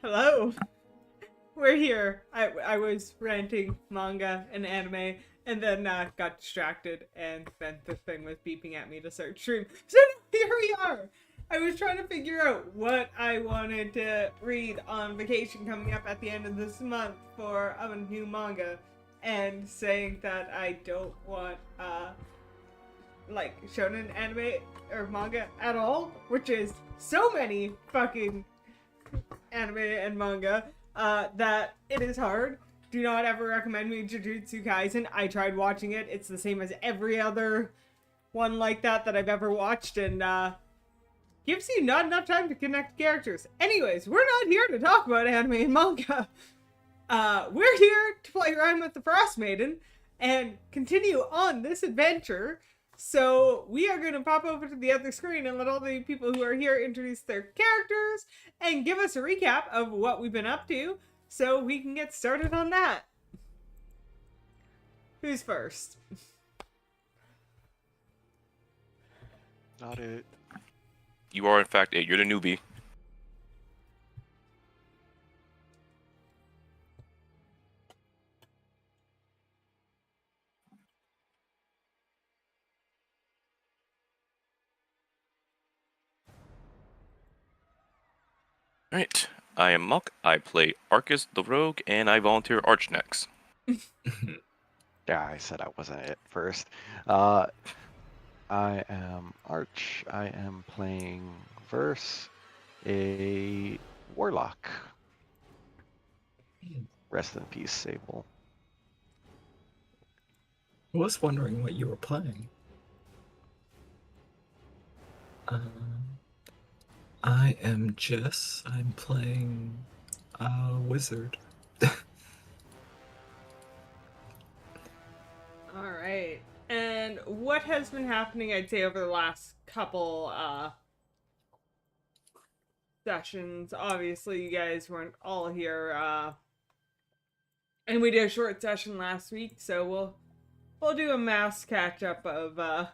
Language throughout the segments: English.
Hello. We're here. I was ranting manga and anime, and then got distracted, and then the thing was beeping at me to start stream. So here we are. I was trying to figure out what I wanted to read on vacation coming up at the end of this month for a new manga, and saying that I don't want like shonen anime or manga at all, which is so many fucking anime and manga that it is hard. Do not ever recommend me Jujutsu Kaisen. I tried watching it. It's the same as every other one like that I've ever watched, and gives you not enough time to connect characters. Anyways, we're not here to talk about anime and manga. We're here to play Rime with the Frost Maiden and continue on this adventure. So we are going to pop over to the other screen and let all the people who are here introduce their characters and give us a recap of what we've been up to so we can get started on that. Who's first? Not it. You are, in fact, it. You're the newbie. Alright. I am Muck. I play Arcus the Rogue, and I volunteer Archnex. Yeah, I said I wasn't it first. I am Arch. I am playing Verse, a Warlock. Rest in peace, Sable. I was wondering what you were playing. I am Jess. I'm playing a wizard. Alright. And what has been happening, I'd say, over the last couple sessions? Obviously, you guys weren't all here, and we did a short session last week, so we'll do a mass catch up of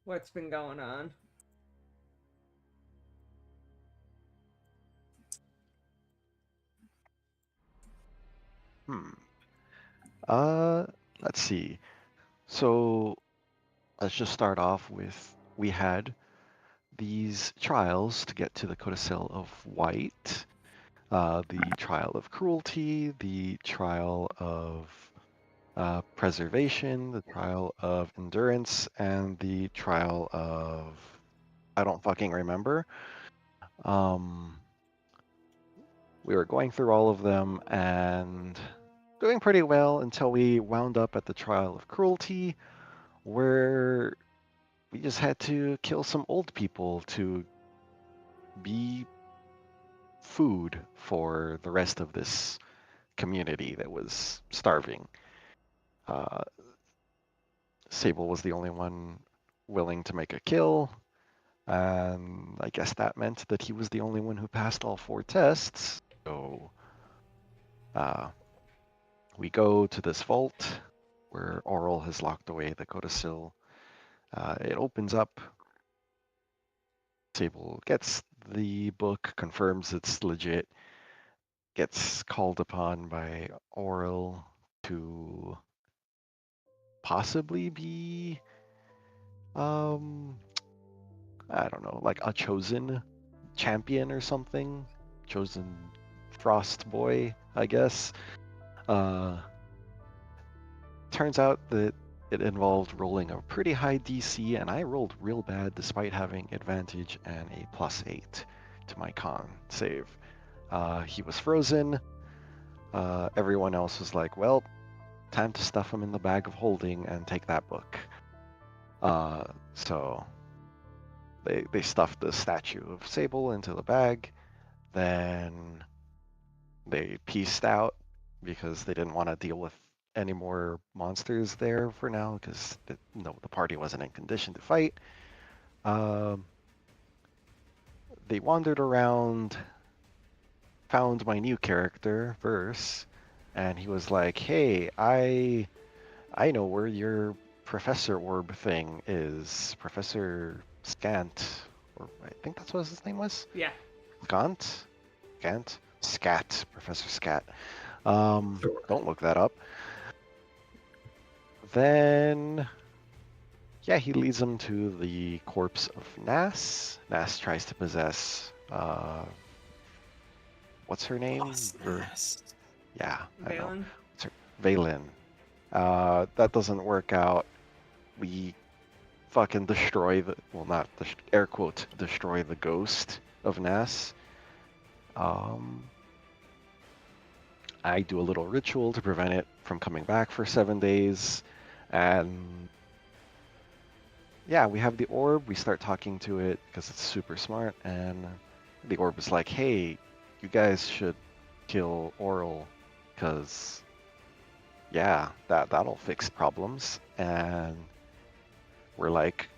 what's been going on. Let's see. So let's just start off with we had these trials to get to the codicil of White, the trial of cruelty, the trial of preservation, the trial of endurance, and the trial of I don't fucking remember. We were going through all of them and doing pretty well until we wound up at the trial of cruelty, where we just had to kill some old people to be food for the rest of this community that was starving. Sable was the only one willing to make a kill, and I guess that meant that he was the only one who passed all 4 tests. So we go to this vault where Oral has locked away the codicil. It opens up. Sable gets the book, confirms it's legit, gets called upon by Oral to possibly be, I don't know, like a chosen champion or something. Chosen Frost boy, I guess. Turns out that it involved rolling a pretty high DC, and I rolled real bad despite having advantage and a +8 to my con save. He was frozen. Everyone else was like, well, time to stuff him in the bag of holding and take that book. So they stuffed the statue of Sable into the bag. Then they pieced out because they didn't want to deal with any more monsters there for now because the party wasn't in condition to fight. They wandered around, found my new character, Verse, and he was like, hey, I know where your Professor Orb thing is. Professor Scant, or I think that's what his name was? Yeah. Gaunt? Scat, Professor Scat. Sure. Don't look that up. Then, yeah, he leads them to the corpse of Nas. Nas tries to possess, what's her name? Boss nest. Yeah, I know. Valen. What's her? Valen. That doesn't work out. We fucking destroy the, well, not the air quote, destroy the ghost of Nas. I do a little ritual to prevent it from coming back for 7 days, and yeah, we have the orb. We start talking to it because it's super smart, and the orb is like, "Hey, you guys should kill Oral, because yeah, that'll fix problems." And we're like,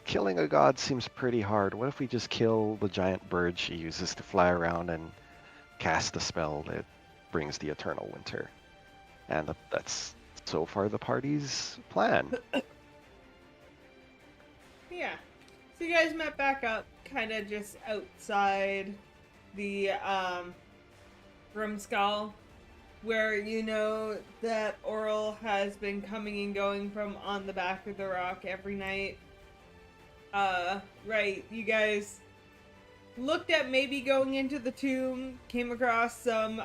killing a god seems pretty hard. What if we just kill the giant bird she uses to fly around and cast the spell that brings the eternal winter? And that's so far the party's plan. Yeah. So you guys met back up, kind of just outside the Grimskull, where you know that Oral has been coming and going from on the back of the rock every night. Right, you guys looked at maybe going into the tomb, came across some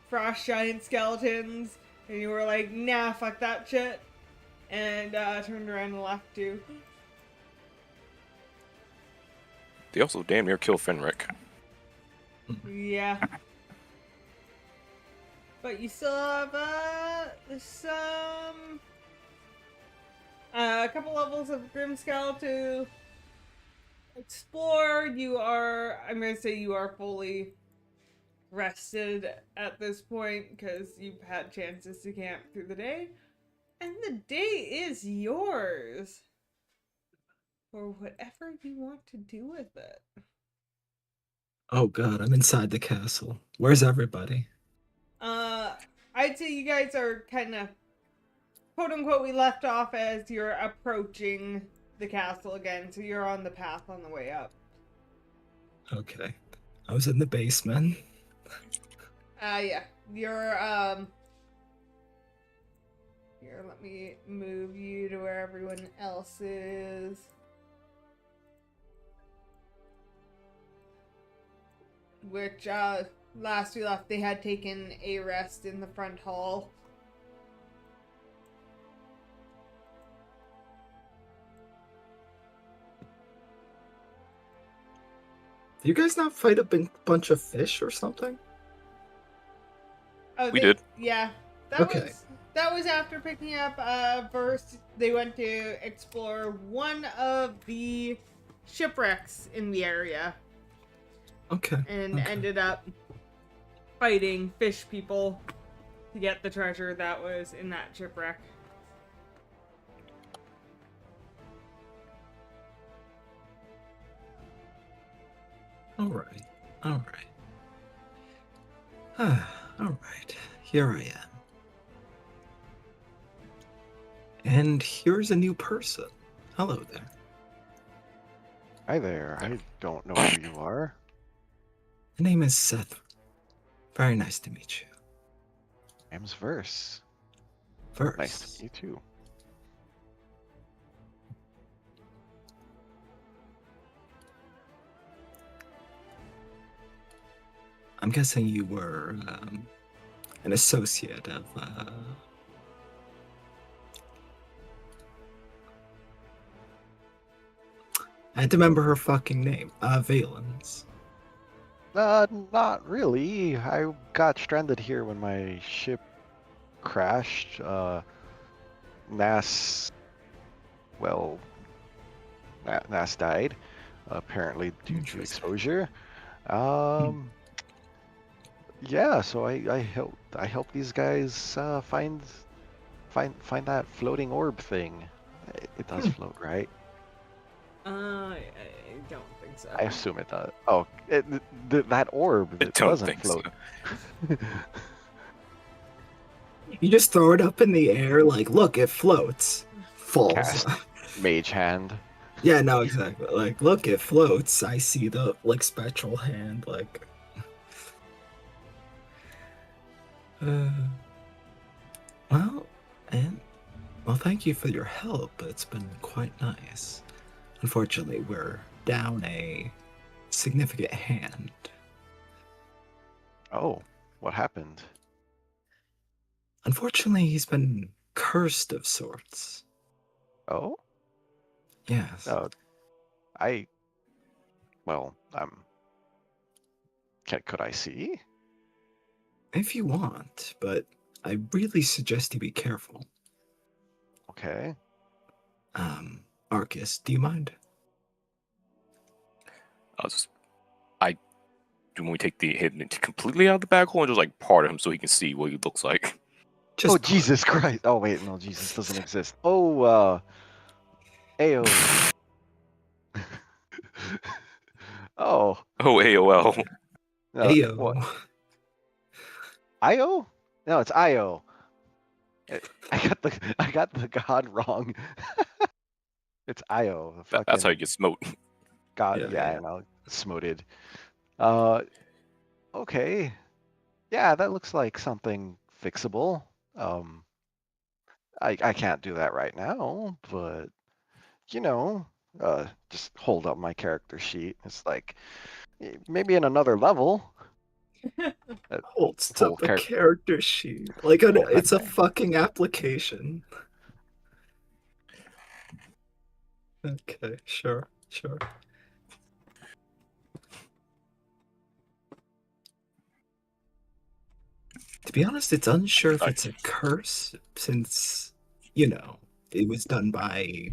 frost giant skeletons, and you were like, nah, fuck that shit, and turned around and left too. They also damn near kill Fenric. Yeah. But you still have some a couple levels of Grimskull to explore. I'm gonna say you are fully rested at this point because you've had chances to camp through the day. And the day is yours for whatever you want to do with it. Oh god, I'm inside the castle. Where's everybody? I'd say you guys are kind of, quote unquote, we left off as you're approaching the castle again, so you're on the path on the way up. Okay. I was in the basement. Yeah. You're, here, let me move you to where everyone else is. Which, last we left, they had taken a rest in the front hall. Do you guys not fight a bunch of fish or something? Oh, We did. Yeah. Okay. That was after picking up, first they went to explore one of the shipwrecks in the area. Okay. And okay. ended up fighting fish people to get the treasure that was in that shipwreck. Alright. Alright. Alright. Here I am. And here's a new person. Hello there. Hi there. I don't know who you are. My name is Seth. Very nice to meet you. Name's Verse. First, Nice to meet you too. I'm guessing you were an associate of I had to remember her fucking name. Valen's. Not really. I got stranded here when my ship crashed. Nas, well, Nas died, apparently due to Interesting. exposure. Yeah, so I help these guys find that floating orb thing. It does float, right? I don't think so. I assume it does. Oh, that orb I that don't doesn't think float. so. You just throw it up in the air, like, look, it floats. Falls. Cast mage hand. Yeah, no, exactly. Like, look, it floats. I see the, like, spectral hand, like... Uh, well, and well, thank you for your help. It's been quite nice. Unfortunately, we're down a significant hand. Oh, what happened? Unfortunately, he's been cursed of sorts. Oh, Yes. no, I. Well, could I see? If you want, but I really suggest you be careful. Okay. Arcus, do you mind? I'll just. I do when we take the hidden completely out of the bag hole and just like part him so he can see what he looks like. Just Oh, part. Jesus Christ. Oh, wait, no, Jesus doesn't exist. Oh, Ayo. Oh, Oh, AOL. no, Ayo. what? Io? No, it's Io. I got the god wrong. It's Io, the That's how you fucking get smote. god. Yeah, Yeah, yeah. I know. Smoted. Uh, okay. Yeah, that looks like something fixable. Um, I can't do that right now, but you know, just hold up my character sheet. It's like maybe in another level. Holds Pull up a character. character sheet. Like, Pull my it's a character. fucking application. Okay, sure, sure. To be honest, it's unsure if it's a curse since, it was done by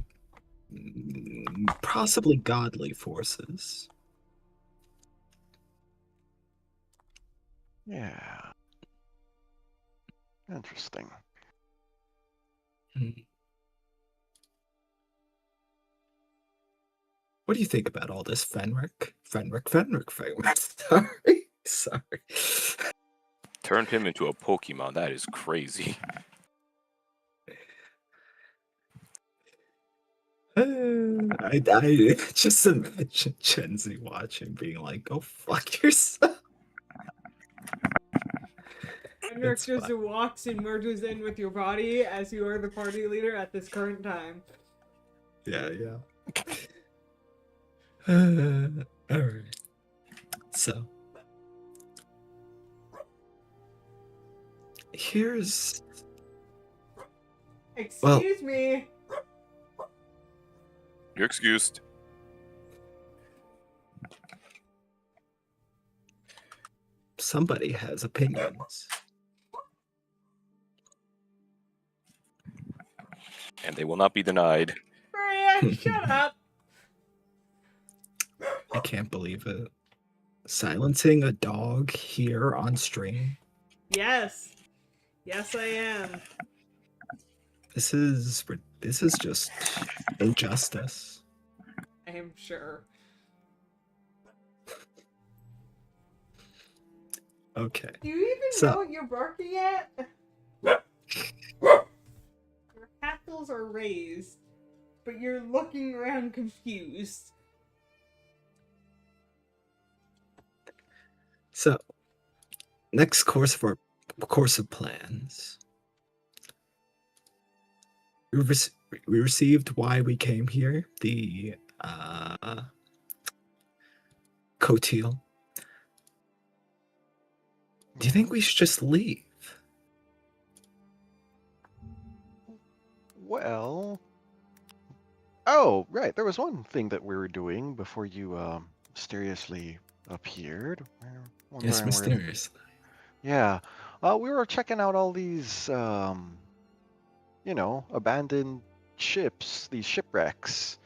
possibly godly forces. Yeah. Interesting. Hmm. What do you think about all this, Fenric? Fenric. Sorry. Turned him into a Pokemon. That is crazy. I just imagine Chenzi watching, being like, "Go fuck yourself." Henrik It's just fine. walks and merges in with your body as you are the party leader at this current time. Yeah, yeah. All right. So here's well, Excuse me. You're excused. somebody has opinions. And they will not be denied. Maria, shut up. I can't believe it. Silencing a dog here on stream. Yes. Yes, I am. This is just injustice. I am sure. Okay. Do you even So- know what you're barking at? Your hackles are raised, but you're looking around confused. So, next course of plans. We received why we came here. The Cotil. Do you think we should just leave? Well, oh, right. There was one thing that we were doing before you mysteriously appeared. We're Yes, wondering where. mysterious. Yeah. We were checking out all these, abandoned ships, these shipwrecks.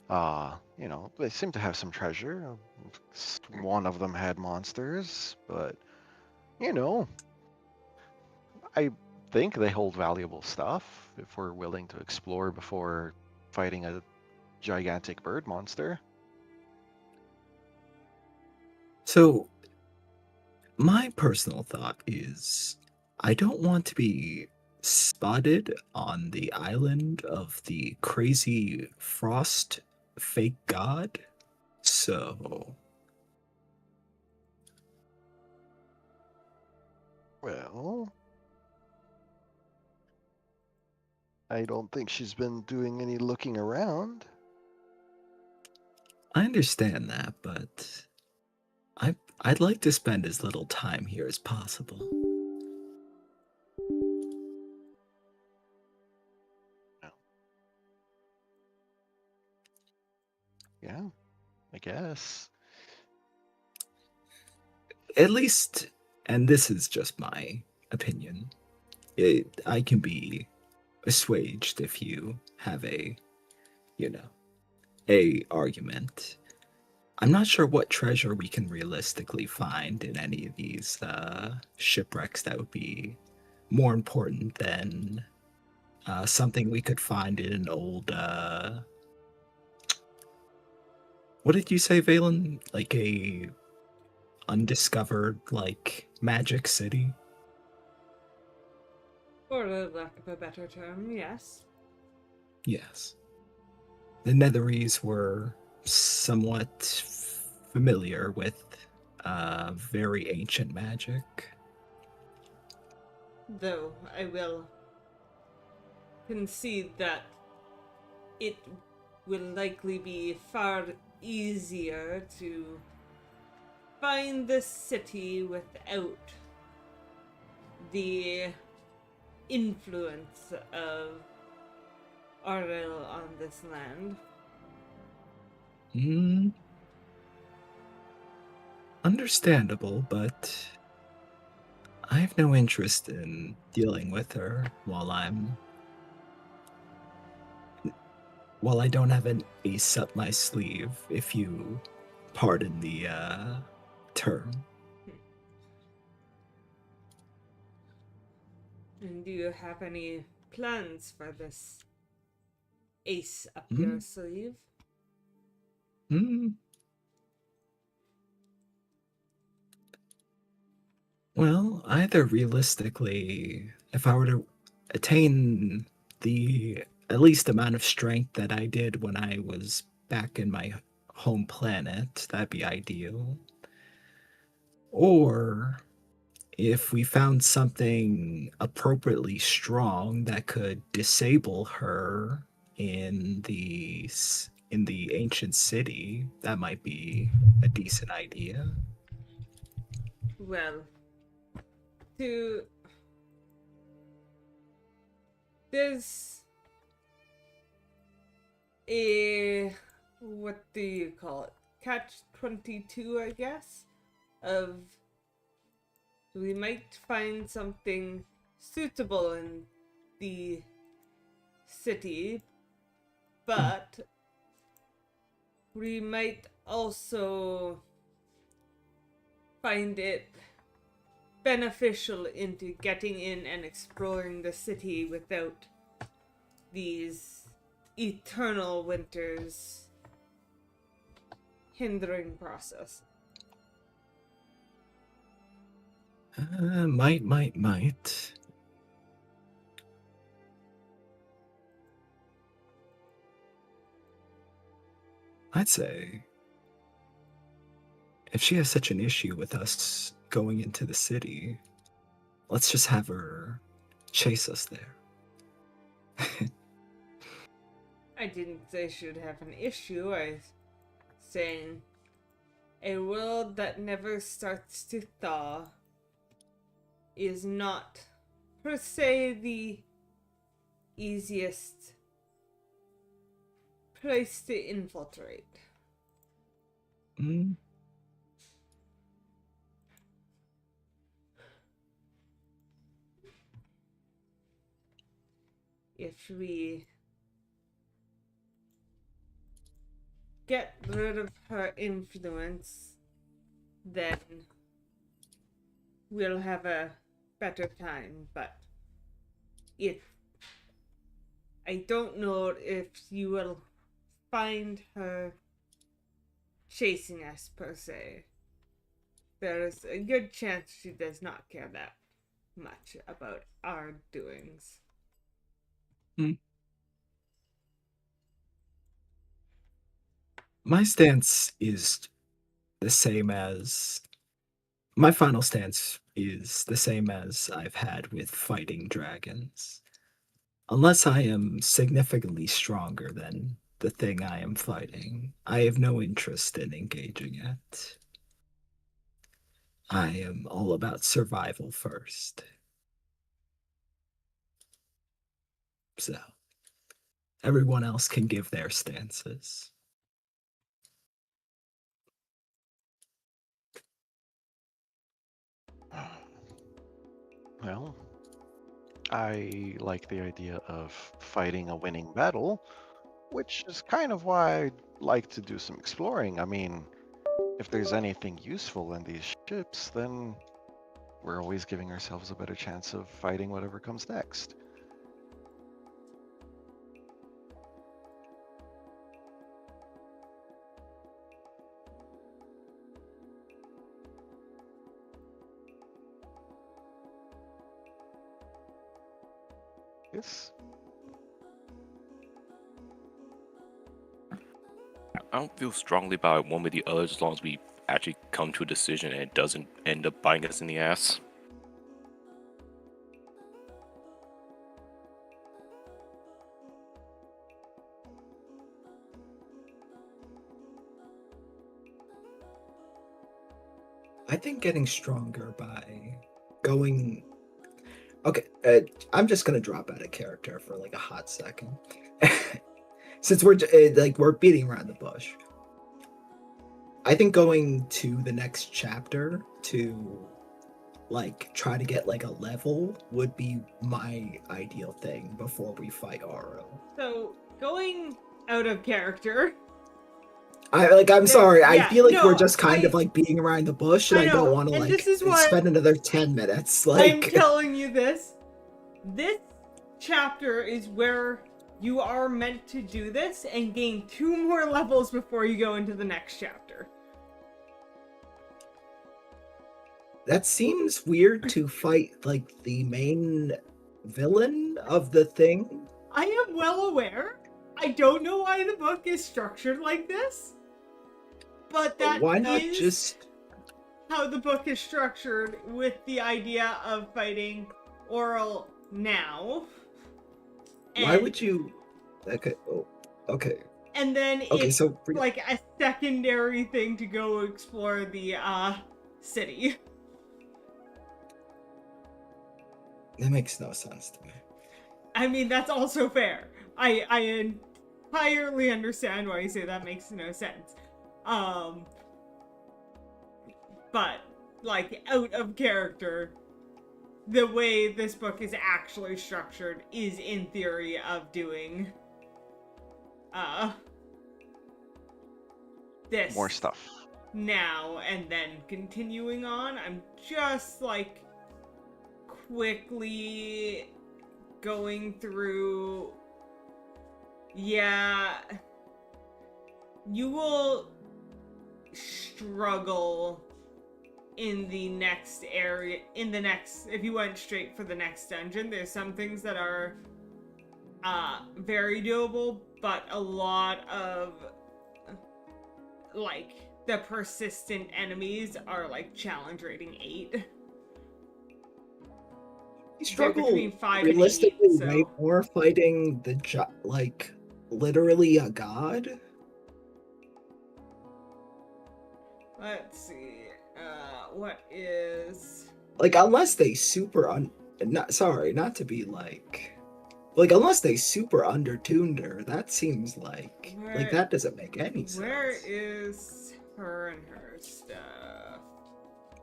They seem to have some treasure. One of them had monsters, but, I think they hold valuable stuff if we're willing to explore before fighting a gigantic bird monster. So, my personal thought is I don't want to be spotted on the island of the crazy frost fake god. So, Well, I don't think she's been doing any looking around. I understand that, but I'd like to spend as little time here as possible. Yeah, I guess. At least, and this is just my opinion, I can be assuaged if you have you know, a argument. I'm not sure what treasure we can realistically find in any of these shipwrecks that would be more important than something we could find in an old. What did you say, Valen? Like a undiscovered, like magic city? For the lack of a better term, yes. Yes. The Netherese were somewhat familiar with very ancient magic. Though I will concede that it will likely be far easier to find the city without the influence of Aurel on this land. Hmm. Understandable, but I have no interest in dealing with her while I don't have an ace up my sleeve, if you pardon the term. And do you have any plans for this ace up your sleeve? Hmm. Well, either realistically, if I were to attain the at least amount of strength that I did when I was back in my home planet, that'd be ideal. Or if we found something appropriately strong that could disable her in the ancient city, that might be a decent idea. Well, to there's a what do you call it? Catch 22, I guess, of we might find something suitable in the city, but we might also find it beneficial into getting in and exploring the city without these eternal winters hindering process. Might. I'd say if she has such an issue with us going into the city, let's just have her chase us there. I didn't say she would have an issue. I was saying a world that never starts to thaw is not per se the easiest place to infiltrate. Mm, If we get rid of her influence, then we'll have a better time. But I don't know if you will find her chasing us per se. There's a good chance she does not care that much about our doings. my stance is the same as my final stance is the same as I've had with fighting dragons. Unless I am significantly stronger than the thing I am fighting, I have no interest in engaging it. I am all about survival first. So, everyone else can give their stances. Well, I like the idea of fighting a winning battle, which is kind of why I'd like to do some exploring. I mean, if there's anything useful in these ships, then we're always giving ourselves a better chance of fighting whatever comes next. Yes. I don't feel strongly about one way or the other as long as we actually come to a decision and it doesn't end up biting us in the ass. I think getting stronger by going. Okay, I'm just gonna drop out of character for like a hot second, since we're beating around the bush. I think going to the next chapter to like try to get like a level would be my ideal thing before we fight Aro. So, going out of character. I'm sorry. I yeah, feel like no, we're just kind of like beating around the bush, and I I don't know, want to and like this is why spend another 10 minutes. I'm Like, telling you this. This chapter is where you are meant to do this and gain 2 more levels before you go into the next chapter. that seems weird to fight like the main villain of the thing. I am well aware. I don't know why the book is structured like this, but that Why not is just how the book is structured, with the idea of fighting Oral now. why would you okay, oh, okay. And then Okay, it's so like a secondary thing to go explore the city. that makes no sense to me. I mean, that's also fair. I entirely understand why you say that makes no sense. But like out of character, the way this book is actually structured is in theory of doing this More stuff. now and then continuing on. I'm just like quickly going through. Yeah, you will struggle in the next area, if you went straight for the next dungeon. There's some things that are very doable, but a lot of like the persistent enemies are like challenge rating 8. You struggle between 5 and 8, realistically so way more fighting the like literally a god. let's see. What is Like unless they not to be like unless they super undertuned her, that seems like that doesn't make any sense. where is her and her stuff?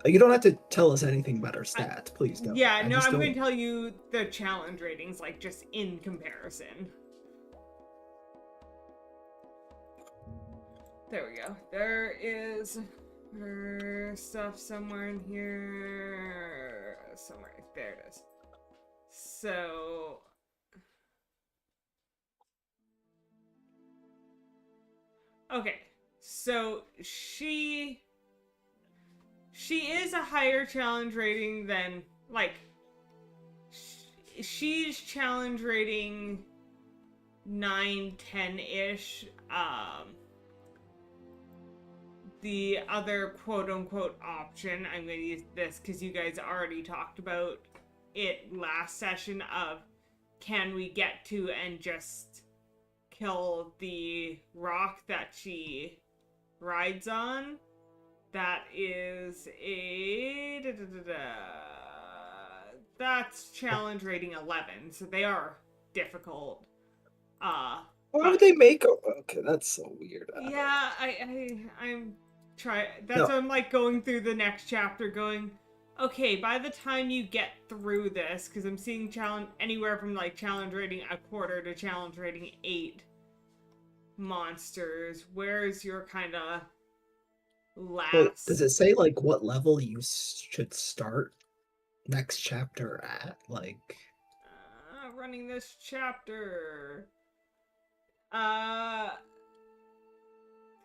You don't have to tell us anything about her stats, please don't. Yeah, no, I'm don't... going to tell you the challenge ratings, like just in comparison. There we go. There is her stuff somewhere in here. Somewhere. There it is. So okay. So she is a higher challenge rating than like she's challenge rating 9, 10-ish. The other quote-unquote option, I'm going to use this because you guys already talked about it last session, of can we get to and just kill the rock that she rides on? That is a... That's challenge rating 11, so they are difficult. Why But- would they make? Okay, that's so weird. Yeah, I'm trying. That's No. why I'm like going through the next chapter, going, okay, by the time you get through this, because I'm seeing challenge anywhere from like challenge rating a quarter to challenge rating 8 monsters. Where's your kind of last? Well, does it say like what level you should start next chapter at? Like, Running this chapter.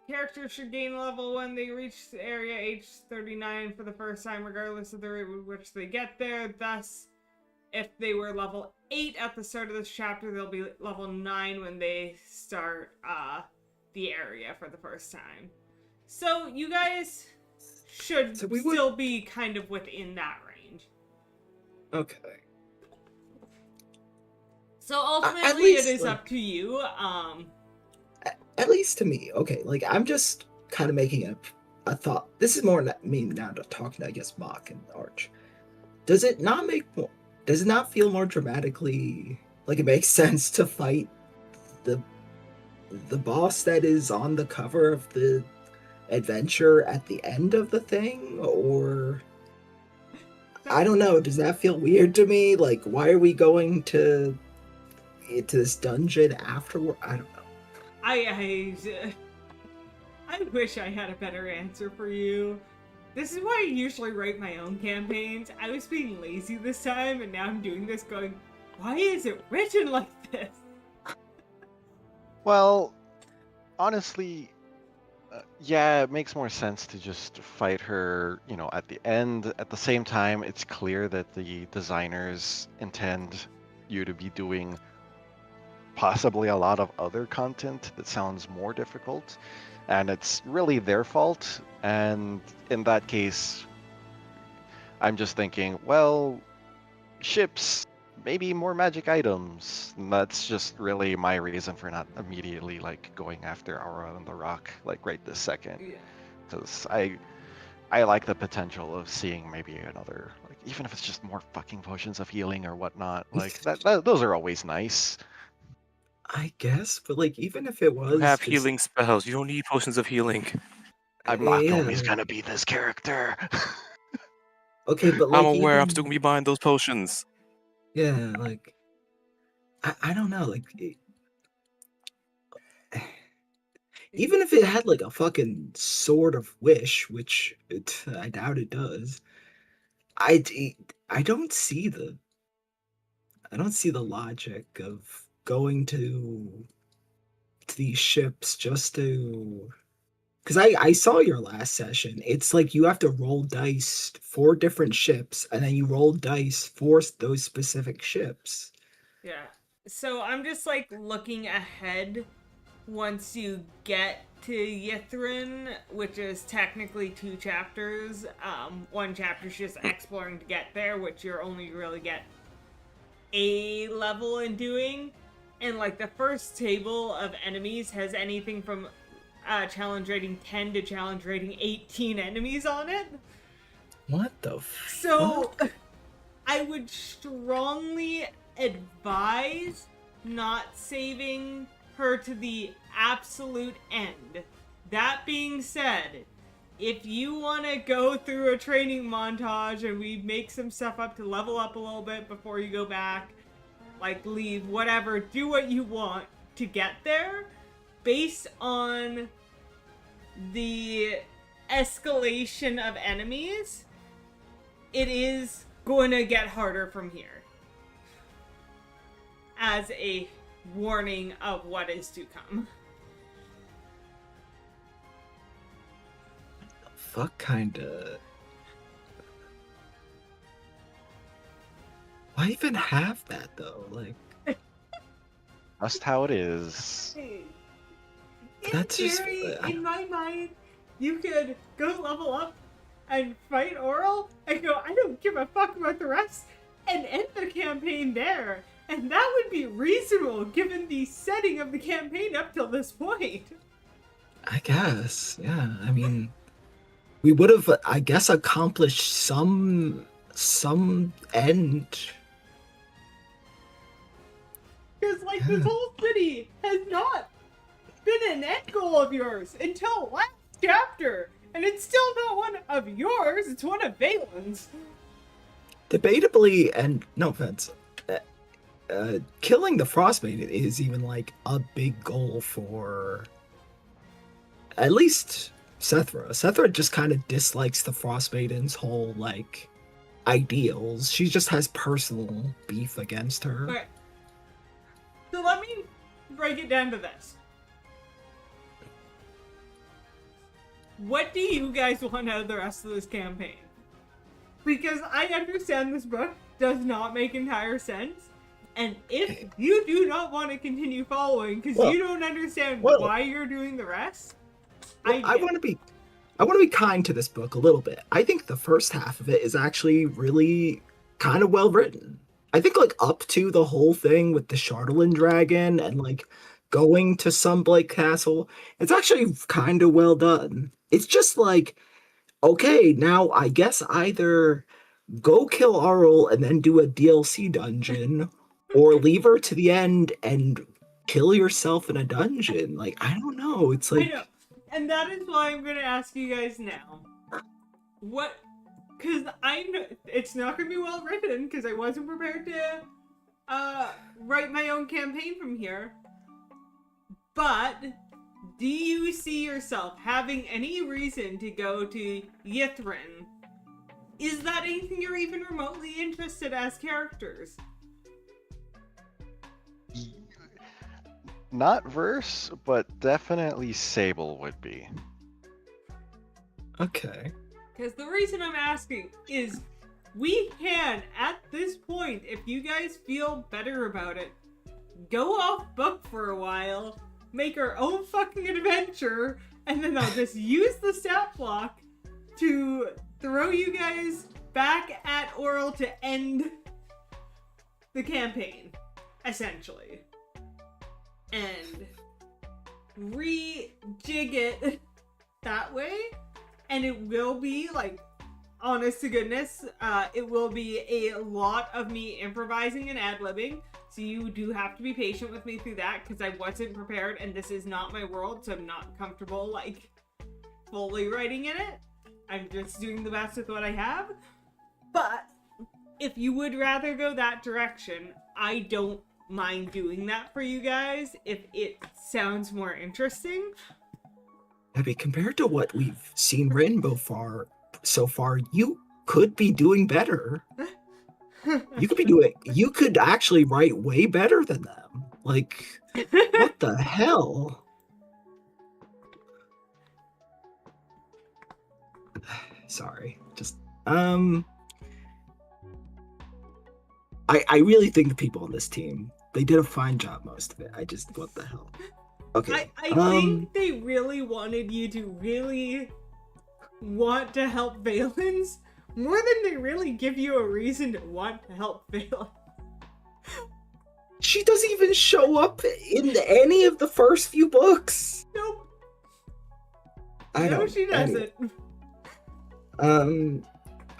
Characters should gain level when they reach the area age 39 for the first time, regardless of the rate with which they get there. Thus, if they were level 8 at the start of this chapter, they'll be level 9 when they start the area for the first time. So you guys should So we would- still be kind of within that range. okay. So ultimately, least, it is like- up to you. At least to me, okay. Like, I'm just kind of making a thought. This is more me now talking to, I guess, Mock and Arch. Does it not feel more dramatically like it makes sense to fight the boss that is on the cover of the adventure at the end of the thing? Or I don't know, does that feel weird to me? Like, why are we going to this dungeon afterward? I don't know. I wish I had a better answer for you. This is why I usually write my own campaigns. I was being lazy this time, and now I'm doing this going, why is it written like this? Well, honestly, yeah, it makes more sense to just fight her, at the end. At the same time, it's clear that the designers intend you to be doing possibly a lot of other content that sounds more difficult, and it's really their fault. And in that case, I'm just thinking, well, ships, maybe more magic items. And that's just really my reason for not immediately going after Aura and the Rock right this second, Yeah. because I like the potential of seeing maybe another, even if it's just more fucking potions of healing or whatnot. Those are always nice. I guess, but even if it was You have just- healing spells. You don't need potions of healing. I'm not Yeah. always gonna be this character. Okay, but I'm aware. I'm even- still gonna be buying those potions. Yeah, I don't know, even if it had a fucking sword of wish, which I doubt it does, I don't see the logic of going to these ships just to, because I saw your last session. It's you have to roll dice for different ships, and then you roll dice for those specific ships. Yeah. So I'm just looking ahead once you get to Yithrin, which is technically 2 chapters. One chapter's just exploring to get there, which you're only really get a level in doing. And the first table of enemies has anything from challenge rating 10 to challenge rating 18 enemies on it. What the So, I would strongly advise not saving her to the absolute end. That being said, if you want to go through a training montage and we make some stuff up to level up a little bit before you go back, leave, whatever, do what you want to get there, based on the escalation of enemies, it is going to get harder from here. As a warning of what is to come. fuck kinda. Why even have that though? Just how it is. In That's just- theory, in my mind, you could go level up and fight Oral and go, I don't give a fuck about the rest, and end the campaign there. And And that would be reasonable given the setting of the campaign up till this point. I guess, yeah. I mean, we would have, I guess, accomplished some end. Because, like, this whole city has not been an end goal of yours until last chapter. And it's still not one of yours, it's one of Valen's. Debatably, and no offense, killing the Frostmaiden is even like a big goal for at least Sethra. Sethra just kind of dislikes the Frostmaiden's whole like ideals. She just has personal beef against her. Okay. So let me break it down to this. What do you guys want out of the rest of this campaign? Because I understand this book does not make entire sense. And if you do not want to continue following because you don't understand why you're doing the rest, I want to be kind to this book a little bit. I think the first half of it is actually really kind of well written. I think like up to the whole thing with the Chardalyn dragon and like going to Sunblake Castle, it's actually kind of well done. It's just like, okay, now I guess either go kill Arl and then do a DLC dungeon, or leave her to the end and kill yourself in a dungeon. Like, I don't know. It's like... I know. And that is why I'm going to ask you guys now. What... Because I know it's not going to be well written, because I wasn't prepared to write my own campaign from here. But... do you see yourself having any reason to go to Yithrin? Is that anything you're even remotely interested as characters? Not Verse, but definitely Sable would be. Okay. Because the reason I'm asking is we can, at this point, if you guys feel better about it, go off book for a while, make our own fucking adventure, and then I'll just use the stat block to throw you guys back at Oral to end the campaign, essentially. And rejig it that way, and it will be, like, honest to goodness, it will be a lot of me improvising and ad-libbing. So you do have to be patient with me through that, because I wasn't prepared, and this is not my world, so I'm not comfortable, like, fully writing in it. I'm just doing the best with what I have. But if you would rather go that direction, I don't mind doing that for you guys if it sounds more interesting. I mean, compared to what we've seen written so far, you could be doing better. You could actually write way better than them. Like, what the hell? Sorry. Just, I really think the people on this team, they did a fine job most of it. What the hell? Okay. I think they really wanted you to really want to help Valens more than they really give you a reason to want to help Valen. She doesn't even show up in any of the first few books. Nope. No, she doesn't.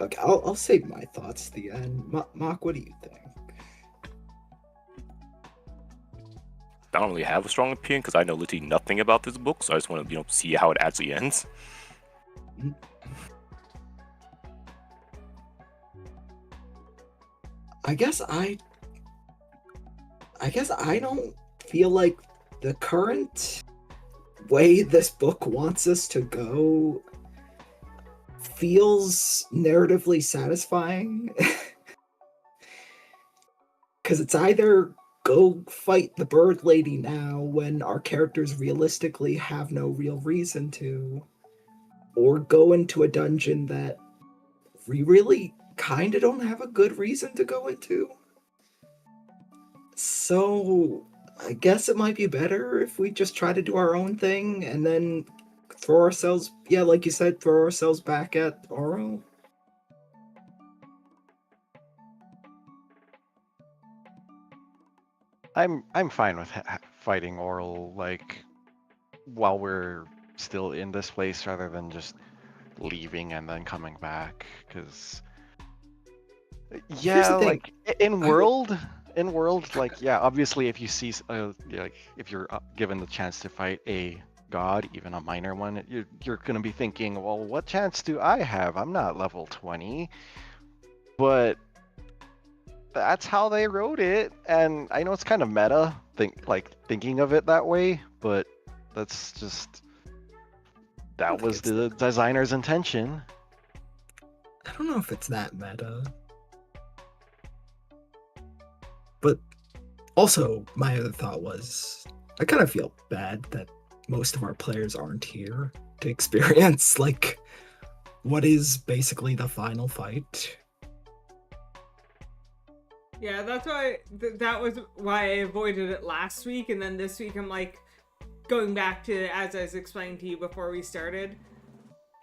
Okay, I'll save my thoughts to the end. Mock, what do you think? I don't really have a strong opinion because I know literally nothing about this book, so I just want to, see how it actually ends. I guess I don't feel like the current way this book wants us to go feels narratively satisfying. Because it's either go fight the bird lady now when our characters realistically have no real reason to, or go into a dungeon that we really kind of don't have a good reason to go into. So I guess it might be better if we just try to do our own thing and then throw ourselves, like you said, throw ourselves back at Oro. I'm fine with fighting Oral like while we're still in this place rather than just leaving and then coming back. Because Here's yeah, the thing. like in world, like yeah, obviously if you see like if you're given the chance to fight a god, even a minor one, you're gonna be thinking, well, what chance do I have? I'm not level 20. But that's how they wrote it, and I know it's kind of meta, thinking of it that way, but that's just that was It's the designer's intention. I don't know if it's that meta. But also, my other thought was I kind of feel bad that most of our players aren't here to experience like what is basically the final fight. Yeah, that's why that was why I avoided it last week, and then this week I'm like going back to as I was explaining to you before we started.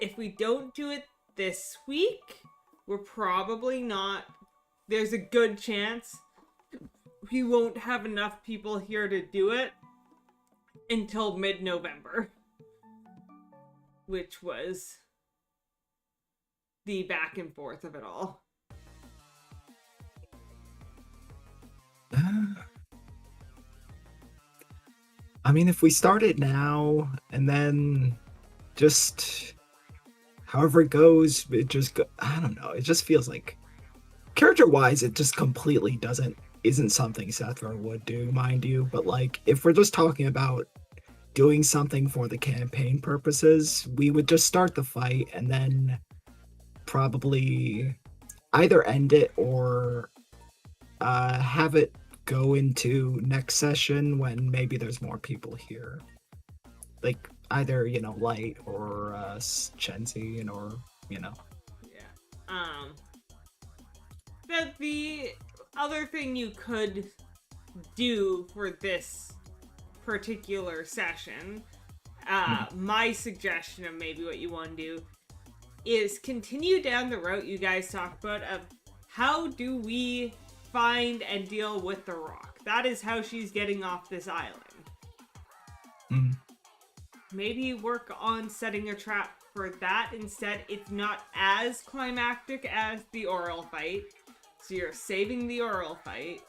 If we don't do it this week, we're probably not. There's a good chance we won't have enough people here to do it until mid-November, which was the back and forth of it all. I mean, if we start it now and then just however it goes, I don't know. It just feels like character-wise, it just completely isn't something Sethra would do, mind you. But like, if we're just talking about doing something for the campaign purposes, we would just start the fight and then probably either end it or have it go into next session when maybe there's more people here. Like either, Light or Chenzi, or. Yeah. That the other thing you could do for this particular session, my suggestion of maybe what you want to do is continue down the route you guys talked about of how do we find and deal with the rock. That is how she's getting off this island. Mm. Maybe work on setting a trap for that instead. It's not as climactic as the oral fight, so you're saving the oral fight.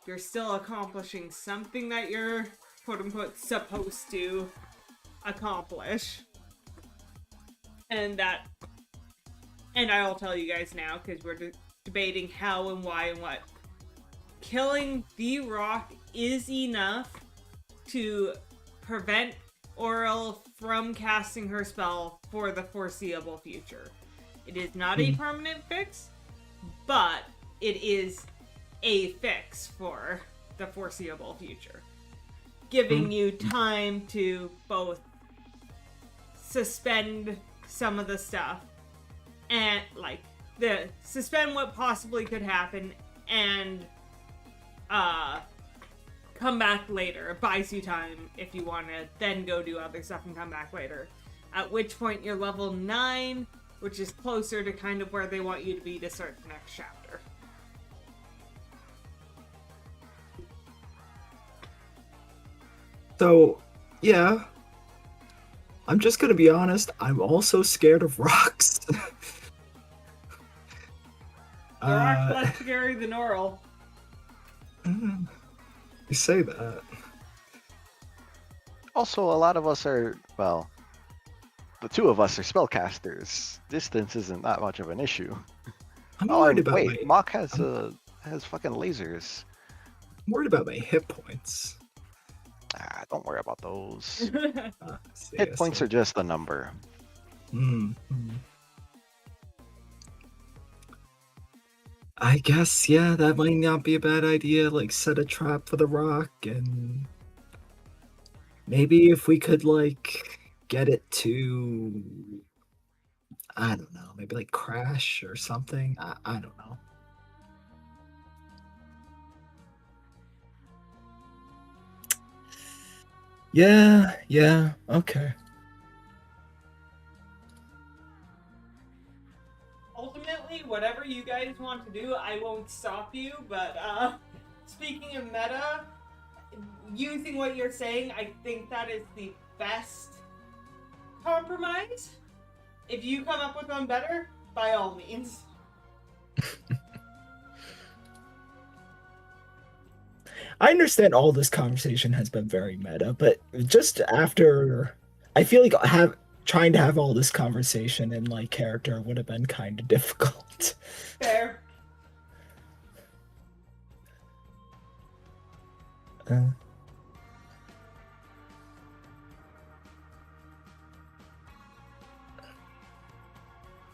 You're still accomplishing something that you're quote-unquote supposed to accomplish. And I'll tell you guys now, because we're debating how and why and what. Killing the rock is enough to prevent Oral from casting her spell for the foreseeable future. It is not a permanent fix, but it is a fix for the foreseeable future. Giving you time to both suspend some of the stuff and suspend what possibly could happen and come back later. It buys you time if you want to then go do other stuff and come back later. At which point you're level 9, which is closer to kind of where they want you to be to start the next chapter. So, yeah. I'm just gonna be honest, I'm also scared of rocks. The rock's less scary than Oral. You say that. Also, a lot of us are, well, the two of us are spellcasters. Distance isn't that much of an issue. I'm Oh, worried and about wait, Mock has fucking lasers. I'm worried about my hit points. Don't worry about those. See, Hit points are just a number. I guess, yeah, that might not be a bad idea. Like, set a trap for the rock, and maybe if we could, like, get it to, I don't know, maybe like crash or something. I don't know. Yeah, okay. Ultimately, whatever you guys want to do, I won't stop you, but speaking of meta, using what you're saying, I think that is the best compromise. If you come up with one better, by all means. I understand all this conversation has been very meta, but just after, I feel like trying to have all this conversation in like character would have been kind of difficult. Fair. Uh,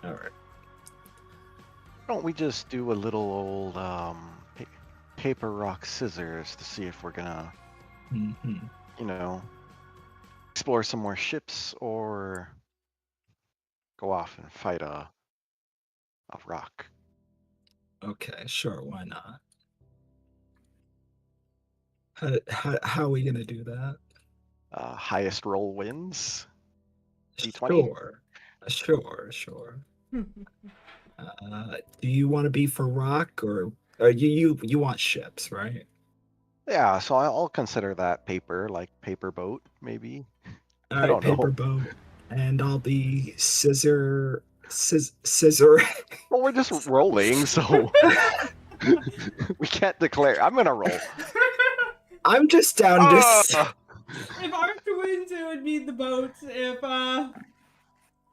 all right. Why don't we just do a little old paper, rock, scissors to see if we're gonna, Mm-hmm. you know, explore some more ships or go off and fight a rock. Okay, sure, why not? How are we gonna do that? Highest roll wins. D20? Sure. Do you want to be for rock or you want ships, right? Yeah, so I'll consider that paper, like paper boat, maybe. All I right, don't know. paper boat, and I'll be scissor. Well, we're just rolling, so we can't declare. I'm gonna roll. I'm just down to. Ah! If Archer wins, it would be the boat. If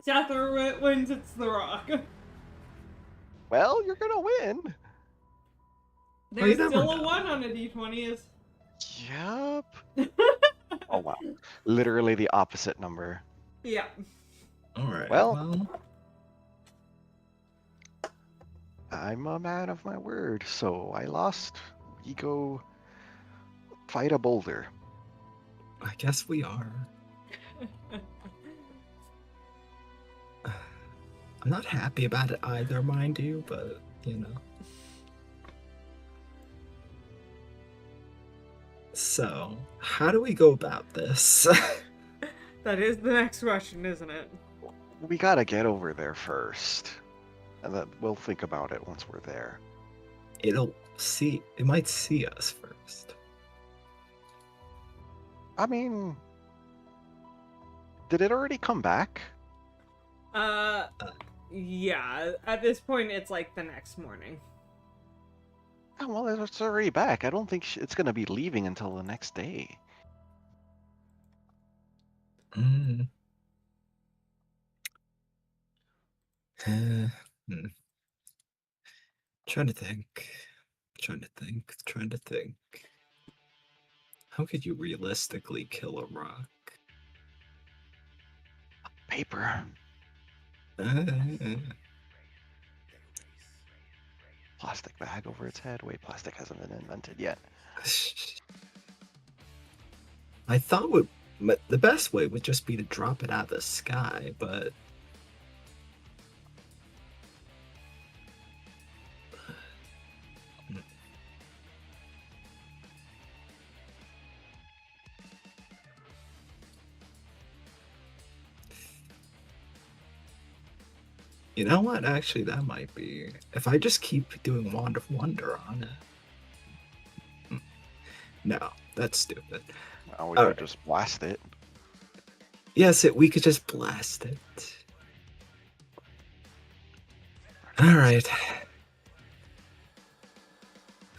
Sather wins, it's the rock. Well, you're gonna win. There's never still a know. 1 on a d20 is. Yep. Oh wow. Literally the opposite number. Yeah. All right. Well, I'm a man of my word, so I lost. We go fight a boulder. I guess we are. I'm not happy about it either, mind you, but you know. So, how do we go about this? That is the next question, isn't it? We gotta get over there first. And then we'll think about it once we're there. It might see us first. I mean, did it already come back? Yeah. At this point, it's like the next morning. Oh, well, it's already back. I don't think it's gonna be leaving until the next day. Mm. Trying to think. How could you realistically kill a rock? Paper. Uh, Plastic bag over its head. Wait, plastic hasn't been invented yet. I thought the best way would just be to drop it out of the sky, but you know what? Actually, that might be. If I just keep doing Wand of Wonder on it. No, that's stupid. Now we All could right. just blast it. Yes, we could just blast it. All right.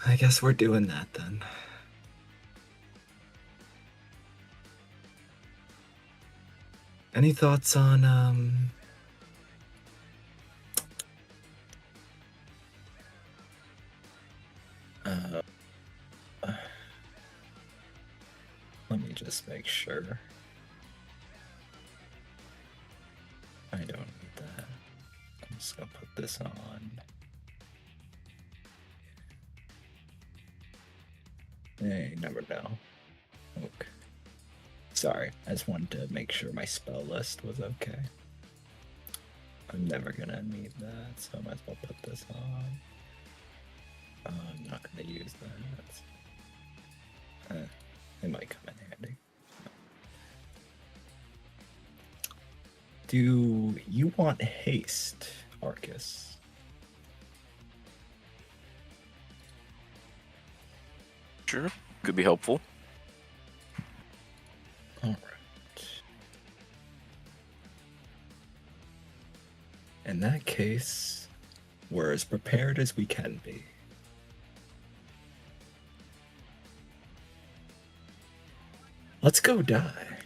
I guess we're doing that then. Any thoughts on let me just make sure. I don't need that. I'm just gonna put this on. You never know. Okay. Sorry, I just wanted to make sure my spell list was okay. I'm never gonna need that, so I might as well put this on. I'm not gonna use that. It might come in handy. Do you want haste, Arcus? Sure, could be helpful. we're as prepared as we can be. Let's go die.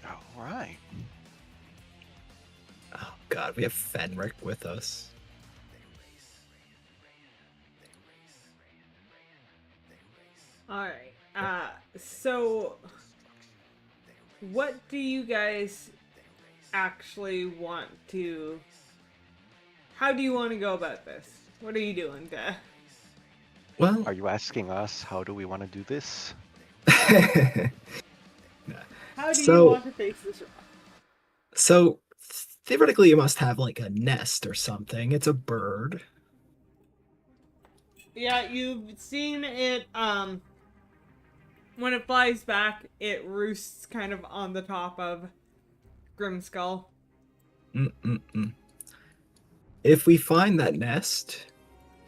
All right. Oh god, we have Fenric with us. All right. So what do you guys actually want to? How do you want to go about this? What are you doing, to? Well, Are you asking us how do we want to do this? How do you So- want to face this? so theoretically you must have like a nest or something. It's a bird. Yeah, you've seen it. When it flies back, it roosts kind of on the top of Grimskull. Mm-mm-mm. If we find that nest,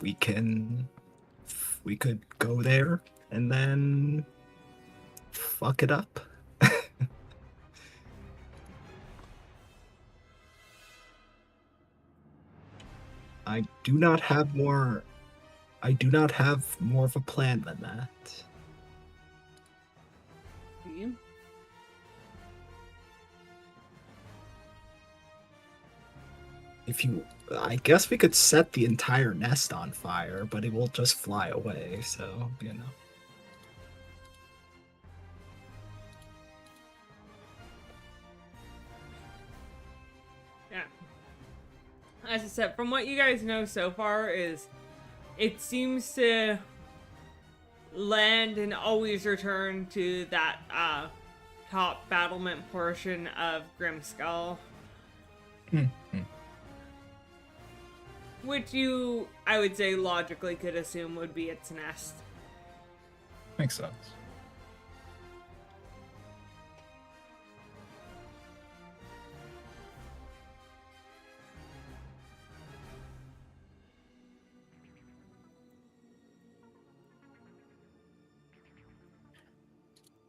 we could go there and then fuck it up. I do not have more of a plan than that. Do you? I guess we could set the entire nest on fire, but it will just fly away, so, you know. Yeah. As I said, from what you guys know so far is it seems to land and always return to that top battlement portion of Grimskull. Which you, I would say, logically could assume would be its nest. Makes sense.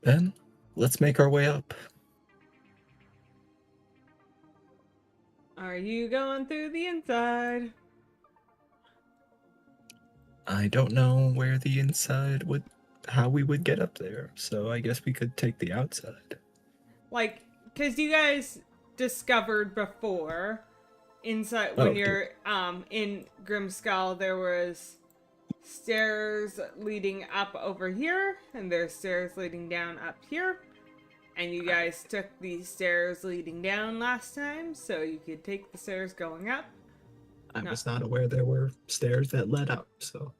Then, let's make our way up. Are you going through the inside? I don't know where the inside how we would get up there, so I guess we could take the outside. Like, because you guys discovered before, inside, when Oh, you're in Grimskull, there was stairs leading up over here, and there's stairs leading down up here. And you guys took the stairs leading down last time, so you could take the stairs going up. I No. was not aware there were stairs that led up, so.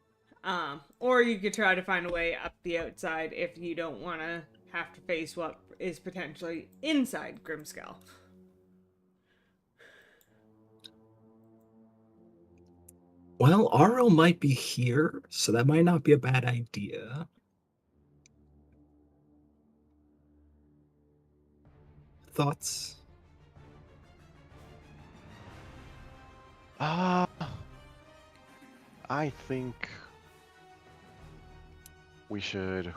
Or you could try to find a way up the outside if you don't want to have to face what is potentially inside Grimskull. Well, Aro might be here, so that might not be a bad idea. Thoughts? I think we should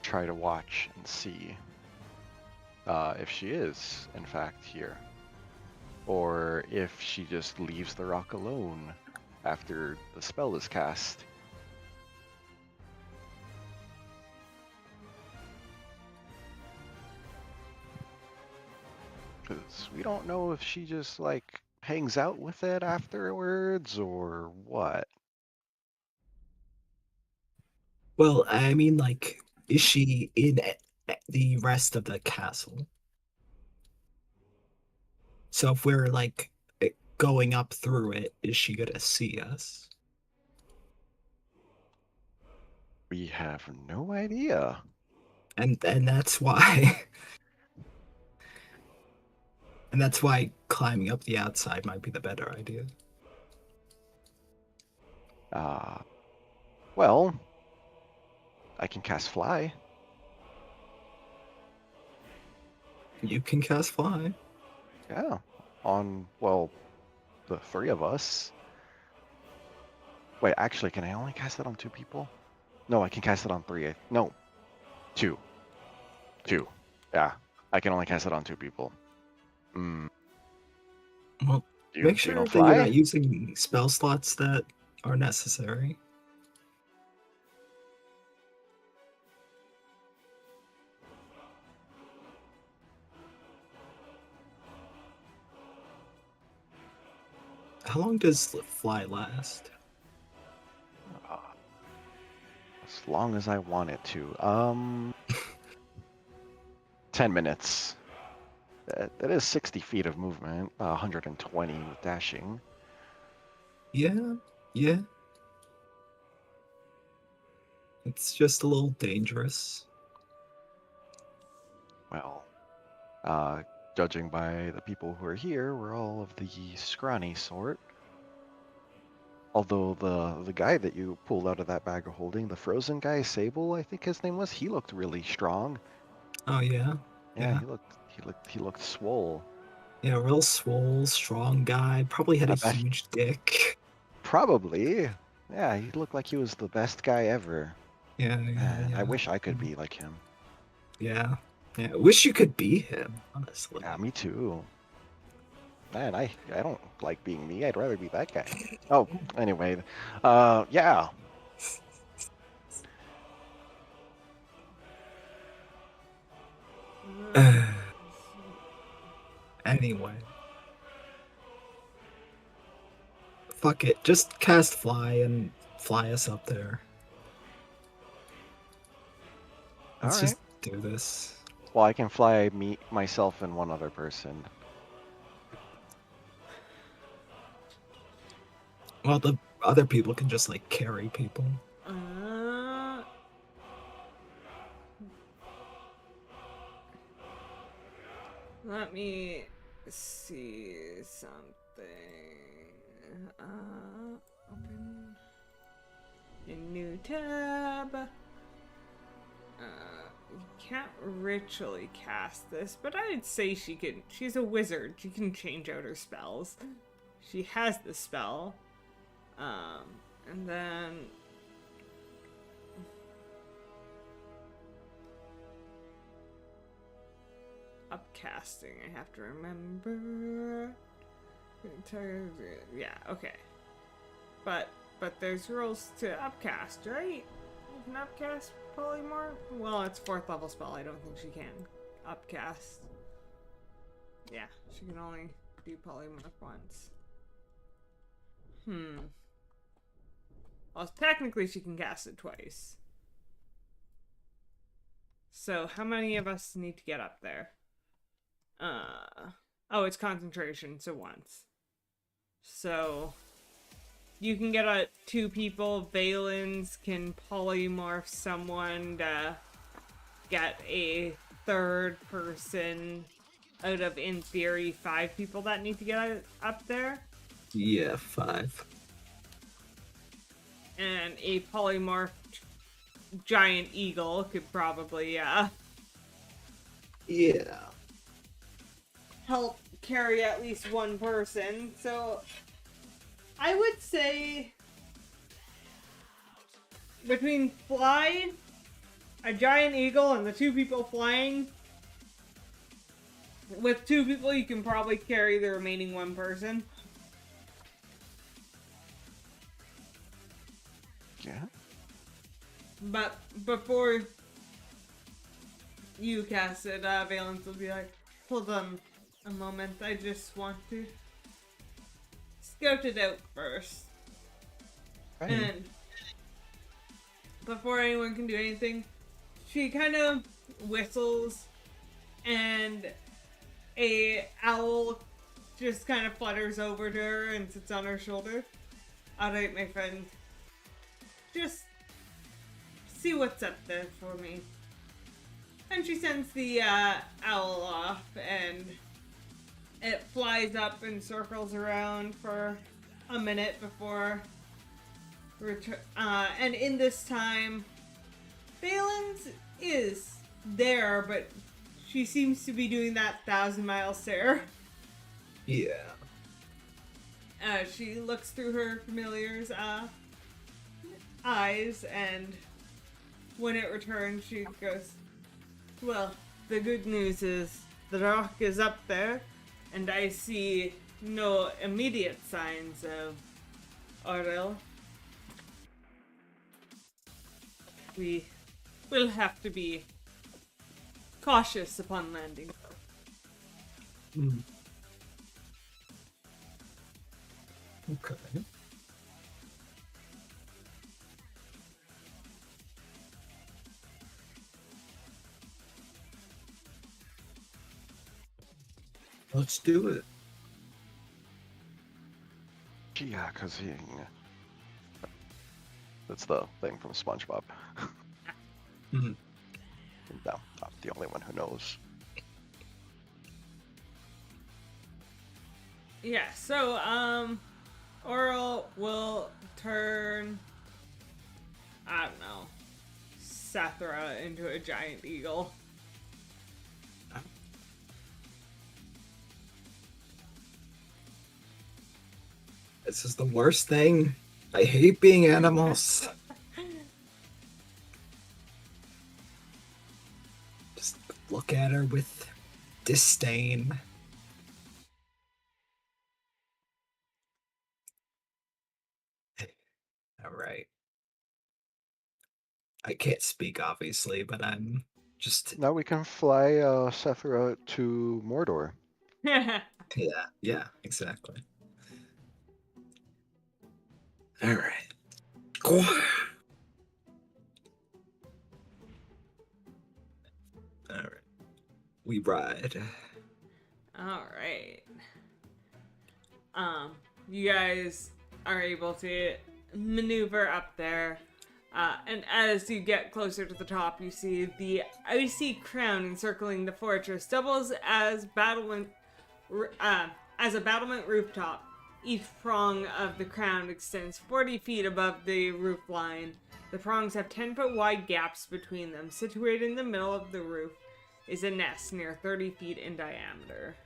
try to watch and see if she is, in fact, here. Or if she just leaves the rock alone after the spell is cast. Because we don't know if she just, like, hangs out with it afterwards or what. Well, I mean, like, is she in the rest of the castle? So if we're, like, going up through it, is she gonna see us? We have no idea. And that's why. And that's why climbing up the outside might be the better idea. Well, I can cast Fly. You can cast fly. Yeah. On, well, the three of us. Wait, actually, can I only cast it on 2 people? No, I can cast it on 3. No. 2. 2. Yeah. I can only cast it on 2 people. Mm. Well, Do make you sure know that you're not fly? using spell slots that are necessary. How long does fly last? Uh, as long as I want it to. 10 minutes. That is 60 feet of movement. 120 with dashing. Yeah, yeah. It's just a little dangerous. Well, uh, judging by the people who are here, we're all of the scrawny sort. Although the guy that you pulled out of that bag of holding, the frozen guy, Sable, I think his name was, he looked really strong. Oh yeah, Yeah, yeah, he looked swole. yeah. Real swole, strong guy. Probably had I a bet huge dick. probably. Yeah, he looked like he was the best guy ever. Yeah, yeah, Man, I yeah. wish I could be like him. Yeah, yeah. Wish you could be him, honestly. Yeah, me too. Man, I don't like being me. I'd rather be that guy. Oh, anyway, yeah. Anyway, fuck it. Just cast fly and fly us up there. All Let's right. just do this. Well, I can fly me, myself, and one other person. Well, the other people can just like carry people. Let me see something. Open a new tab. You can't ritually cast this, but I'd say she can. She's a wizard. She can change out her spells. She has the spell. And then upcasting, I have to remember. Yeah, okay. But there's rules to upcast, right? You can upcast polymorph? Well, it's 4th level spell. I don't think she can upcast. Yeah, she can only do polymorph once. Well, technically she can cast it twice. So how many of us need to get up there? Oh, it's concentration, so once. So you can get 2 people. Valens can polymorph someone to get a 3rd person out of, in theory, 5 people that need to get up there. Yeah, 5. And a polymorphed giant eagle could probably, Yeah. help carry at least one person. So I would say between fly, a giant eagle, and the 2 people flying, with 2 people you can probably carry the remaining 1 person. Yeah. But before you cast it, Valence will be like, hold on a moment, I just want to scout it out first. Right. And before anyone can do anything, she kind of whistles, and a owl just kind of flutters over to her and sits on her shoulder. Alright, my friend. Just see what's up there for me. And she sends the owl off, and it flies up and circles around for a minute before and in this time, Valens is there, but she seems to be doing that 1,000-mile stare. Yeah. She looks through her familiar's eyes, and when it returns, she goes, well, the good news is the rock is up there, and I see no immediate signs of Aurel. We will have to be cautious upon landing. Hmm. Okay. Let's do it. Yeah, because he. That's the thing from SpongeBob. Mhm. No, not the only one who knows. Yeah, so, Aurel will turn, I don't know, Sathra into a giant eagle. This is the worst thing. I hate being animals. Just look at her with disdain. All right. I can't speak, obviously, but I'm just Now we can fly Sethra to Mordor. yeah, exactly. All right. Go. All right. We ride. Alright. You guys are able to maneuver up there. And as you get closer to the top, you see the icy crown encircling the fortress doubles as as a battlement rooftop. Each prong of the crown extends 40 feet above the roof line. The prongs have 10-foot wide gaps between them. Situated in the middle of the roof is a nest near 30 feet in diameter.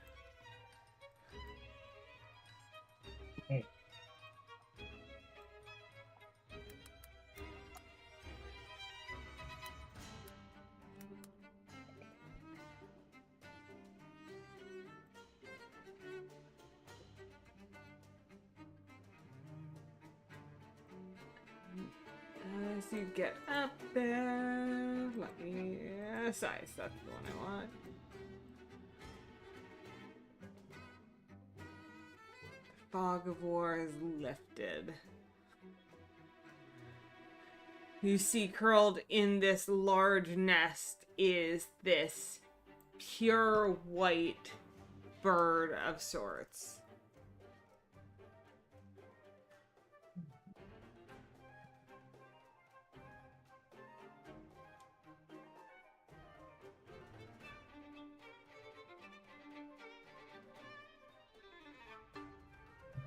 As you get up there, let me size. That's the one I want. The fog of war is lifted. You see, curled in this large nest is this pure white bird of sorts.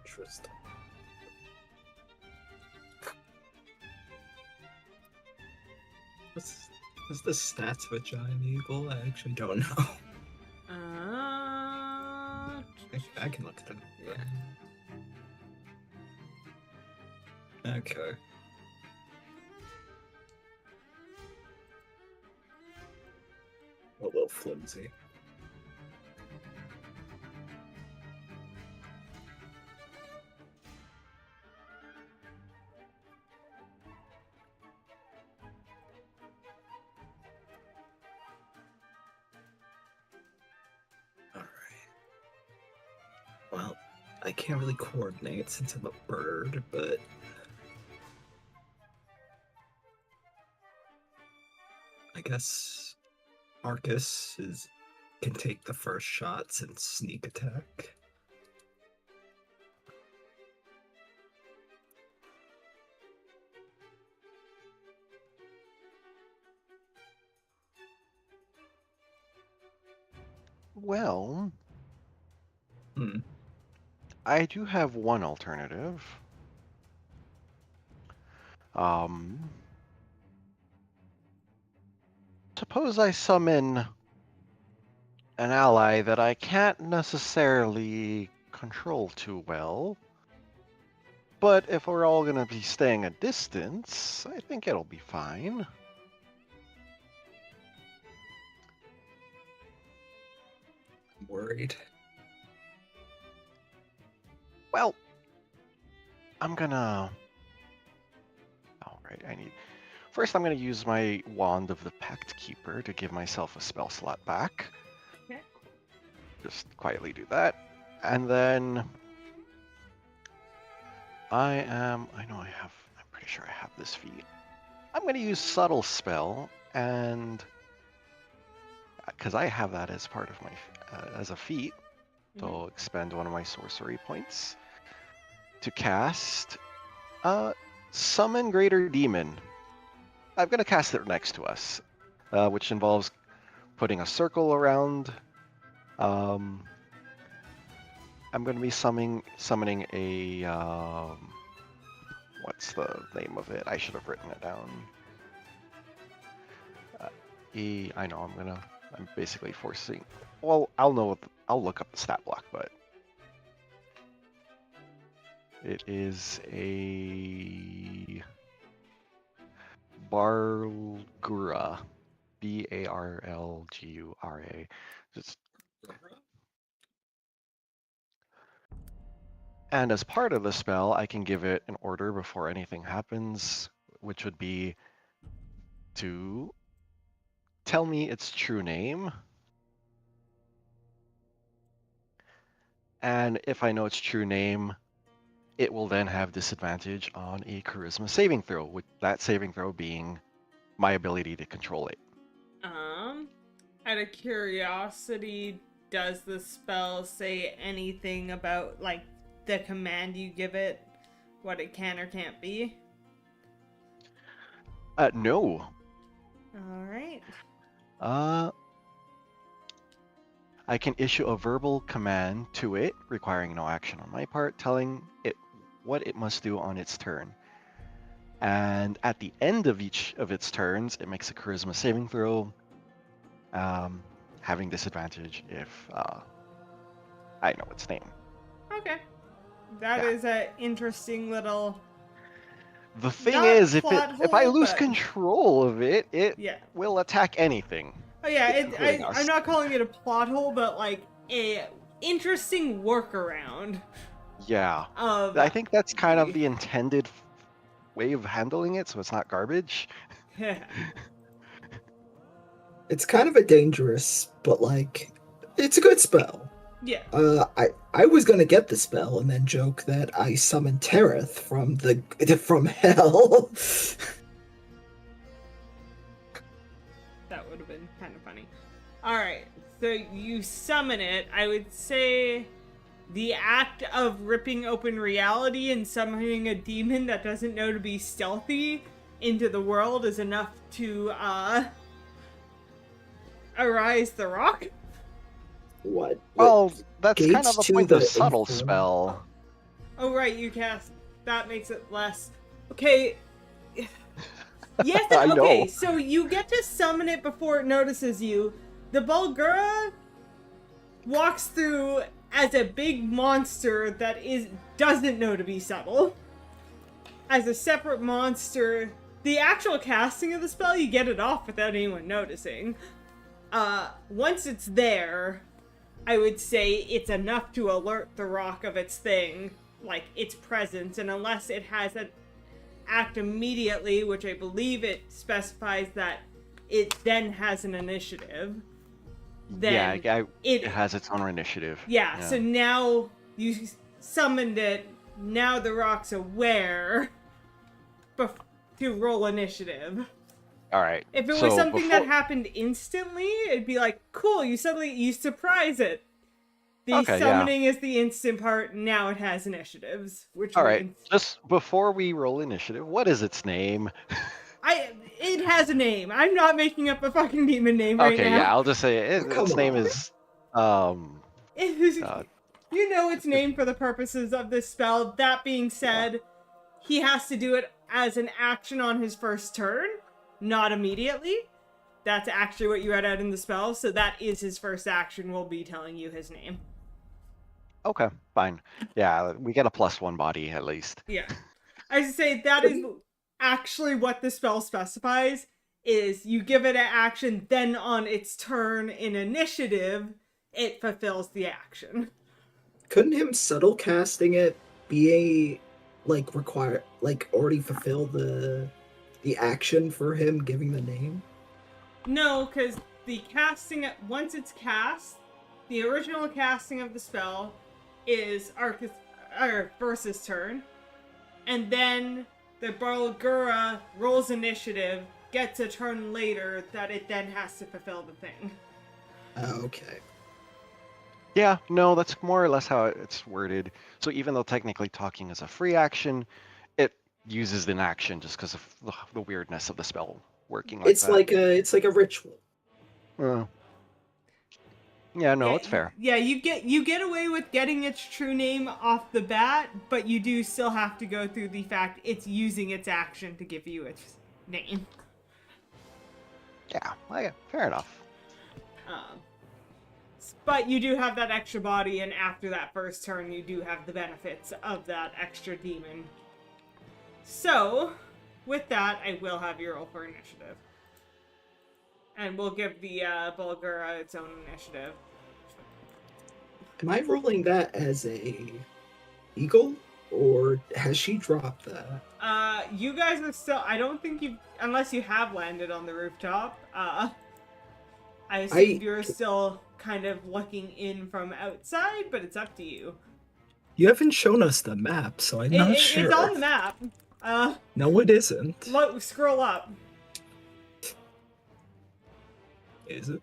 Interesting. What's the stats of a giant eagle? I actually don't know. I can look it up. Yeah. Okay. A little flimsy. Alright. Well, I can't really coordinate since I'm a bird, but I guess Marcus can take the first shots and sneak attack. Well, Hmm. I do have one alternative. Suppose I summon an ally that I can't necessarily control too well. But if we're all going to be staying a distance, I think it'll be fine. worried. Well, I'm gonna. All right, First, I'm gonna use my Wand of the Pact Keeper to give myself a spell slot back. Okay. Just quietly do that, and then I'm pretty sure I have this feat. I'm gonna use Subtle Spell, and because I have that as part of my as a feat, so expend one of my sorcery points to cast Summon Greater Demon. I'm gonna cast it next to us, which involves putting a circle around. I'm gonna be summoning a what's the name of it? I should have written it down. I'm basically forcing. Well, I'll look up the stat block, but it is a Barlgura, Barlgura. And as part of the spell, I can give it an order before anything happens, which would be to tell me its true name. And if I know its true name, it will then have disadvantage on a charisma saving throw, with that saving throw being my ability to control it. Out of curiosity, does the spell say anything about, like, the command you give it? What it can or can't be? No. Alright. I can issue a verbal command to it, requiring no action on my part, telling it what it must do on its turn. And at the end of each of its turns, it makes a charisma saving throw, having disadvantage if I know its name. Okay. That is an interesting little... The thing Not is, if plot I hole, lose but- control of it, it Yeah. will attack anything. Oh yeah, including us. I'm not calling it a plot hole, but like a interesting workaround Yeah. of... I think that's kind of the intended way of handling it, so it's not garbage. It's kind of a dangerous, but like, it's a good spell. Yeah. I was gonna get the spell and then joke that I summoned Tereth from hell. That would have been kind of funny. Alright, so you summon it. I would say the act of ripping open reality and summoning a demon that doesn't know to be stealthy into the world is enough to arise the rock. What? Well, that's kind gates of the to point the of subtle infernal- spell. Oh right, you cast. That makes it less. Okay. Yes. I Okay. know. So you get to summon it before it notices you. The Bulgura walks through as a big monster that doesn't know to be subtle. As a separate monster, the actual casting of the spell, you get it off without anyone noticing. Once it's there, I would say it's enough to alert the rock of its thing, like its presence, and unless it has an act immediately, which I believe it specifies that it then has an initiative, then it has its own initiative. Yeah, so now you summoned it, now the rock's aware to roll initiative. All right. If it was something that happened instantly, it'd be like, cool, you surprise it. The summoning is the instant part, now it has initiatives. Which All right, just before we roll initiative, what is its name? It has a name. I'm not making up a fucking demon name right now. Okay, yeah, I'll just say its name is you know its name for the purposes of this spell. That being said, he has to do it as an action on his first turn, not immediately. That's actually what you read out in the spell, so that is his first action, will be telling you his name. Okay, fine. Yeah, we get a +1 body at least. Yeah. I should say that is actually what the spell specifies, is you give it an action, then on its turn in initiative, it fulfills the action. Couldn't him subtle casting it be a require already fulfill the action for him giving the name? No, because the casting, once it's cast, the original casting of the spell is Arcus or Versus turn, and then the Balgura rolls initiative, gets a turn later that it then has to fulfill the thing. Okay. Yeah, no, that's more or less how it's worded. So even though technically talking is a free action, it uses an action just because of the weirdness of the spell working like It's that. it's like a ritual. Yeah, no, Yeah, it's fair. Yeah, you get away with getting its true name off the bat, but you do still have to go through the fact it's using its action to give you its name. Yeah, fair enough. But you do have that extra body, and after that first turn, you do have the benefits of that extra demon. So, with that, I will have you roll for initiative. And we'll give the Bulgara its own initiative. Am I rolling that as a eagle, or has she dropped that? You guys are still, I don't think you, unless you have landed on the rooftop, I assume you're still kind of looking in from outside, but it's up to you. You haven't shown us the map, so I'm not sure. It's on the map. No, it isn't. Look, scroll up. Is it?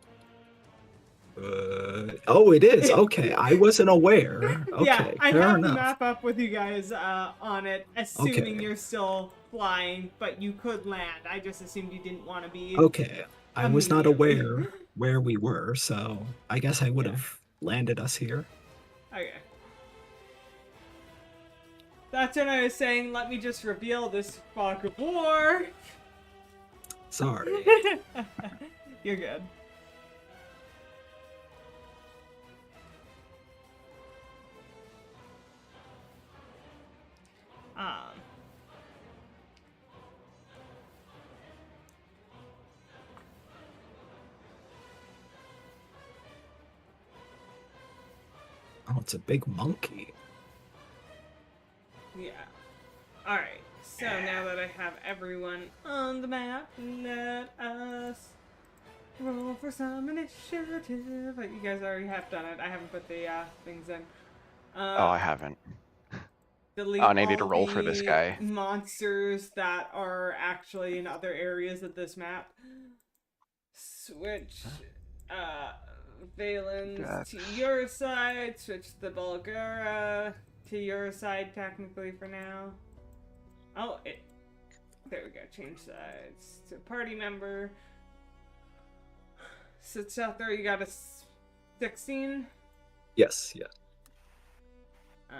Oh, it is. Okay, I wasn't aware. Okay, Yeah, I fair have enough. the map up with you guys on it, assuming Okay. you're still flying, but you could land. I just assumed you didn't want to be. Okay, I was not Immediately. aware where we were, so I guess I would have landed us here. Okay. That's when I was saying, let me just reveal this fog of war. Sorry. You're good. Oh, it's a big monkey. Yeah. Alright, so now that I have everyone on the map, let us roll for some initiative. But you guys already have done it. I haven't put the things in. Oh, I haven't. Delete Oh, and I need to all roll for this the guy. monsters that are actually in other areas of this map. Switch Valen's to your side. Switch the Bulgara to your side, technically, for now. Oh, there we go. Change sides to party member. Sits out there. You got a 16. Yes, yeah. I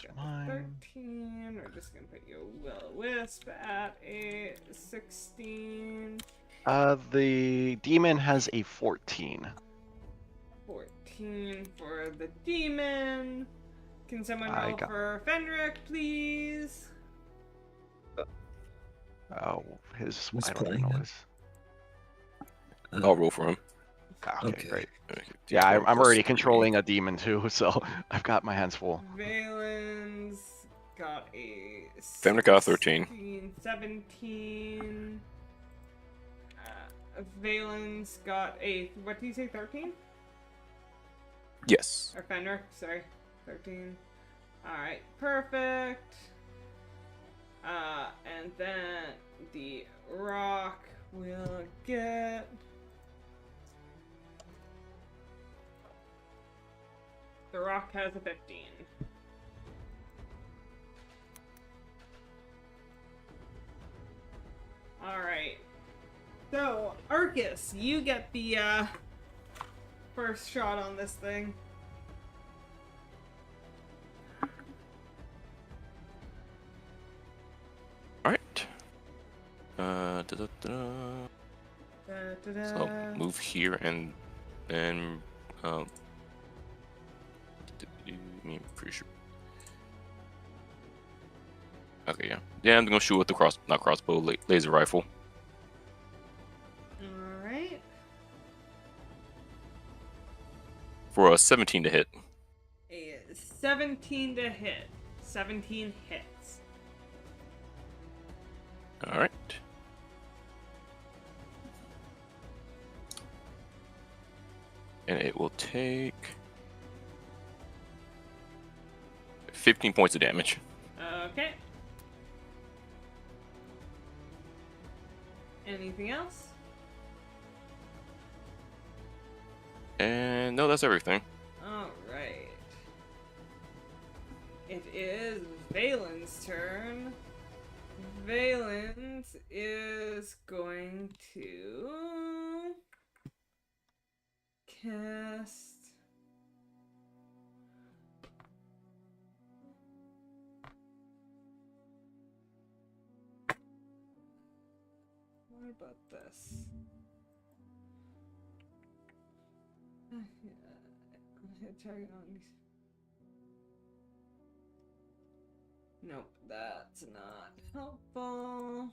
got 13. We're just gonna put you Will-O-Wisp at a 16. The demon has a 14. 14 for the demon. Can someone I roll got- for Fenric, please? Oh, his. Who's I don't even playing know him? his. I'll roll for him. Ah, okay, Okay. great. Okay, Yeah, D4 I'm plus already 3. controlling a demon too, so I've got my hands full. Valen's got a Fenric got a 13. 16, 17. Valen's got a, what do you say, 13? Yes. Or Fenric, sorry. 13. Alright, perfect. And then the rock will get... The rock has a 15. Alright. So, Arcus, you get the first shot on this thing. Alright. Da-da-da. Da-da-da. So I'll move here and then I'm pretty sure. Okay, yeah. Yeah, I'm gonna shoot with the not crossbow, laser rifle. Alright. for a 17 to hit. A 17 to hit. 17 hits. All right. And it will take 15 points of damage. Okay. Anything else? And no, that's everything. Alright. It is Valen's turn. Valens is going to cast what about this? Target on these. Nope, that's not helpful.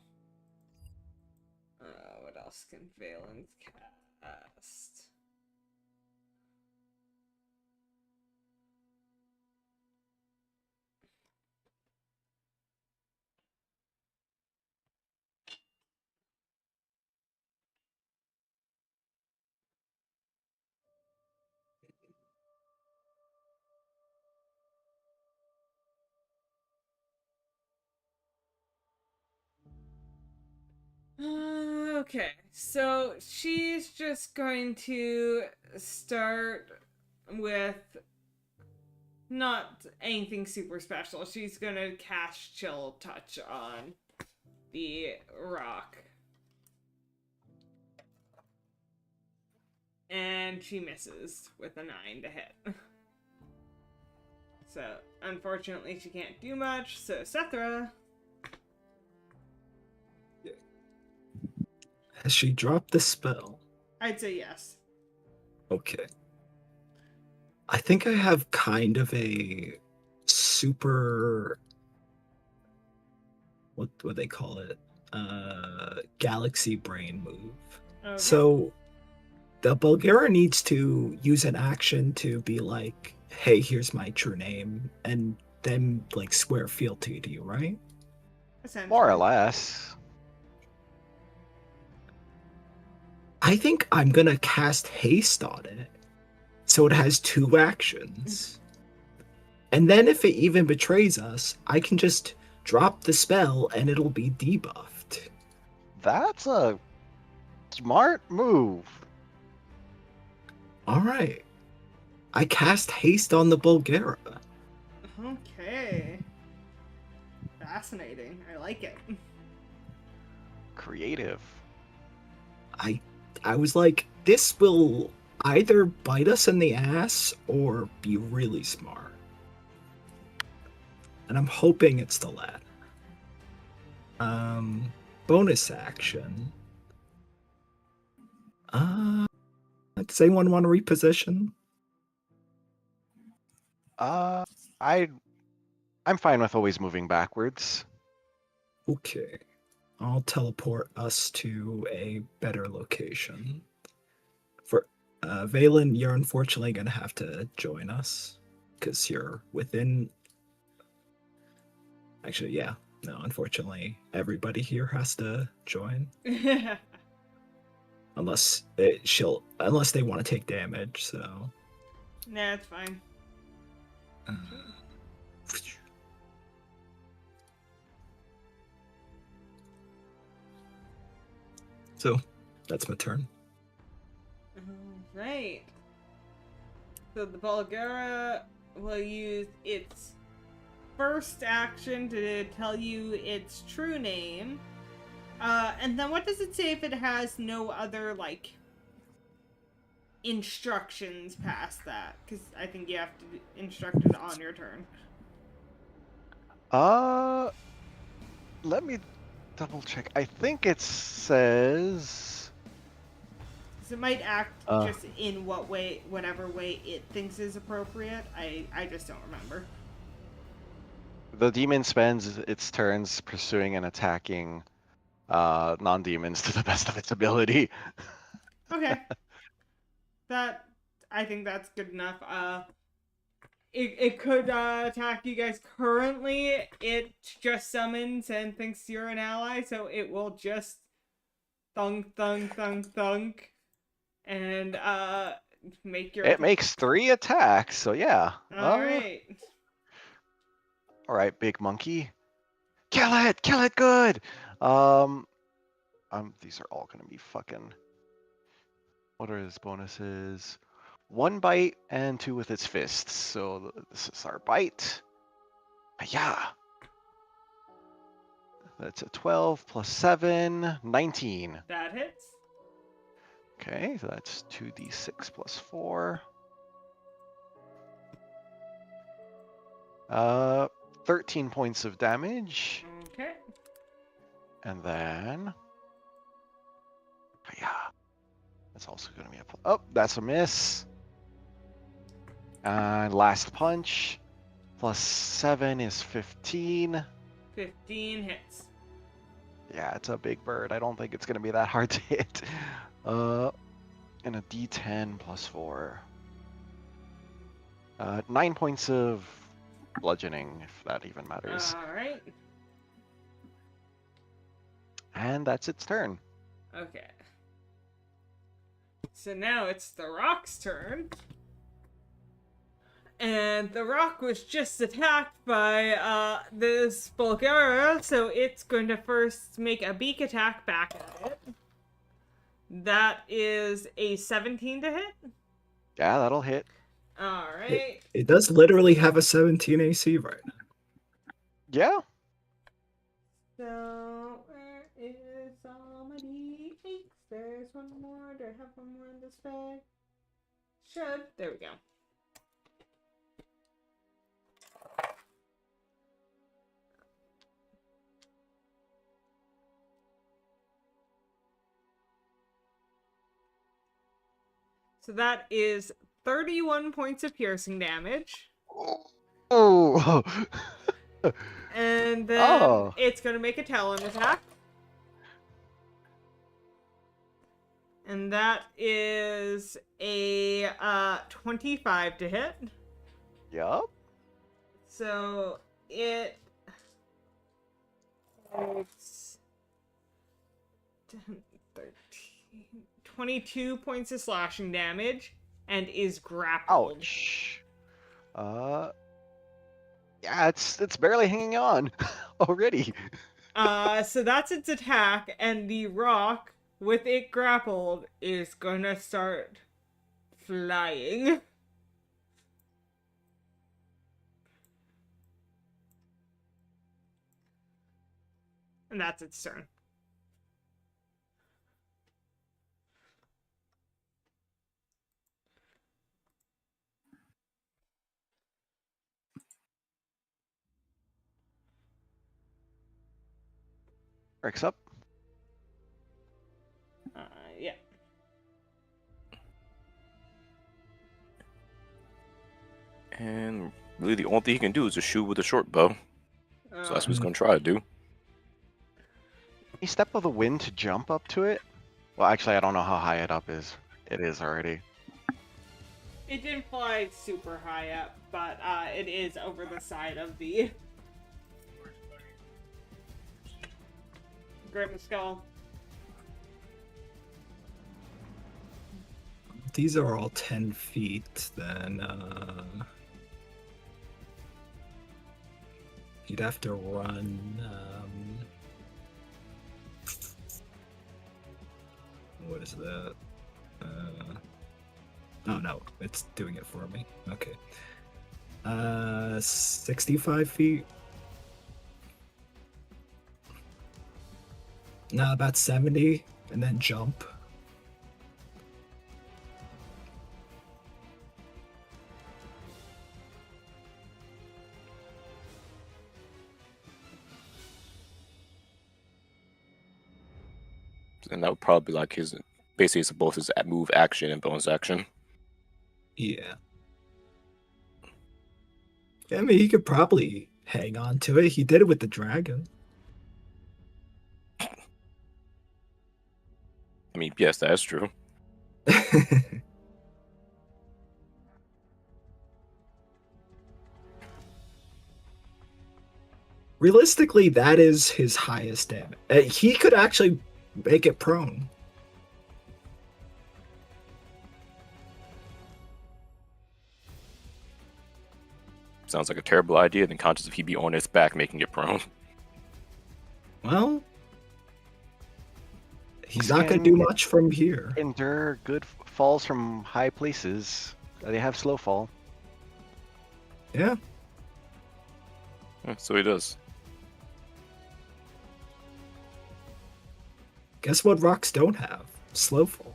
What else can Valens cast? Okay, so she's just going to start with not anything super special. She's gonna cast Chill Touch on the rock. And she misses with a 9 to hit. So, unfortunately, she can't do much. So, Sethra. Has she dropped the spell? I'd say yes. Okay. I think I have kind of a super, what do they call it? Galaxy brain move. Okay. So the Bulgara needs to use an action to be like, hey, here's my true name, and then like swear fealty to you, right? More or less. I think I'm gonna cast haste on it. So it has 2 actions. And then if it even betrays us, I can just drop the spell and it'll be debuffed. That's a smart move. Alright. I cast haste on the Bulgara. Okay. Fascinating. I like it. Creative. I was like, this will either bite us in the ass or be really smart. And I'm hoping it's the latter. Bonus action. Does anyone want to reposition? I'm fine with always moving backwards. Okay. I'll teleport us to a better location. For Valen, you're unfortunately gonna have to join us because you're within. Actually, yeah. No, unfortunately, everybody here has to join unless unless they want to take damage. So. Nah, it's fine. So, that's my turn. Right. So the Bulgara will use its first action to tell you its true name. And then what does it say if it has no other, like, instructions past that? Because I think you have to instruct it on your turn. Let me double check. I think it says. So it might act just in whatever way it thinks is appropriate. I just don't remember. The demon spends its turns pursuing and attacking non-demons to the best of its ability. Okay. That I think that's good enough. It could attack you guys currently. It just summons and thinks you're an ally, so it will just thunk, thunk, thunk, thunk, and make your. It makes 3 attacks, so yeah. All right. All right, big monkey. Kill it good. These are all gonna be fucking. What are his bonuses? 1 bite and 2 with its fists. So this is our bite. Yeah. That's a 12 plus 7, 19. That hits. Okay, so that's 2d6 plus 4. 13 points of damage. Okay. And then. Yeah. That's also going to be a. Oh, that's a miss. And last punch. Plus 7 is 15. 15 hits. Yeah, it's a big bird. I don't think it's going to be that hard to hit. And a d10 plus 4. 9 points of bludgeoning, if that even matters. All right. And that's its turn. Okay. So now it's the rock's turn. And the rock was just attacked by this Bulgara, so it's going to first make a beak attack back at it. That is a 17 to hit. Yeah, that'll hit. Alright. It does literally have a 17 AC right now. Yeah. So, where is all my D8s? There's one more. Do I have one more in this bag? Should. There we go. So that is 31 points of piercing damage. Oh. And then Oh. it's going to make a talon attack. And that is a 25 to hit. Yup. So it takes 10, 13, 22 points of slashing damage and is grappled. Ouch. Yeah, it's barely hanging on already. So that's its attack, and the rock, with it grappled, is gonna start flying. And that's its turn. Rick's up. Yeah. And really, the only thing he can do is just shoot with a short bow. So that's what he's gonna try to do. Any step of the wind to jump up to it? Well, actually, I don't know how high it up is. It is already. It didn't fly super high up, but it is over the side of the Grim Skull. These are all 10 feet, then you'd have to run what is that? Oh no, it's doing it for me. Okay. 65 feet. No, about 70, and then jump. And that would probably be like his, basically it's both his move action and bonus action. Yeah. I mean, he could probably hang on to it. He did it with the dragon. I mean, yes, that is true. Realistically, that is his highest damage. He could actually make it prone. Sounds like a terrible idea. Then conscious if he'd be on its back, making it prone. Well, he's not going to do much from here. Endure good falls from high places. They have slow fall. Yeah. Yeah, so he does. Guess what rocks don't have? Slow fall.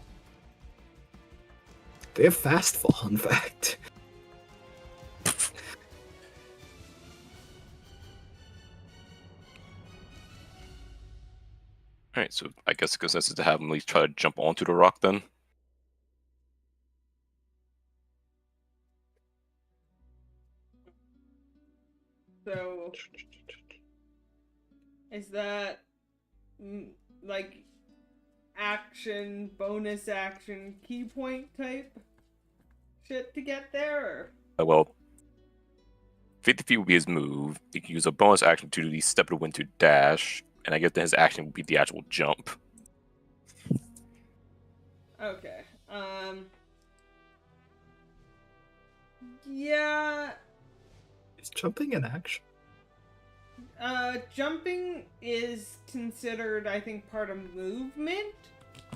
They have fast fall, in fact. Alright, so I guess the consensus is to have him at least try to jump onto the rock then. So, is that like action, bonus action, key point type shit to get there? Or? Well, 50 feet would be his move. He can use a bonus action to do the step of the wind to dash, and I guess that his action would be the actual jump. Okay. Yeah. Is jumping an action? Jumping is considered, I think, part of movement.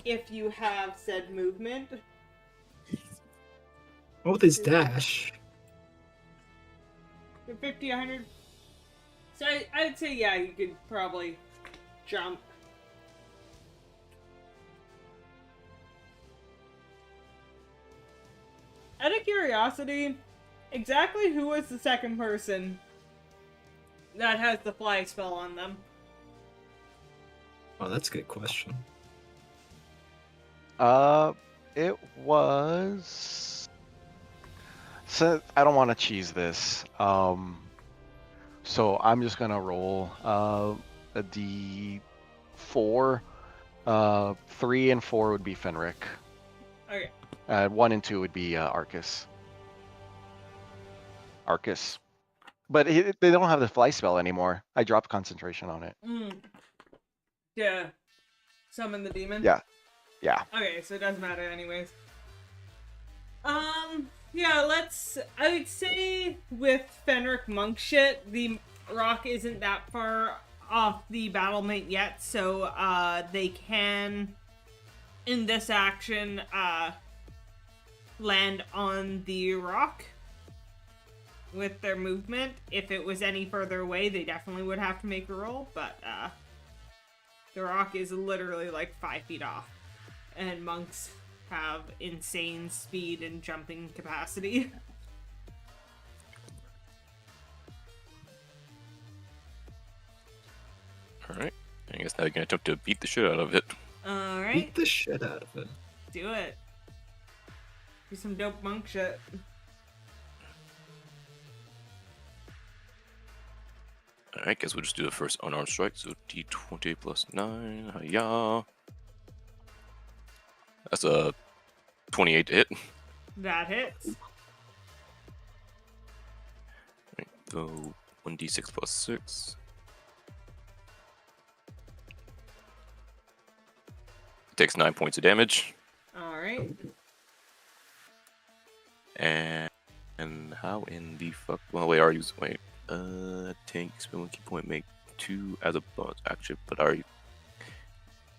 If you have said movement. Oh, with his dash. 50, 100. So I'd say, yeah, you could probably jump. Out of curiosity, exactly who was the second person that has the fly spell on them? Oh, that's a good question. It was. So I don't want to cheese this. So I'm just gonna roll a D4. 3 and 4 would be Fenric. Okay. 1 and 2 would be Arcus. Arcus. But they don't have the fly spell anymore. I dropped concentration on it. Yeah. Summon the demon? Yeah. Yeah. Okay, so it doesn't matter anyways. Yeah, I would say with Fenric monk shit, the rock isn't that far off the battlement yet, so, they can, in this action, land on the rock with their movement. If it was any further away, they definitely would have to make a roll, but, the rock is literally like 5 feet off. And monks have insane speed and jumping capacity. Alright. I guess now you're gonna attempt to beat the shit out of it. Alright, Beat the shit out of it. do it. Do some dope monk shit. Alright, guess we'll just do the first unarmed strike. So D20 plus 9. Hiya. That's a 28 to hit. That hits. Alright, so 1d6 plus 6. Takes 9 points of damage. Alright. And how in the fuck? Well, wait, are you? Wait. Tank, spend 1 key point, make 2 as a bonus action, but are you?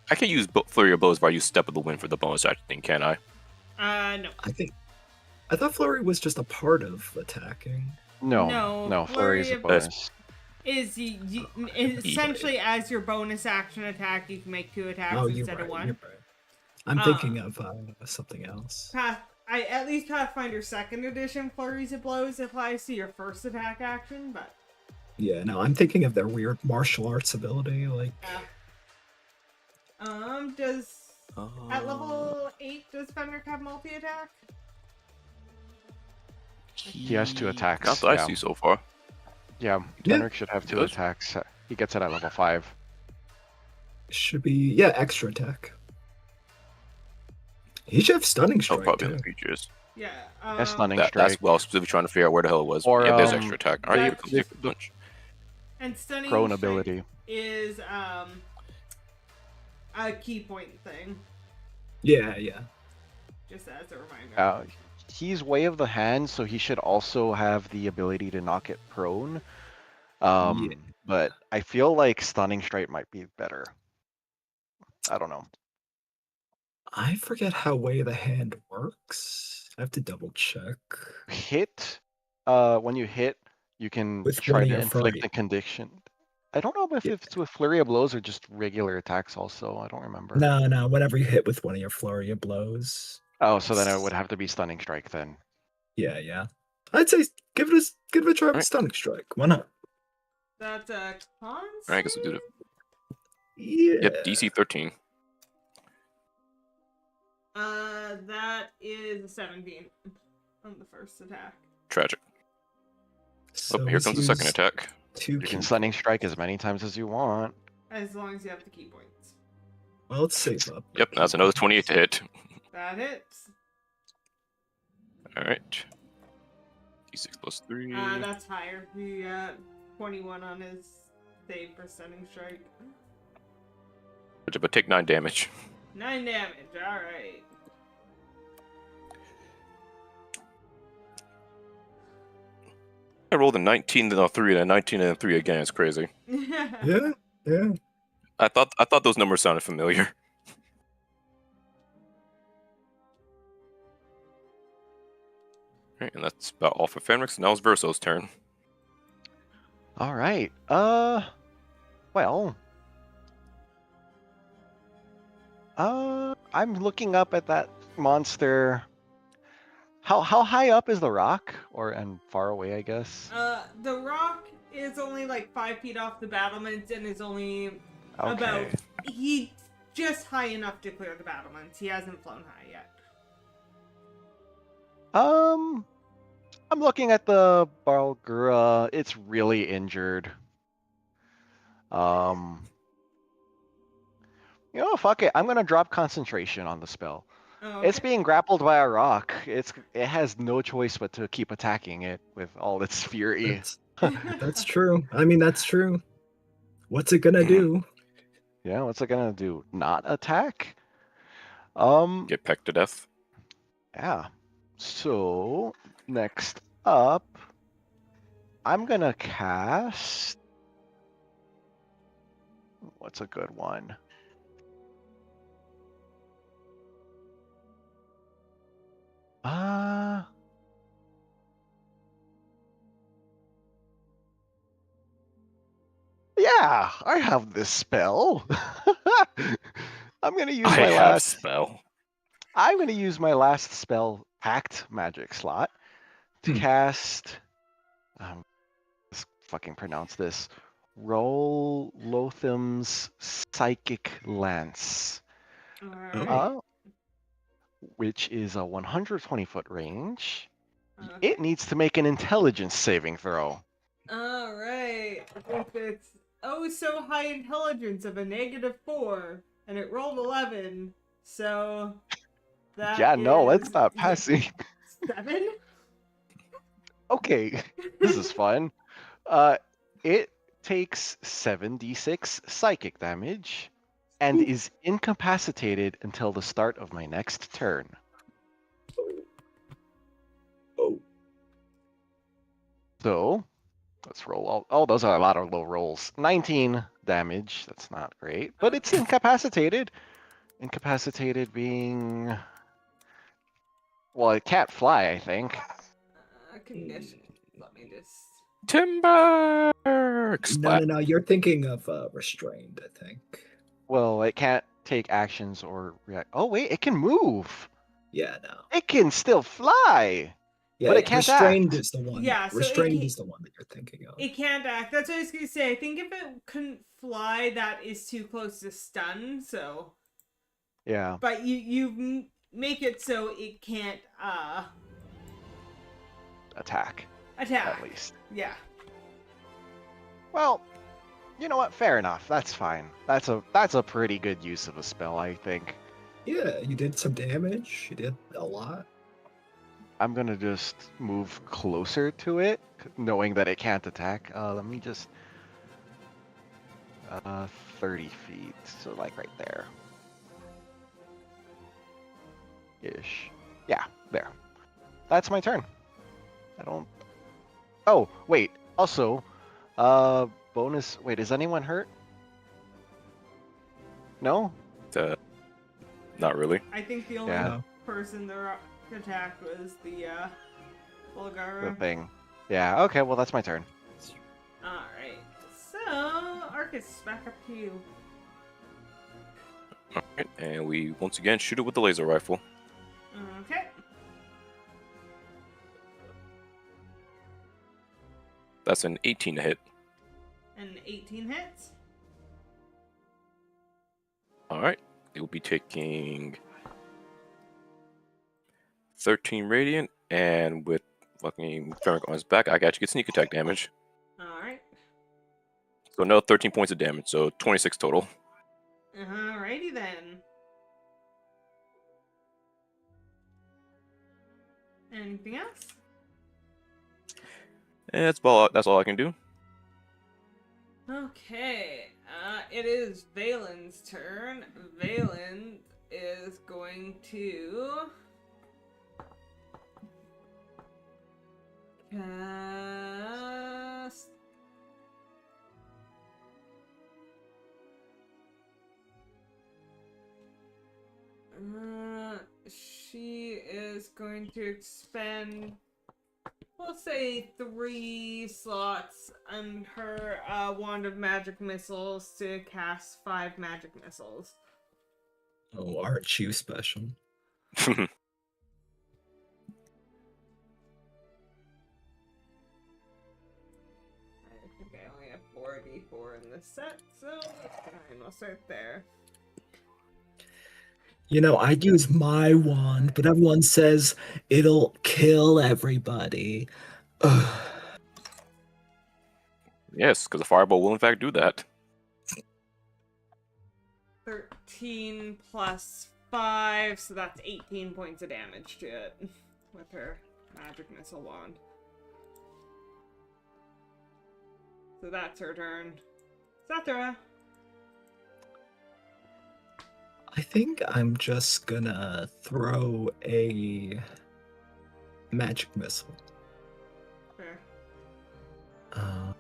I can use Flurry of Blows if I use Step of the Wind for the bonus action thing, can I? No. I thought flurry was just a part of attacking. No, flurry is a bonus. Essentially as your bonus action attack, you can make 2 attacks instead of 1. You're right. I'm thinking of something else. At least Pathfinder 2nd Edition Flurries of Blows applies to your first attack action, but... Yeah, no, I'm thinking of their weird martial arts ability, like... At level 8, does Fenric have multi-attack? He has 2 attacks. That's what I see so far. Yeah, Fenric should have 2 attacks. He gets it at level 5. Should be, yeah, extra attack. He should have stunning strike, Probably in too. the features. Yeah. That's stunning strike. That's well, specifically trying to figure out where the hell it was. Or, yeah, there's extra attack. Alright, that's- you can punch. And stunning prone strike ability. is a key point thing, Yeah. just as a reminder. He's way of the hand, so he should also have the ability to knock it prone. Yeah. But I feel like stunning strike might be better. I don't know. I forget how way of the hand works. I have to double check. Hit, when you hit, you can With try one of to your inflict flurry. a condition. I don't know if Yeah. it's with flurry of blows or just regular attacks. Also, I don't remember. No. Whenever you hit with one of your flurry of blows. Oh, so then it would have to be stunning strike then. Yeah. I'd say give it a try with Alright. stunning strike. Why not? That's a con Alright, I guess we'll do save? the. Yeah. Yep, DC 13. That is a 17 on the first attack. Tragic. So Oh, here he's comes the second used attack. 2 You key can stunning points. strike as many times as you want. As long as you have the key points. Well, let's save up. Yep, that's another 28 to hit. That hits. Alright. D6 plus 3. That's higher. He got 21 on his save for stunning strike. But take 9 damage. 9 damage, alright. I rolled a 19 then a 3 and a 19 and a 3 again. It's crazy. Yeah. I thought those numbers sounded familiar. Alright, and that's about all for Fenrix. Now it's Verso's turn. All right. Well. I'm looking up at that monster. How high up is the rock? And far away, I guess. The rock is only like 5 feet off the battlements and is only Okay. he's just high enough to clear the battlements. He hasn't flown high yet. I'm looking at the Balgura. It's really injured. You know, fuck it. I'm gonna drop concentration on the spell. Oh, It's okay. being grappled by a rock. It has no choice but to keep attacking it with all its fury. That's true. I mean, that's true. What's it gonna do? Yeah, what's it gonna do? Not attack? Get pecked to death. Yeah. So next up, I'm gonna cast. What's a good one? Yeah, I have this spell. I'm gonna use my last. spell. I'm gonna use my last spell, Pact Magic slot, to cast. Let's fucking pronounce this. Roll Lotham's Psychic Lance. Alright. Which is a 120-foot range. Okay. It needs to make an intelligence saving throw. Alright. If it's so high intelligence of a -4, and it rolled 11, so that Yeah, no, it's is not passing. 7? Okay, this is fun. It takes 7d6 psychic damage and is incapacitated until the start of my next turn. Oh. So, let's roll all. Oh, those are a lot of low rolls. 19 damage. That's not great, but it's incapacitated. Incapacitated being. Well, it can't fly, I think. Condition. Let me just. Timber! No. You're thinking of restrained, I think. Well, it can't take actions or react. Oh, wait, it can move. Yeah, no. It can still fly. Yeah, But it can't restrained act. is the one. Yeah, so it restrained can- is the one that you're thinking of. It can't act. That's what I was gonna say. I think if it couldn't fly, that is too close to stun. So, Yeah. but you make it so it can't Attack, attack. at least. Yeah. Well, you know what? Fair enough. That's fine. That's a pretty good use of a spell, I think. Yeah, you did some damage. You did a lot. I'm gonna just move closer to it, knowing that it can't attack. Let me just 30 feet, so like right there. Ish. Yeah, there. That's my turn. I don't. Oh, wait. Also, bonus. Wait, is anyone hurt? No? Not really. I think the only Yeah. No. person that attacked was the The Bulgara. thing. Yeah, okay, well, that's my turn. Alright. So, Arcus, back up to you. Alright, and we once again shoot it with the laser rifle. Okay. That's an 18 to hit. And 18 hits. Alright, it will be taking 13 radiant, and with fucking Tremor on his back, I got you get sneak attack damage. Alright. So another 13 points of damage, so 26 total. Alrighty then. Anything else? And that's all I can do. Okay, it is Valen's turn. Valen is going to cast she is going to expend, we'll say, 3 slots on her wand of magic missiles to cast 5 magic missiles. Oh, aren't you special? I think I only have 4d4 in this set, so that's fine. We'll start there. You know, I'd use my wand, but everyone says it'll kill everybody. Ugh. Yes, because a fireball will in fact do that. 13 plus 5, so that's 18 points of damage to it with her magic missile wand. So that's her turn. Sathra. I think I'm just gonna throw a magic missile. Fair. Uh,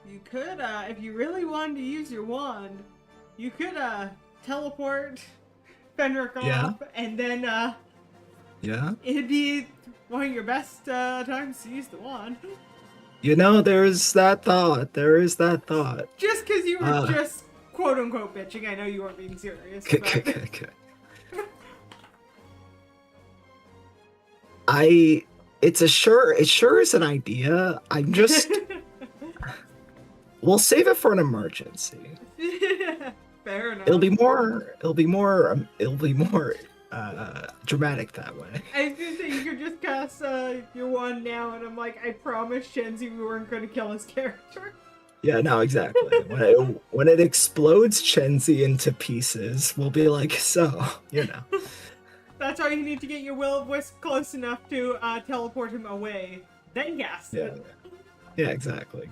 You could, if you really wanted to use your wand, you could, teleport Fenric Yeah. off, and then, yeah. it'd be one of your best, times to use the wand. You know, there's that thought. There is that thought. Just because you were Uh. just quote-unquote bitching, I know you weren't being serious, Okay, but... okay, okay. It sure is an idea. I'm just, we'll save it for an emergency. Fair enough. It'll be more dramatic that way. I was gonna say, you could just cast your wand now, and I'm like, I promised Shenzi we weren't gonna kill his character. Yeah, no, exactly. When it explodes Chenzi into pieces, we'll be like, so, you know. That's why you need to get your will-o-wisp close enough to teleport him away. Then cast Yeah, it. yeah, exactly.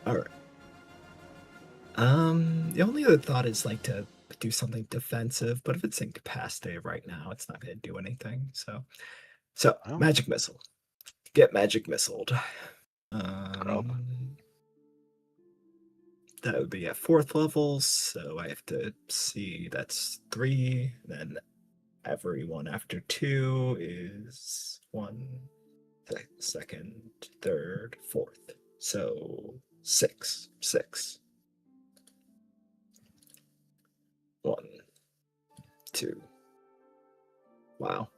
All right. The only other thought is like to do something defensive, but if it's incapacitated right now, it's not going to do anything. So Oh. magic missile. Get magic missiled. Grub. That would be at 4th level, so I have to see that's 3. Then everyone after 2 is 1, second, 3rd, 4th. So 6. 1, 2. Wow.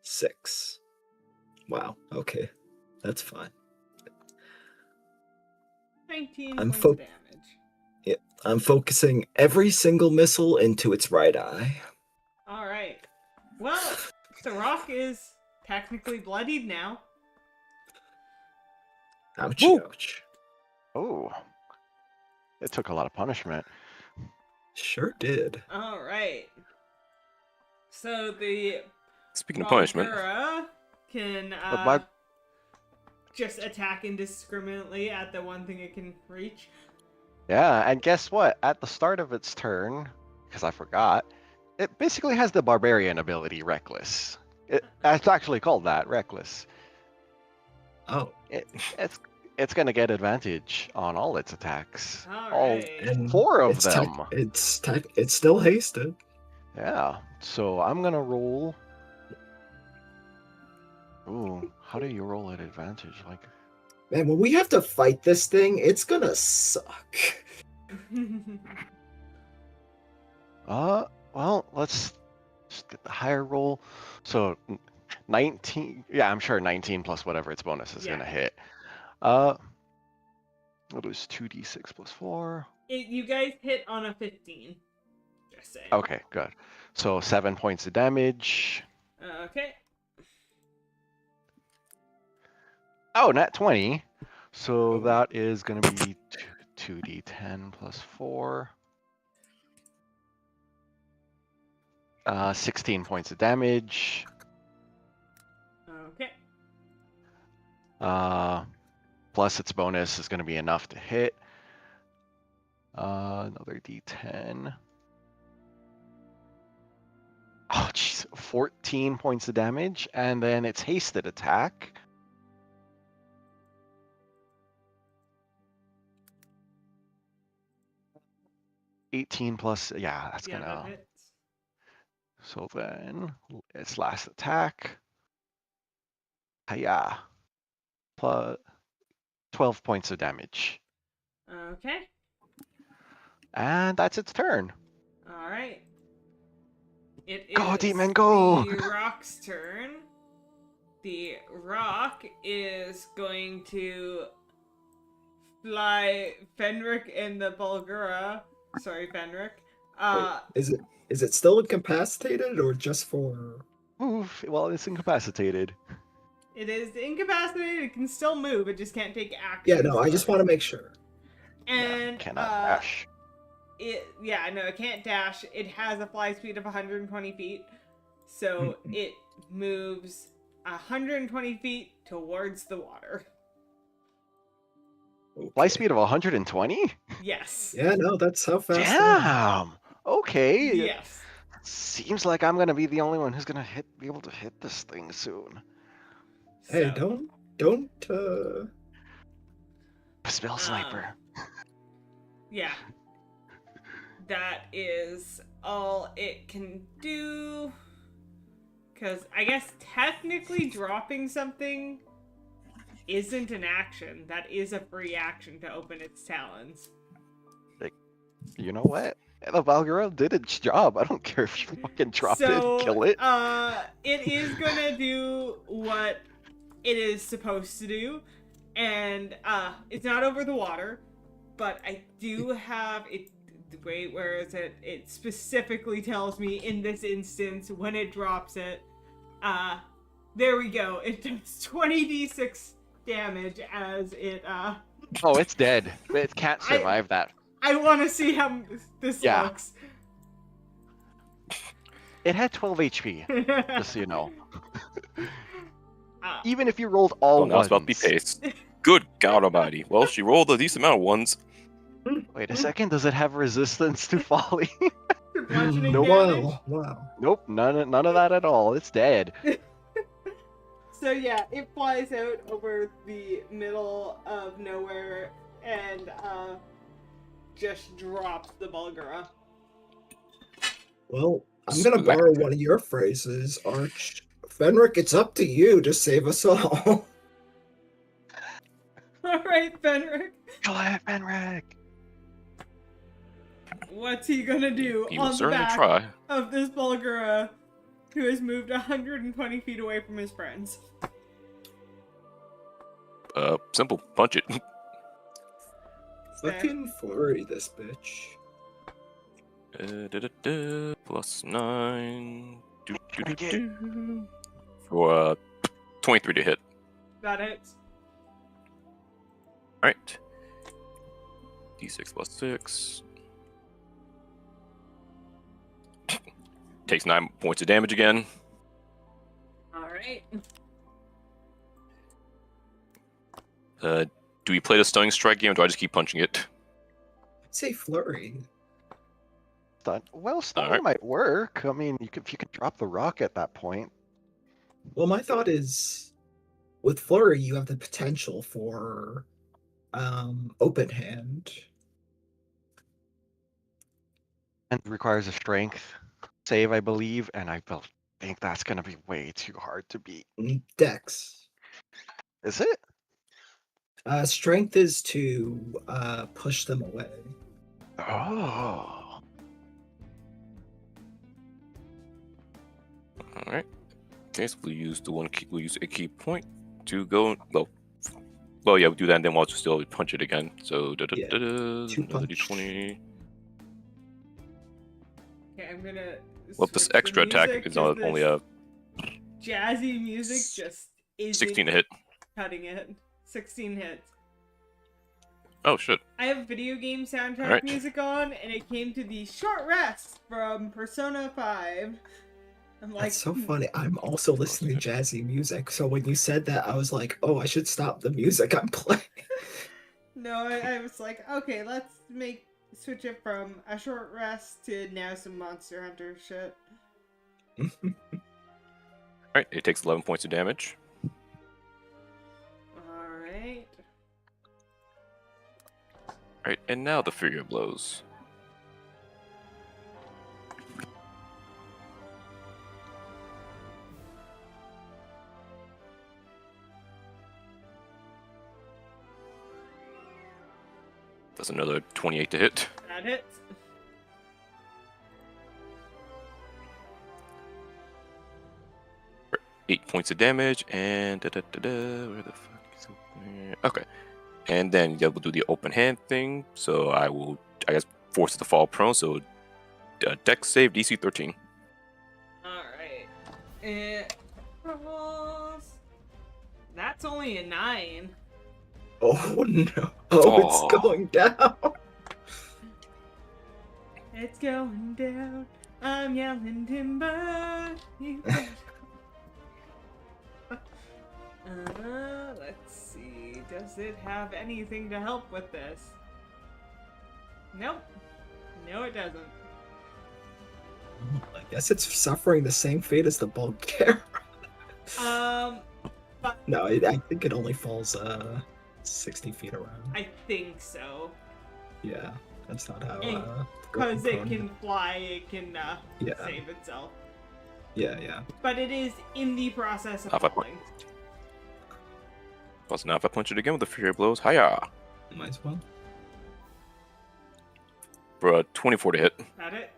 6. Wow. Okay, that's fine. 19 I'm points of damage. I'm focusing every single missile into its right eye. Alright. Well, the rock is technically bloodied now. Ouch, Woo! ouch. Oh. It took a lot of punishment. Sure did. Alright. So the Speaking of punishment, Bulgara can But my just attack indiscriminately at the one thing it can reach. Yeah, and guess what? At the start of its turn, because I forgot, it basically has the barbarian ability, Reckless. It's actually called that, Reckless. Oh, It, it's it's gonna get advantage on all its attacks, all Alright. and 4 of it's tech. them. It's still hasted. Yeah. So I'm gonna roll. Ooh, how do you roll at advantage? Like, Man, when we have to fight this thing, it's gonna suck. well, let's just get the higher roll. So 19. Yeah, I'm sure 19 plus whatever its bonus is Yeah. gonna hit. It was 2d6 plus 4. You guys hit on a 15. Just saying. Okay, good. So 7 points of damage. Okay. Oh, nat 20. So Oh. that is going to be 2d10 plus 4. 16 points of damage. Okay. Plus its bonus is going to be enough to hit. Another d10. Oh, jeez. 14 points of damage. And then its hasted attack. +18, yeah, that's Yeah, gonna. that hits. So then its last attack. Hiya. Plus 12 points of damage. Okay. And that's its turn. Alright. It is Go, demon, go! the rock's turn. The rock is going to fly Fenric and the Bulgura. Sorry, Fenric. Wait, is it still incapacitated or just for? Move. Well, it's incapacitated. It is incapacitated. It can still move. It just can't take action. Yeah, no, I just want to make sure. And Cannot dash. it can't dash. It has a fly speed of 120 feet, so it moves 120 feet towards the water. Fly Okay. speed of 120? Yes. Yeah, no, that's how fast. I am. Damn! Okay. Yes. Seems like I'm gonna be the only one who's gonna be able to hit this thing soon. Hey, So, don't. Spell sniper. Yeah. That is all it can do. Because I guess technically dropping something isn't an action. That is a free action to open its talons. You know what? The Valgara did its job. I don't care if you fucking drop it and kill it. It is gonna do what it is supposed to do. And it's not over the water, but I do have it. Wait, where is it? It specifically tells me in this instance when it drops it. There we go. It does 20d6 damage as it. Oh, it's dead. It can't survive that. I want to see how this looks. It had 12 HP, just so you know. Uh, Even if you rolled all Oh, now it's about to be ones. paced. Good God Almighty. Well, she rolled a decent amount of ones. Wait a second, does it have resistance to falling? bludgeoning Nope. damage. Wow. Nope, none of that at all. It's dead. So yeah, it flies out over the middle of nowhere and just drops the Bulgara. Well, I'm gonna borrow one of your phrases, Arch. Fenric, it's up to you to save us all. Alright, Fenric. Go ahead, Fenric. What's he gonna do He will on the certainly back try. of this Bulgara who has moved 120 feet away from his friends? Simple. Punch it. Fucking flurry this bitch. +9. Trying to For 23 to hit. That hits. Alright. D6 plus 6. Takes 9 points of damage again. Alright. Do we play the stunning strike game, or do I just keep punching it? I'd say flurry. Well, stun Alright. might work. I mean, if you could drop the rock at that point. Well, my thought is, with flurry, you have the potential for open hand. And it requires a strength save, I believe, and think that's gonna be way too hard to beat. Dex. Is it? Strength is to push them away. Oh. Alright. Okay, so we'll use we'll use a key point to go. Well, yeah, we'll do that, and then we'll just still punch it again. So, Yeah, another punch. d20. Okay, I'm gonna. Well, this switch the extra attack music, is 'cause not only this a jazzy music just isn't 16 to hit. cutting it. 16 hits. Oh shit! I have video game soundtrack Alright. music on, and it came to the short rest from Persona 5. I'm like, That's so funny. I'm also listening to jazzy music, so when you said that, I was like, oh, I should stop the music I'm playing. No, I was like, okay, let's switch it from a short rest to now some Monster Hunter shit. Alright, it takes 11 points of damage. Alright. Alright, and now the Fury of Blows. That's another 28 to hit. That hits. For 8 points of damage, and where the fuck is it? Okay. And then yeah, we'll do the open hand thing. So I guess, force it to fall prone. So Dex save DC 13. Alright. It rolls. That's only a 9. Oh no. Oh. It's going down. It's going down. I'm yelling timber. Let's see. Does it have anything to help with this? Nope. No, it doesn't. I guess it's suffering the same fate as the bugbear. But No, I think it only falls 60 feet around. I think so. Yeah, that's not how. Because it can fly, it can Yeah. save itself. Yeah. But it is in the process of Have I- falling. Plus now if I punch it again with the Fury of Blows, hiya! Might as well. For a 24 to hit. That it?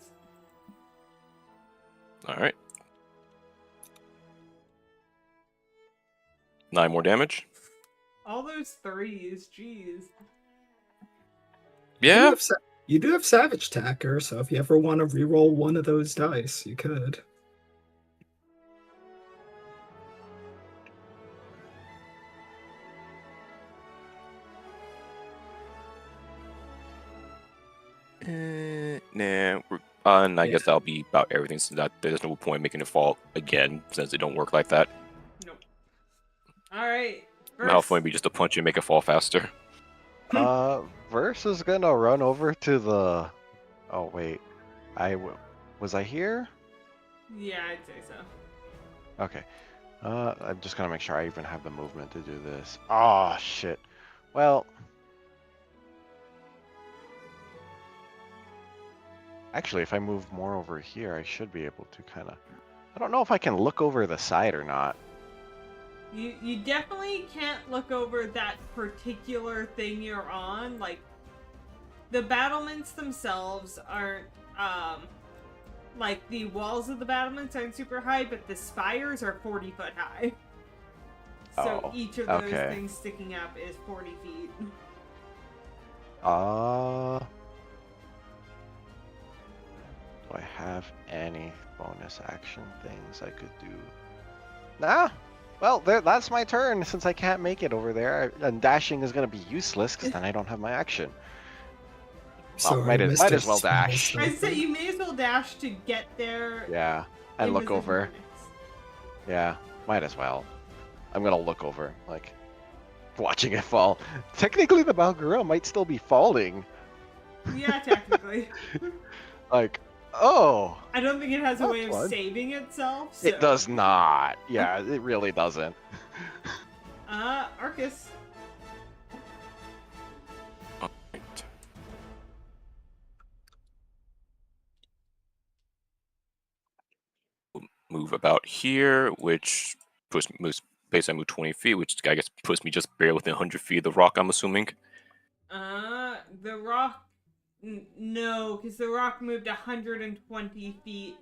Alright. 9 more damage. All those threes, jeez. Yeah? You do have Savage Tacker, so if you ever want to reroll one of those dice, you could. Nah. And I guess that'll be about everything, so that there's no point making it fall again, since it don't work like that. Nope. Alright. How funny be just to punch it and make it fall faster. Verse is gonna run over to the. Oh wait, was I here? Yeah, I'd say so. Okay. I'm just gonna make sure I even have the movement to do this. Oh shit. Well. Actually, if I move more over here, I should be able to kind of. I don't know if I can look over the side or not. You definitely can't look over that particular thing you're on. Like, the battlements themselves aren't, like, the walls of the battlements aren't super high, but the spires are 40 foot high. So Oh, each of those okay. things sticking up is 40 feet. Do I have any bonus action things I could do? Nah. Well, that's my turn since I can't make it over there. And dashing is going to be useless because then I don't have my action. So might as well dash. I'd say you may as well dash to get there. Yeah, and in look within over. minutes. Yeah, might as well. I'm going to look over. Like, watching it fall. Technically, the Balgura might still be falling. Yeah, technically. Like, oh, I don't think it has a That's way of fun. saving itself. So. it does not. Yeah, it really doesn't. Arcus. Alright. Move about here, which moves basically I move 20 feet, which I guess puts me just barely within 100 feet of the rock, I'm assuming. The rock. No, because the rock moved 120 feet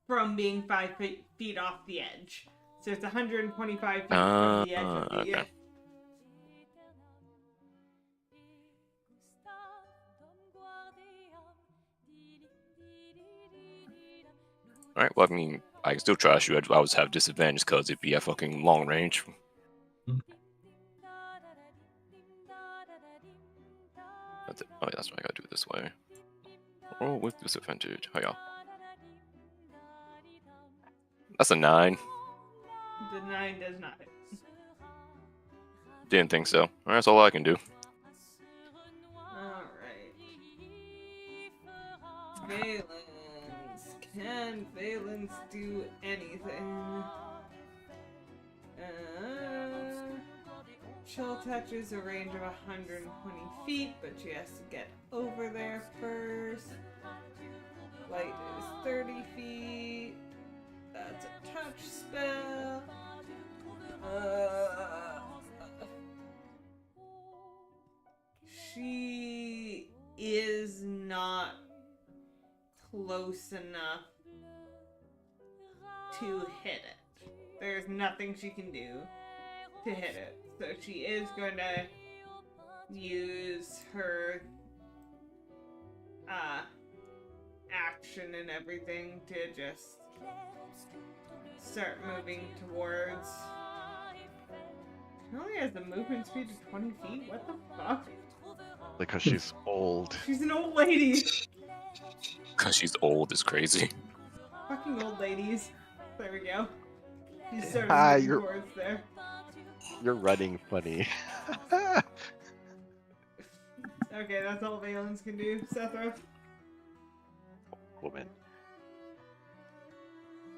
from being 5 feet off the edge. So it's 125 feet from the edge of the. Okay. Alright, well, I mean, I can still try to shoot. I always have disadvantage because it'd be at fucking long range. That's it. Oh, yeah, that's why I gotta do it this way. Oh, with disadvantage. Oh, yeah. That's a 9. The 9 does not hit. Didn't think so. Alright, that's all I can do. Alright. Valence. Can Valence do anything? Chill touches a range of 120 feet, but she has to get over there first. Light is 30 feet. That's a touch spell. She is not close enough to hit it. There's nothing she can do to hit it. So she is going to use her action and everything to just start moving towards. She only has the movement speed of 20 feet? What the fuck? Because she's old. She's an old lady. Because she's old is crazy. Fucking old ladies. There we go. She's Ah, starting moving you're- towards there. You're running funny. Okay, that's all Valence can do. Sethra. Woman.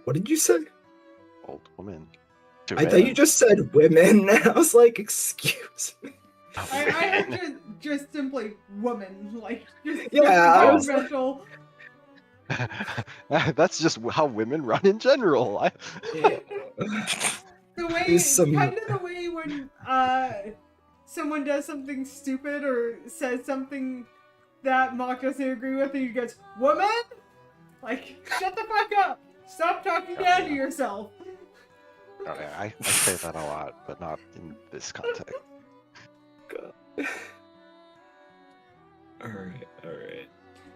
What did you say? Old woman. I thought you just said women. I was like, excuse me. I have just simply woman. Like, just Yeah, I was like- mental. That's just how women run in general. The way, There's some- kind of the way when someone does something stupid or says something that Mock doesn't agree with, and he goes, "Woman!" Like, shut the fuck up! Stop talking down to yourself. Okay, I say that a lot, but not in this context. Alright.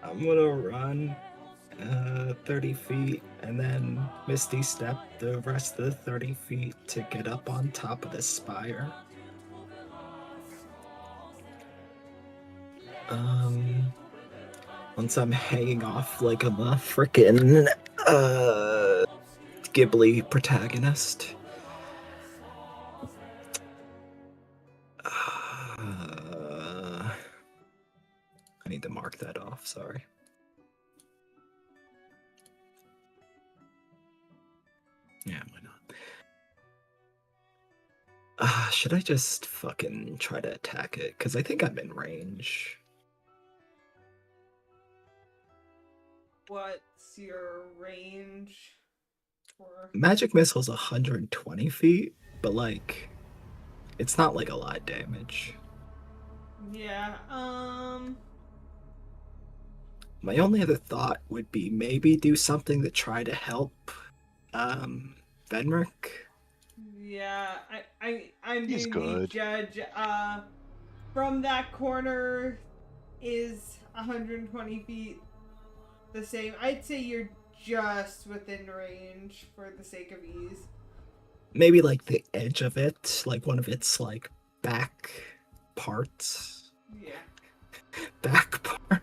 I'm gonna run 30 feet and then Misty Step the rest of the 30 feet to get up on top of the spire. Once I'm hanging off like I'm a frickin' Ghibli protagonist. I need to mark that off, sorry. Yeah, why not? Should I just fucking try to attack it? Because I think I'm in range. What's your range for? Magic missile's 120 feet, but like, it's not like a lot of damage. Yeah, My only other thought would be maybe do something to try to help Venric. yeah, I'm He's being the good. judge. From that corner is 120 feet the same. I'd say you're just within range for the sake of ease. Maybe like the edge of it, like one of its like back parts. Yeah. Back part.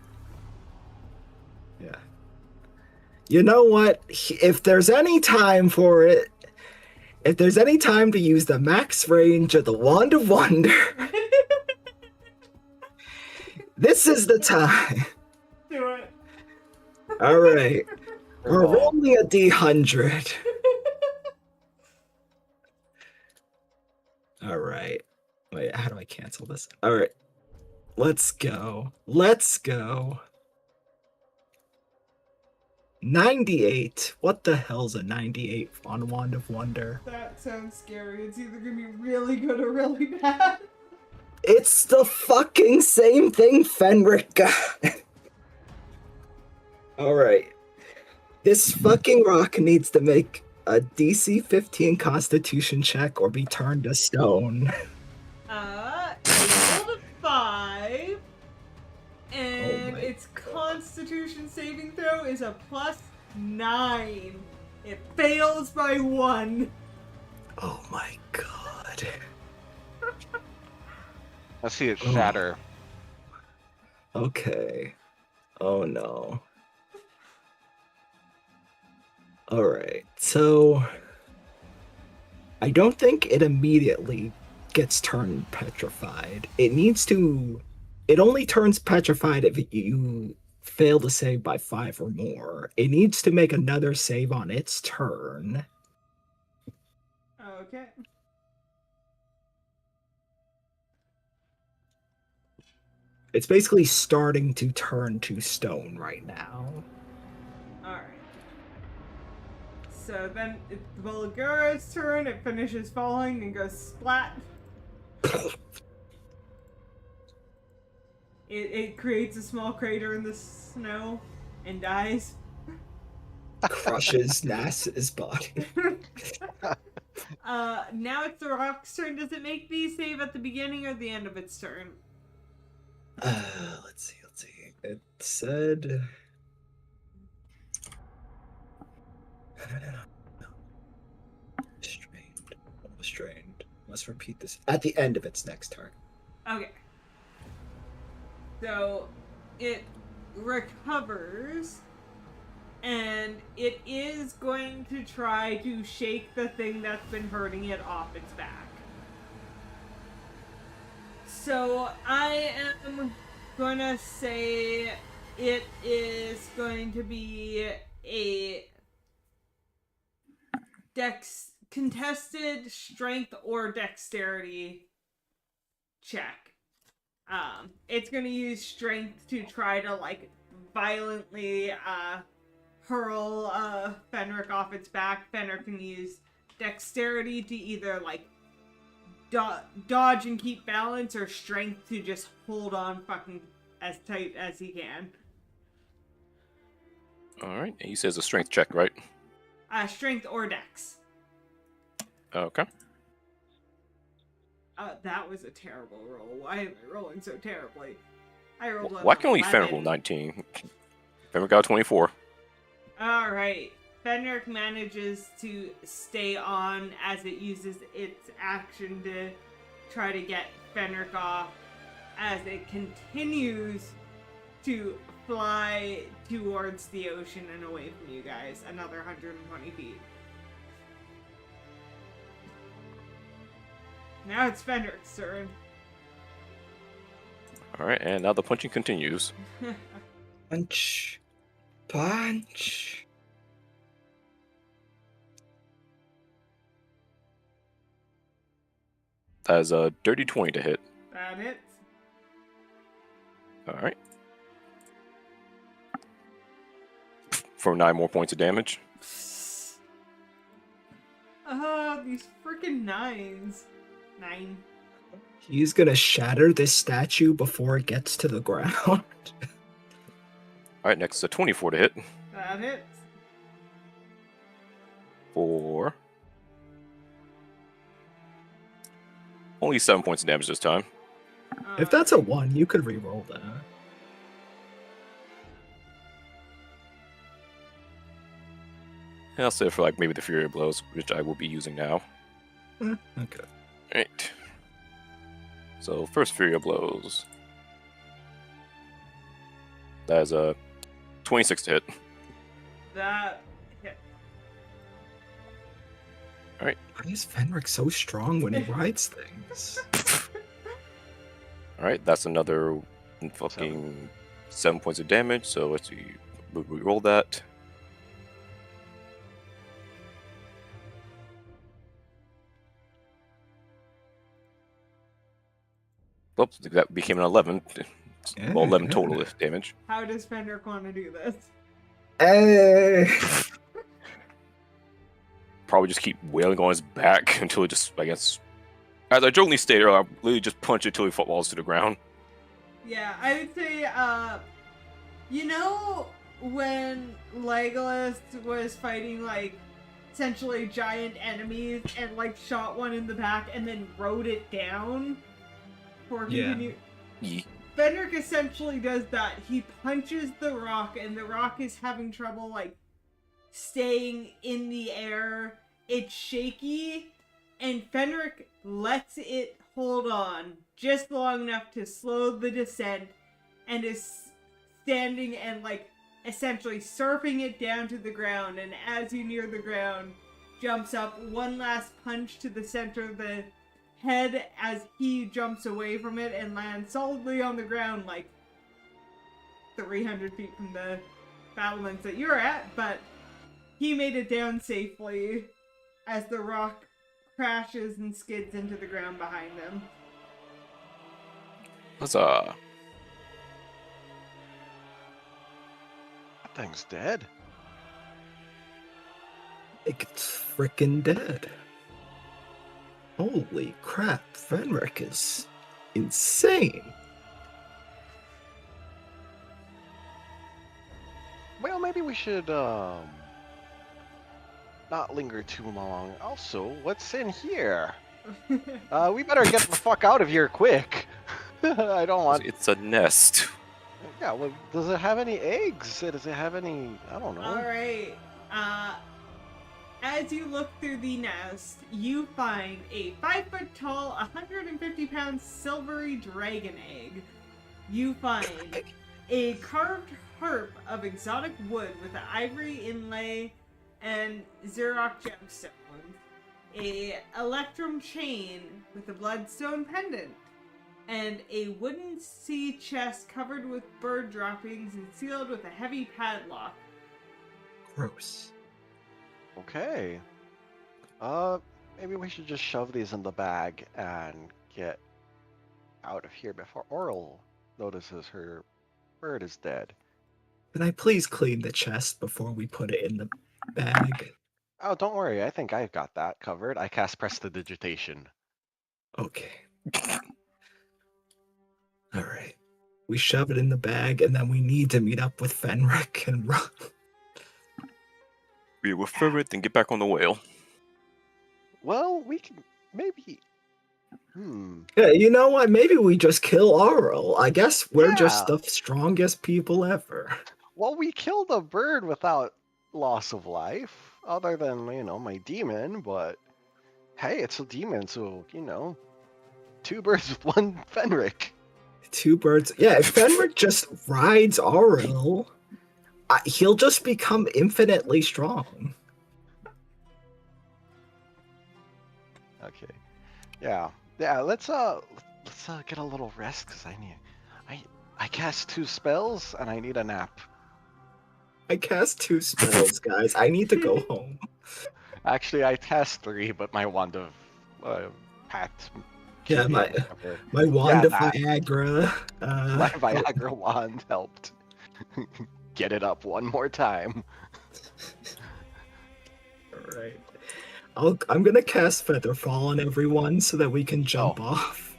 Yeah. You know what? If there's any time for it, if there's any time to use the max range of the Wand of Wonder, this is the time. Do it. All right. We're Roll. rolling a D100. All right. Wait, how do I cancel this? All right. Let's go. Let's go. 98. What the hell's a 98 on Wand of Wonder? That sounds scary. It's either gonna be really good or really bad. It's the fucking same thing Fenric got. Alright. This fucking rock needs to make a DC 15 Constitution check or be turned to stone. It's rolled a 5. And my its God. Constitution saving throw is a +9. It fails by 1. Oh my god. I see it Oh. shatter. Okay. Oh no. Alright, so I don't think it immediately gets turned petrified. It only turns petrified if you fail to save by 5 or more. It needs to make another save on its turn. Okay. It's basically starting to turn to stone right now. Alright. So then it's Volgara's turn. It finishes falling and goes splat. It creates a small crater in the snow and dies. Crushes Nass's body. Now it's the rock's turn. Does it make the save at the beginning or the end of its turn? Let's see. It said. Strained. Must repeat this at the end of its next turn. Okay. So it recovers and it is going to try to shake the thing that's been hurting it off its back. So I am gonna say it is going to be a contested strength or dexterity check. It's gonna use strength to try to like violently hurl Fenric off its back. Fenric can use dexterity to either like dodge and keep balance, or strength to just hold on fucking as tight as he can. Alright, and you said it's a strength check, right? Strength or dex. Okay. That was a terrible roll. Why am I rolling so terribly? I rolled Why can only 11. Fenrir roll 19? Fenrir got 24. Alright. Fenric manages to stay on as it uses its action to try to get Fenric off as it continues to fly towards the ocean and away from you guys. Another 120 feet. Now it's Fenric's turn. Alright, and now the punching continues. Punch. Punch. That is a dirty 20 to hit. That hits. Alright. For 9 more points of damage. These freaking 9s. 9. He's gonna shatter this statue before it gets to the ground. Alright, next is a 24 to hit. That hits. For only 7 points of damage this time. If that's a 1, you could re-roll that. And I'll say for like maybe the Fury Blows, which I will be using now. Okay. Right. So first Fury Blows. That is a 26 to hit. That hit. All right. Why is Fenric so strong when he rides things? All right. That's another fucking 7 points of damage. So let's see. We roll that. Oops, that became an 11. Well, 11 total damage. How does Fenric want to do this? Hey! Probably just keep wailing on his back until it just, I guess, as I jokingly stated, I'll literally just punch it until he falls to the ground. Yeah, I would say, you know when Legolas was fighting, like, essentially giant enemies and, like, shot one in the back and then rode it down for Yeah. continue? Fenric essentially does that. He punches the rock and the rock is having trouble, like, staying in the air. It's shaky, and Fenric lets it hold on just long enough to slow the descent and is standing and, like, essentially surfing it down to the ground. And as you near the ground, jumps up, one last punch to the center of the head as he jumps away from it and lands solidly on the ground, like 300 feet from the battlements that you're at, but he made it down safely as the rock crashes and skids into the ground behind him. Huzzah. That thing's dead. It's freaking dead. Holy crap, Fenric is insane. Well, maybe we should not linger too long. Also, what's in here? We better get the fuck out of here quick. I don't want. It's a nest. Yeah. Well, does it have any eggs? Does it have any? I don't know. Alright, as you look through the nest, you find a 5 foot tall, 150 pound silvery dragon egg. You find a carved harp of exotic wood with an ivory inlay and Xerox gemstones, a electrum chain with a bloodstone pendant, and a wooden sea chest covered with bird droppings and sealed with a heavy padlock. Gross. Okay. Maybe we should just shove these in the bag and get out of here before Oral notices her bird is dead. Can I please clean the chest before we put it in the bag? Oh, don't worry. I think I've got that covered. I cast Prestidigitation. Okay. Alright. We shove it in the bag and then we need to meet up with Fenric and run. We will refer it and get back on the whale. Well, we can maybe. Yeah, you know what? Maybe we just kill Aurel. I guess we're just Yeah. the strongest people ever. Well, we killed a bird without loss of life, other than, my demon, but hey, it's a demon, so, 2 birds with 1 Fenric. 2 birds. Yeah, if Fenric just rides Aurel, he'll just become infinitely strong. Okay. Yeah. Yeah, let's get a little rest, because I cast 2 spells, and I need a nap. I cast 2 spells, guys. I need to go home. Actually, I cast 3, but my wand of pact. Yeah, my whatever. wand of that. Viagra. My Viagra wand helped get it up one more time. Alright. I'm gonna cast Featherfall on everyone so that we can jump off.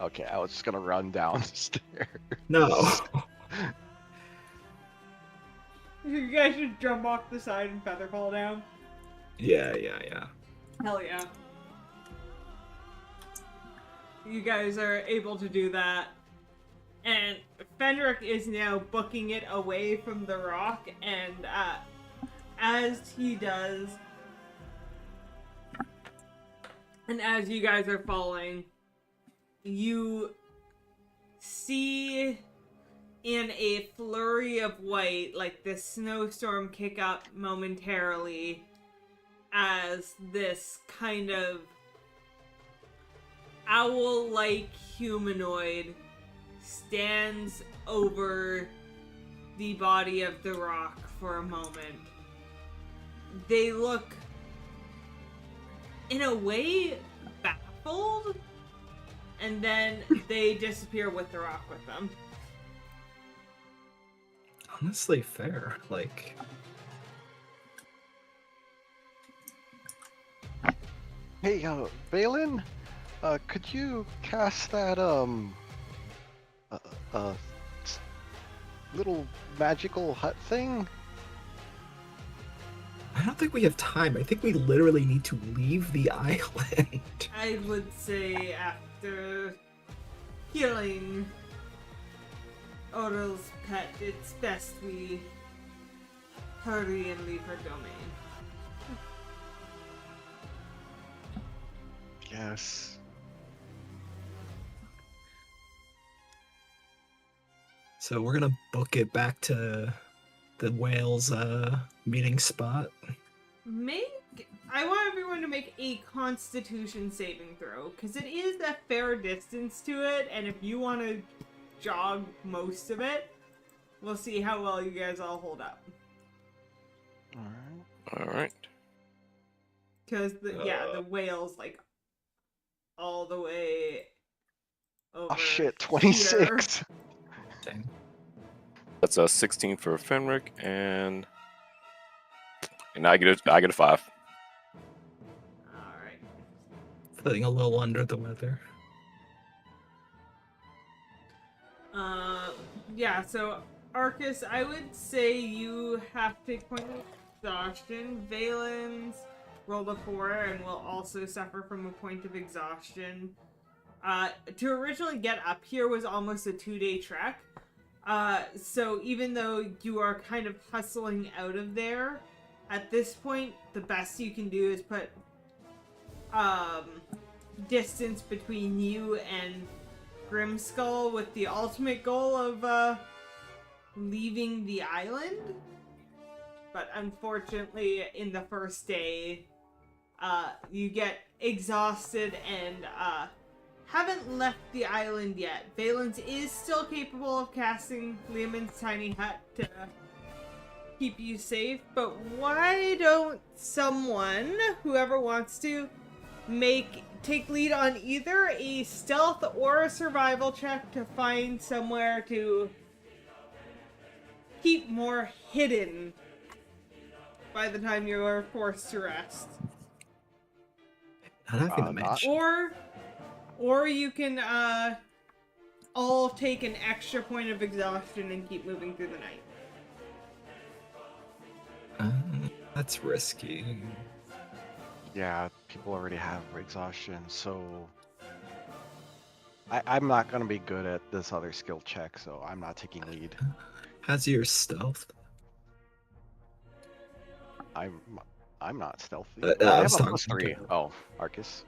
Okay, I was just gonna run down the stairs. No. You guys should jump off the side and feather fall down. Yeah. Hell yeah. You guys are able to do that. And Fenric is now booking it away from the rock, and as he does, and as you guys are falling, you see in a flurry of white, like the snowstorm kick up momentarily, as this kind of owl-like humanoid stands over the body of the rock for a moment. They look, in a way, baffled, and then they disappear with the rock with them. Honestly, fair. Like, Hey, Balin, could you cast that uh, uh, s- little magical hut thing? I don't think we have time. I think we literally need to leave the island. I would say after healing Odil's pet, it's best we hurry and leave her domain. Yes. So we're gonna book it back to the whales meeting spot. I want everyone to make a Constitution saving throw, because it is a fair distance to it, and if you want to jog most of it, we'll see how well you guys all hold up. Alright. All right. Because, the whale's, like, all the way over Oh shit, here. 26! Dang. That's a 16 for Fenric, and I get a 5. Alright. Feeling a little under the weather. Yeah, so Arcus, I would say you have to take point of exhaustion. Valen's rolled a 4 and will also suffer from a point of exhaustion. To originally get up here was almost a 2-day trek. So even though you are kind of hustling out of there, at this point, the best you can do is put distance between you and Grimskull with the ultimate goal of leaving the island. But unfortunately, in the first day, you get exhausted and haven't left the island yet. Valence is still capable of casting Leomund's tiny hut to keep you safe, but why don't someone, whoever wants to, take lead on either a stealth or a survival check to find somewhere to keep more hidden by the time you are forced to rest. Not having the Not- mansion. Or you can all take an extra point of exhaustion and keep moving through the night. That's risky. Yeah, people already have exhaustion, so I'm not gonna be good at this other skill check, so I'm not taking lead. How's your stealth? I'm not stealthy. I I was have a talking +3. to- Oh, Arcus.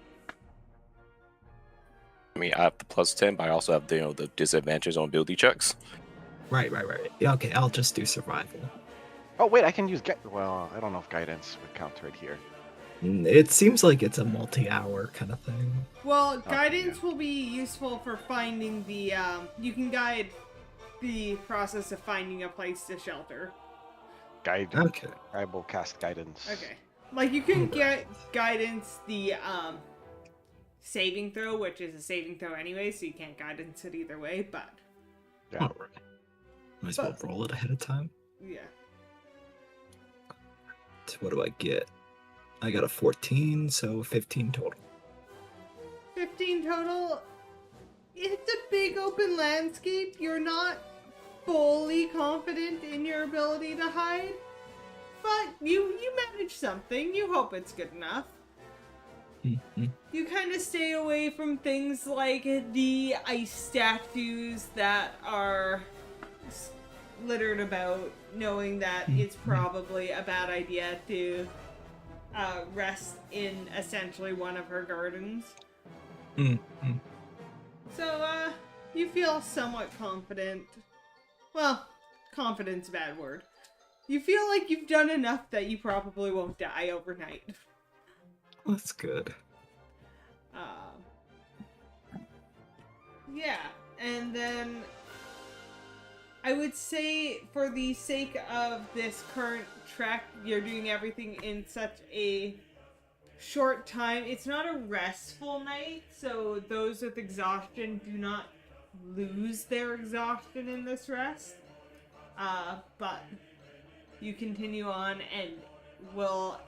I mean, I have the +10, but I also have the disadvantages on ability checks. Right. Yeah, okay, I'll just do survival. Oh wait, I can use well, I don't know if guidance would count right here. It seems like it's a multi-hour kind of thing. Well, guidance will be useful for finding the, you can guide the process of finding a place to shelter. Okay. I will cast guidance. Okay. Like, you can get guidance the, saving throw, which is a saving throw anyway, so you can't guidance it either way, but, Yeah. Alright. Might as well roll it ahead of time. yeah. So what do I get? I got a 14, so 15 total. 15 total. It's a big open landscape. You're not fully confident in your ability to hide, but you manage something. You hope it's good enough. You kind of stay away from things like the ice statues that are littered about, knowing that it's probably a bad idea to rest in essentially one of her gardens. So, you feel somewhat confident. Well, confident's a bad word. You feel like you've done enough that you probably won't die overnight. That's good. Yeah, and then I would say for the sake of this current trek, you're doing everything in such a short time. It's not a restful night, so those with exhaustion do not lose their exhaustion in this rest. But you continue on, and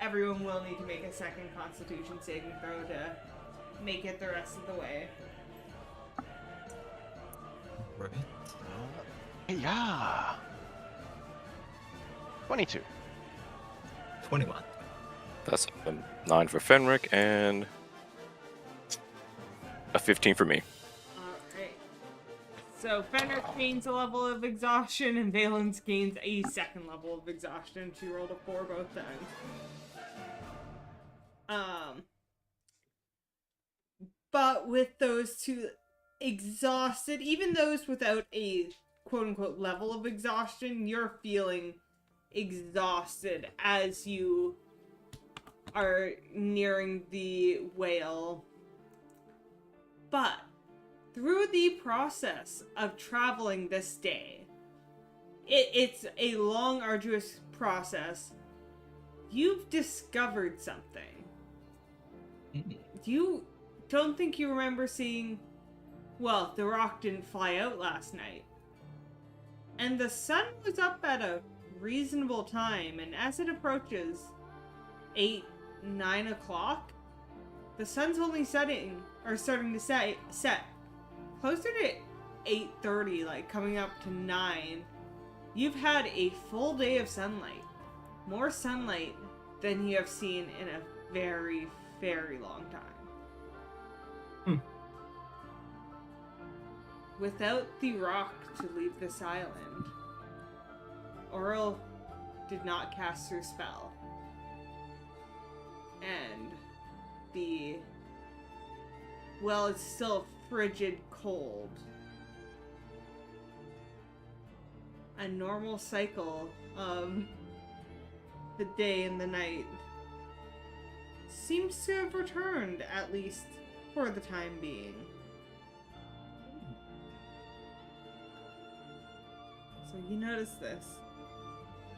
everyone will need to make a second Constitution saving throw to make it the rest of the way. Right. Yeah. 22. 21. That's a 9 for Fenric and a 15 for me. Alright. So Fenric gains a level of exhaustion, and Valence gains a second level of exhaustion. She rolled a 4 both times. But with those two exhausted, even those without a quote-unquote level of exhaustion, you're feeling exhausted as you are nearing the whale. But through the process of traveling this day, it's a long, arduous process. You've discovered something. You don't think you remember seeing... Well, the rock didn't fly out last night. And the sun was up at a reasonable time, and as it approaches 8, 9 o'clock, the sun's only starting to set closer to 8:30, like coming up to 9. You've had a full day of sunlight. More sunlight than you have seen in a very, very long time. Without the rock to leave this island, Auril did not cast her spell. And it's still frigid cold. A normal cycle of the day and the night seems to have returned, at least for the time being. So you notice this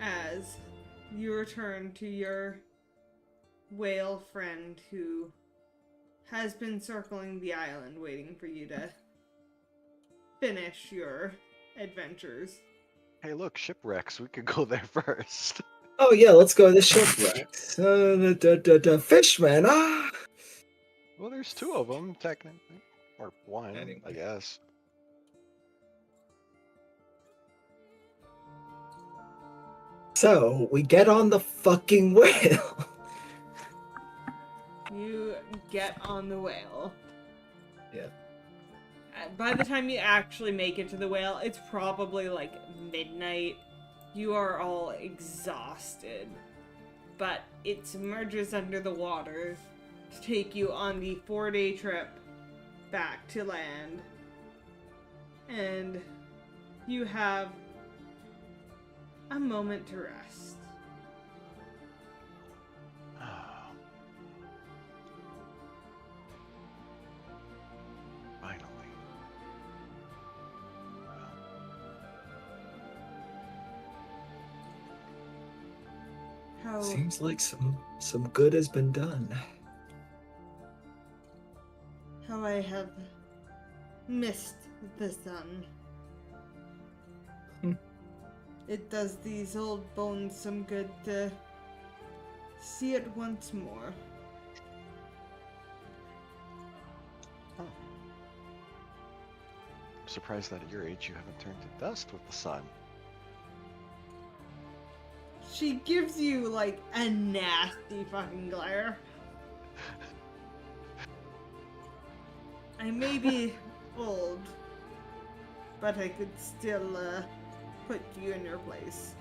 as you return to your whale friend who has been circling the island waiting for you to finish your adventures. Hey, look, shipwrecks. We could go there first. Oh yeah, let's go to the shipwrecks. The Fishman. Ah. Well, there's 2 of them, technically. Or 1, Anyway. I guess. So we get on the fucking whale. You get on the whale. Yeah. By the time you actually make it to the whale, it's probably like midnight. You are all exhausted. But it submerges under the water to take you on the 4-day trip back to land. And you have a moment to rest. Finally. How Seems like some good has been done. how I have missed the sun. It does these old bones some good to see it once more. I'm surprised that at your age you haven't turned to dust with the sun. She gives you like a nasty fucking glare. I may be old, but I could still put you in your place.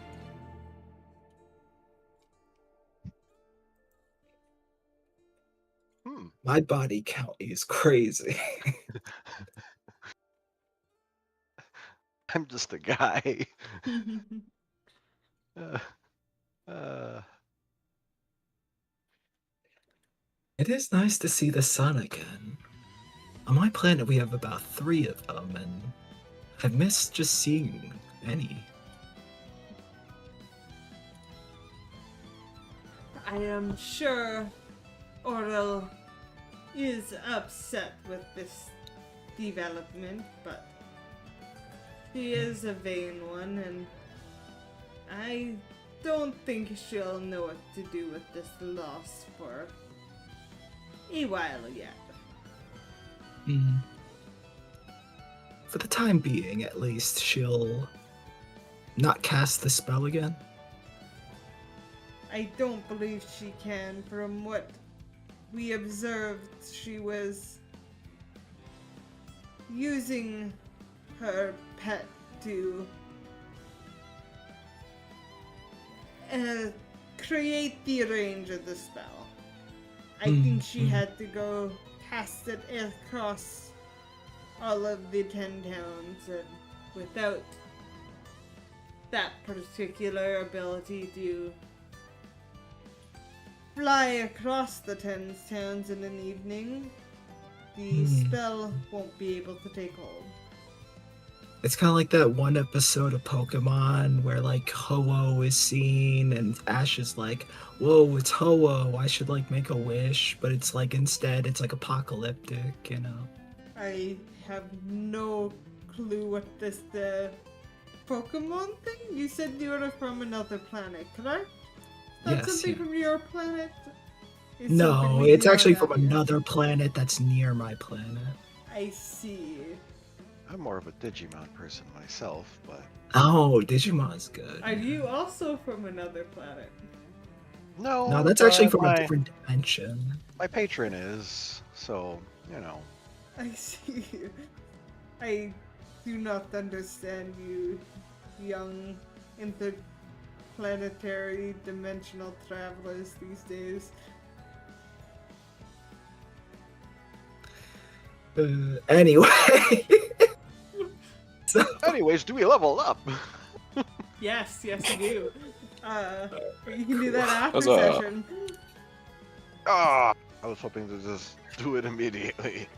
My body count is crazy. I'm just a guy. uh, It is nice to see the sun again. On my planet, we have about 3 of them, and I've missed just seeing any. I am sure Orel is upset with this development, but she is a vain one, and I don't think she'll know what to do with this loss for a while yet. Hmm. For the time being, at least, she'll not cast the spell again. I don't believe she can. From what we observed, she was using her pet to create the range of the spell. I think she had to go cast it across all of the 10 towns, and without that particular ability to fly across the 10 towns in an evening, the spell won't be able to take hold. It's kind of like that one episode of Pokemon where like Ho-Oh is seen and Ash is like, whoa, it's Ho-Oh, I should like make a wish, but it's like instead it's like apocalyptic, you know. I have no clue what this Pokemon thing? You said you were from another planet, correct? That's Yes, something yeah. from your planet? Is something No, we it's know actually about from here? another planet that's near my planet. I see. I'm more of a Digimon person myself, but Oh, Digimon's good. Are you also from another planet? no. No, that's actually but from a my, different dimension. my patron is, so you know. I see. I do not understand you, young interplanetary dimensional travelers these days. Anyway. So, Anyways, do we level up? Yes, you do. You can do that after Huzzah. session. Ah, I was hoping to just do it immediately.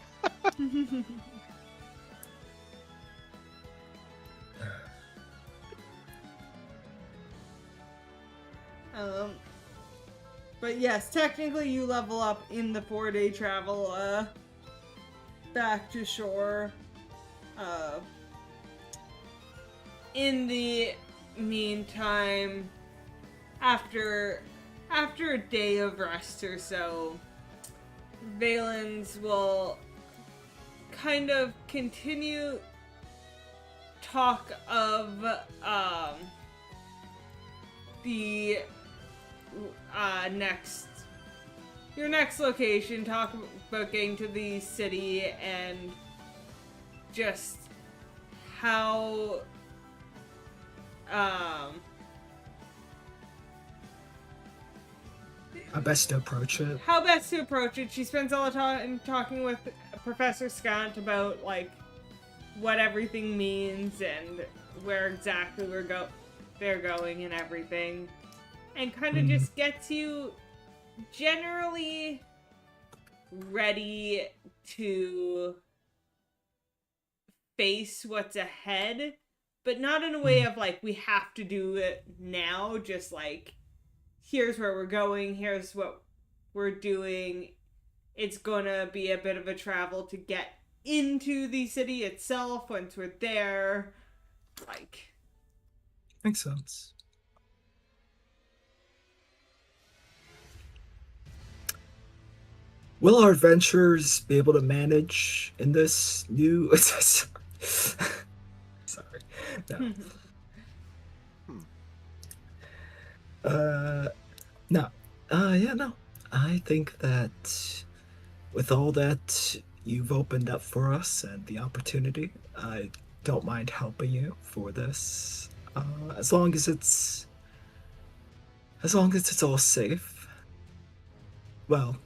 But yes, technically you level up in the 4-day travel, back to shore. In the meantime, after a day of rest or so, Valens will kind of continue talk of the your next location, talk about getting to the city and just how how best to approach it. how best to approach it. She spends all the time talking with Professor Scant about like what everything means and where exactly they're going and everything, and kind of just gets you generally ready to face what's ahead, but not in a way of like we have to do it now, just like here's where we're going, here's what we're doing. It's gonna be a bit of a travel to get into the city itself once we're there. Like, Makes sense. Will our adventurers be able to manage in this new... Sorry. No. No. Yeah, no. I think that with all that you've opened up for us and the opportunity, I don't mind helping you for this. As long as it's all safe. Well,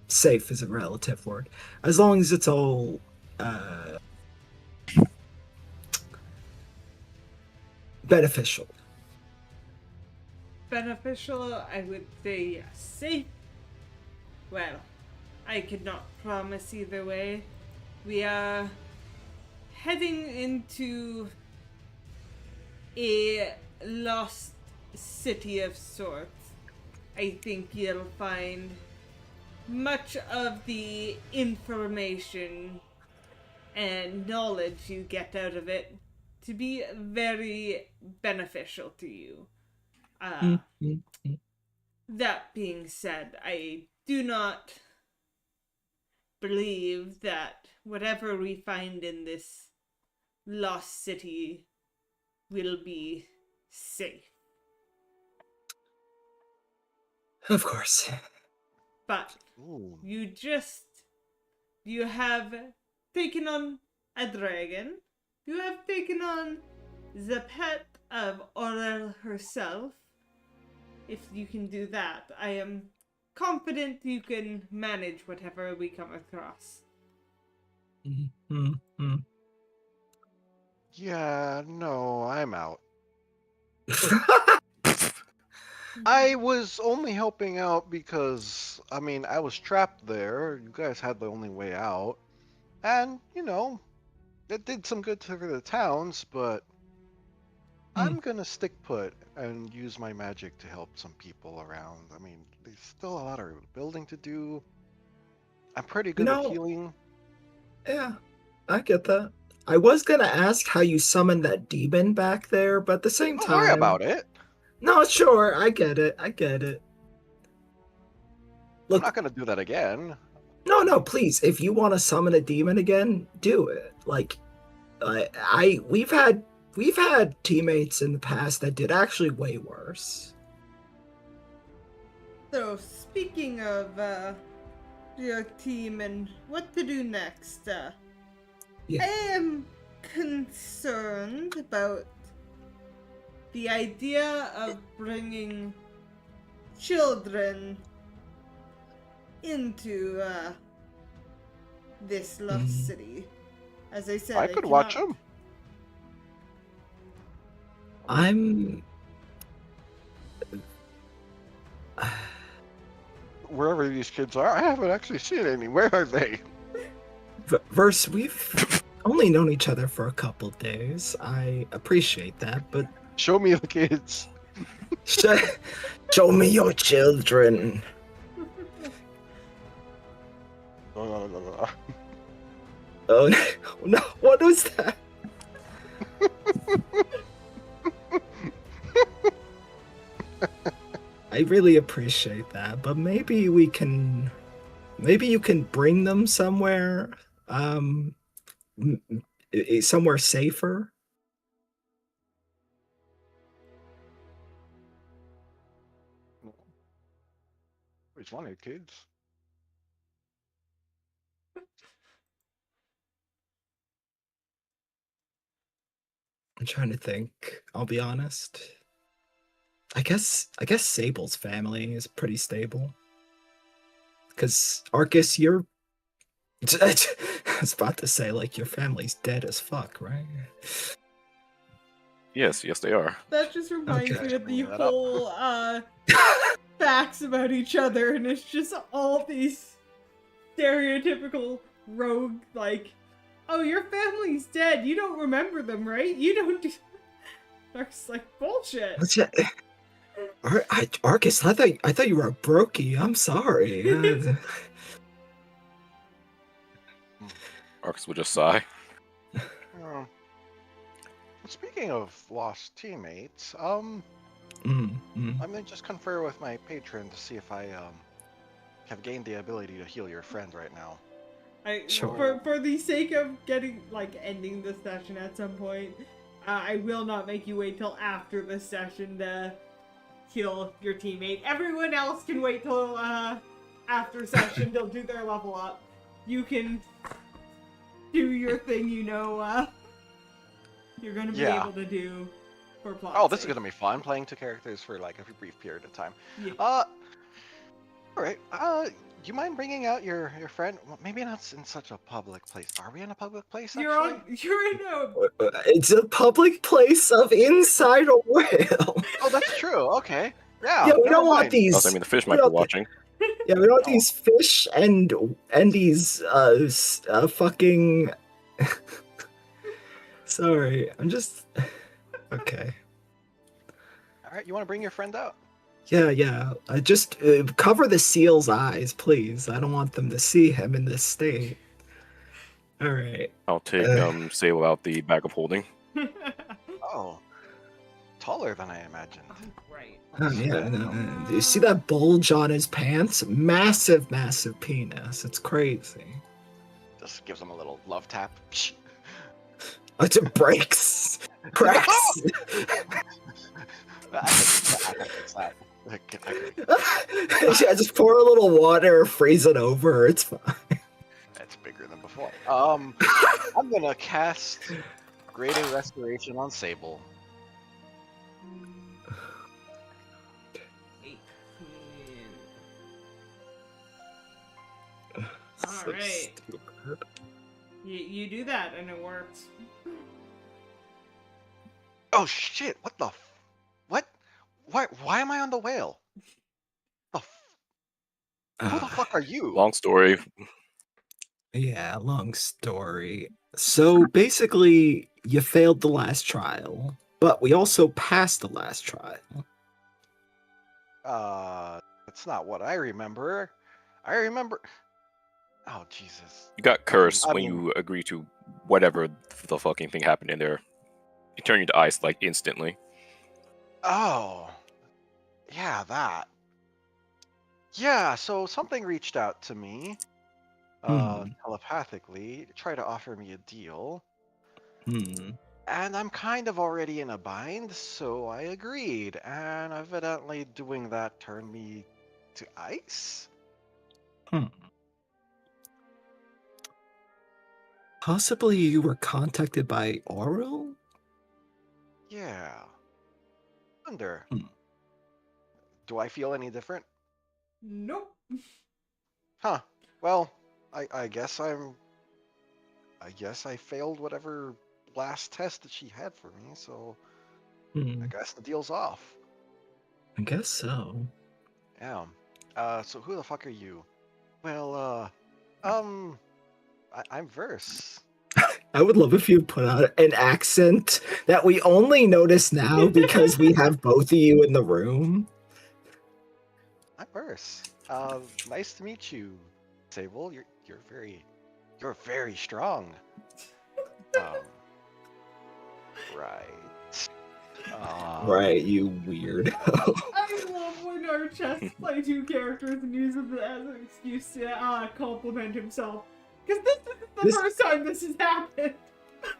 safe is a relative word. As long as it's all beneficial. beneficial, I would say yes. Safe. Well, I could not promise either way. We are heading into a lost city of sorts. I think you'll find much of the information and knowledge you get out of it to be very beneficial to you. That being said, I do not believe that whatever we find in this lost city will be safe. Of course. But Ooh. you have taken on a dragon. You have taken on the pet of Aurel herself. If you can do that, I am confident you can manage whatever we come across. Yeah, no, I'm out. I was only helping out because, I mean, I was trapped there. You guys had the only way out. And, you know, it did some good to the towns, but I'm gonna stick put and use my magic to help some people around. I mean, there's still a lot of building to do. I'm pretty good at No. healing. Yeah, I get that. I was gonna ask how you summoned that demon back there, but at the same Don't time... worry about it. No, sure, I get it. I get it. I'm Look, not gonna do that again. no, please. If you want to summon a demon again, do it. Like, we've had teammates in the past that did actually way worse. So, speaking of your team and what to do next, Yeah. I am concerned about the idea of bringing children into this lost city. As I said, I could watch cannot- them. I'm... Wherever these kids are, I haven't actually seen any. Where are they? Verse, we've only known each other for a couple days. I appreciate that, but Show me the kids. show me your children. No. Oh no! What was that? I really appreciate that, but maybe you can bring them somewhere, somewhere safer. Which one of your kids? I'm trying to think. I'll be honest. I guess Sable's family is pretty stable. Because Arcus, you're... I was about to say, like, your family's dead as fuck, right? Yes, they are. That just reminds Okay. me of the Bring that up. whole facts about each other, and it's just all these stereotypical rogue, like, oh, your family's dead. You don't remember them, right? You don't do. That's like bullshit. What's that? Arcus, I thought you were a brokey. I'm sorry. Arcus would just sigh. Oh. Speaking of lost teammates, I'm gonna just confer with my patron to see if I have gained the ability to heal your friend right now. Sure. For the sake of ending the session at some point, I will not make you wait till after the session to heal your teammate. Everyone else can wait till after session. They'll do their level up. You can do your thing. You're gonna be able to do for plot. Oh, this is sake. gonna be fun, playing two characters for like a brief period of time. Yeah. Alright, do you mind bringing out your friend? Well, maybe not in such a public place. Are we in a public place, actually? You're in a. It's a public place of inside a whale. Oh, that's true, okay. Yeah, Yeah, we never don't want mind. these. Also, I mean, the fish we might be don't- watching. Yeah, we don't want Oh. these fish and these fucking. Sorry, I'm just. Okay. All right, you want to bring your friend out? Yeah. Just cover the seal's eyes, please. I don't want them to see him in this state. All right. I'll take Sable out the bag of holding. Oh, taller than I imagined. Right. Oh, yeah. No. Do you see that bulge on his pants? Massive penis. It's crazy. Just gives him a little love tap. Psh. It breaks. Cracks. I can fix that. I can- Yeah, just pour a little water, freeze it over. It's fine. That's bigger than before. I'm gonna cast Greater Restoration on Sable. 18. So Alright. stupid. You do that and it works. Oh shit! What the? What? Why am I on the whale? Who the fuck are you? Long story. Yeah, long story. So basically, you failed the last trial, but we also passed the last trial. That's not what I remember. I remember. Oh Jesus! You got cursed I when mean- you agreed to whatever the fucking thing happened in there. It turned you to ice like instantly. Oh, yeah, that. Yeah, so something reached out to me, telepathically, to try to offer me a deal, Hmm. and I'm kind of already in a bind, so I agreed. And evidently, doing that turned me to ice. Possibly you were contacted by Oral? Yeah. Wonder. Hmm. Do I feel any different? Nope. Huh. Well, I guess I failed whatever last test that she had for me, so I guess the deal's off. I guess so. Yeah. So who the fuck are you? Well, I'm Verse. I would love if you put out an accent that we only notice now because we have both of you in the room. I'm Verse. Nice to meet you, Sable. You're very strong. Right. Right, you weird. I love when our chess play two characters and uses it as an excuse to compliment himself. Because this isn't the first time this has happened.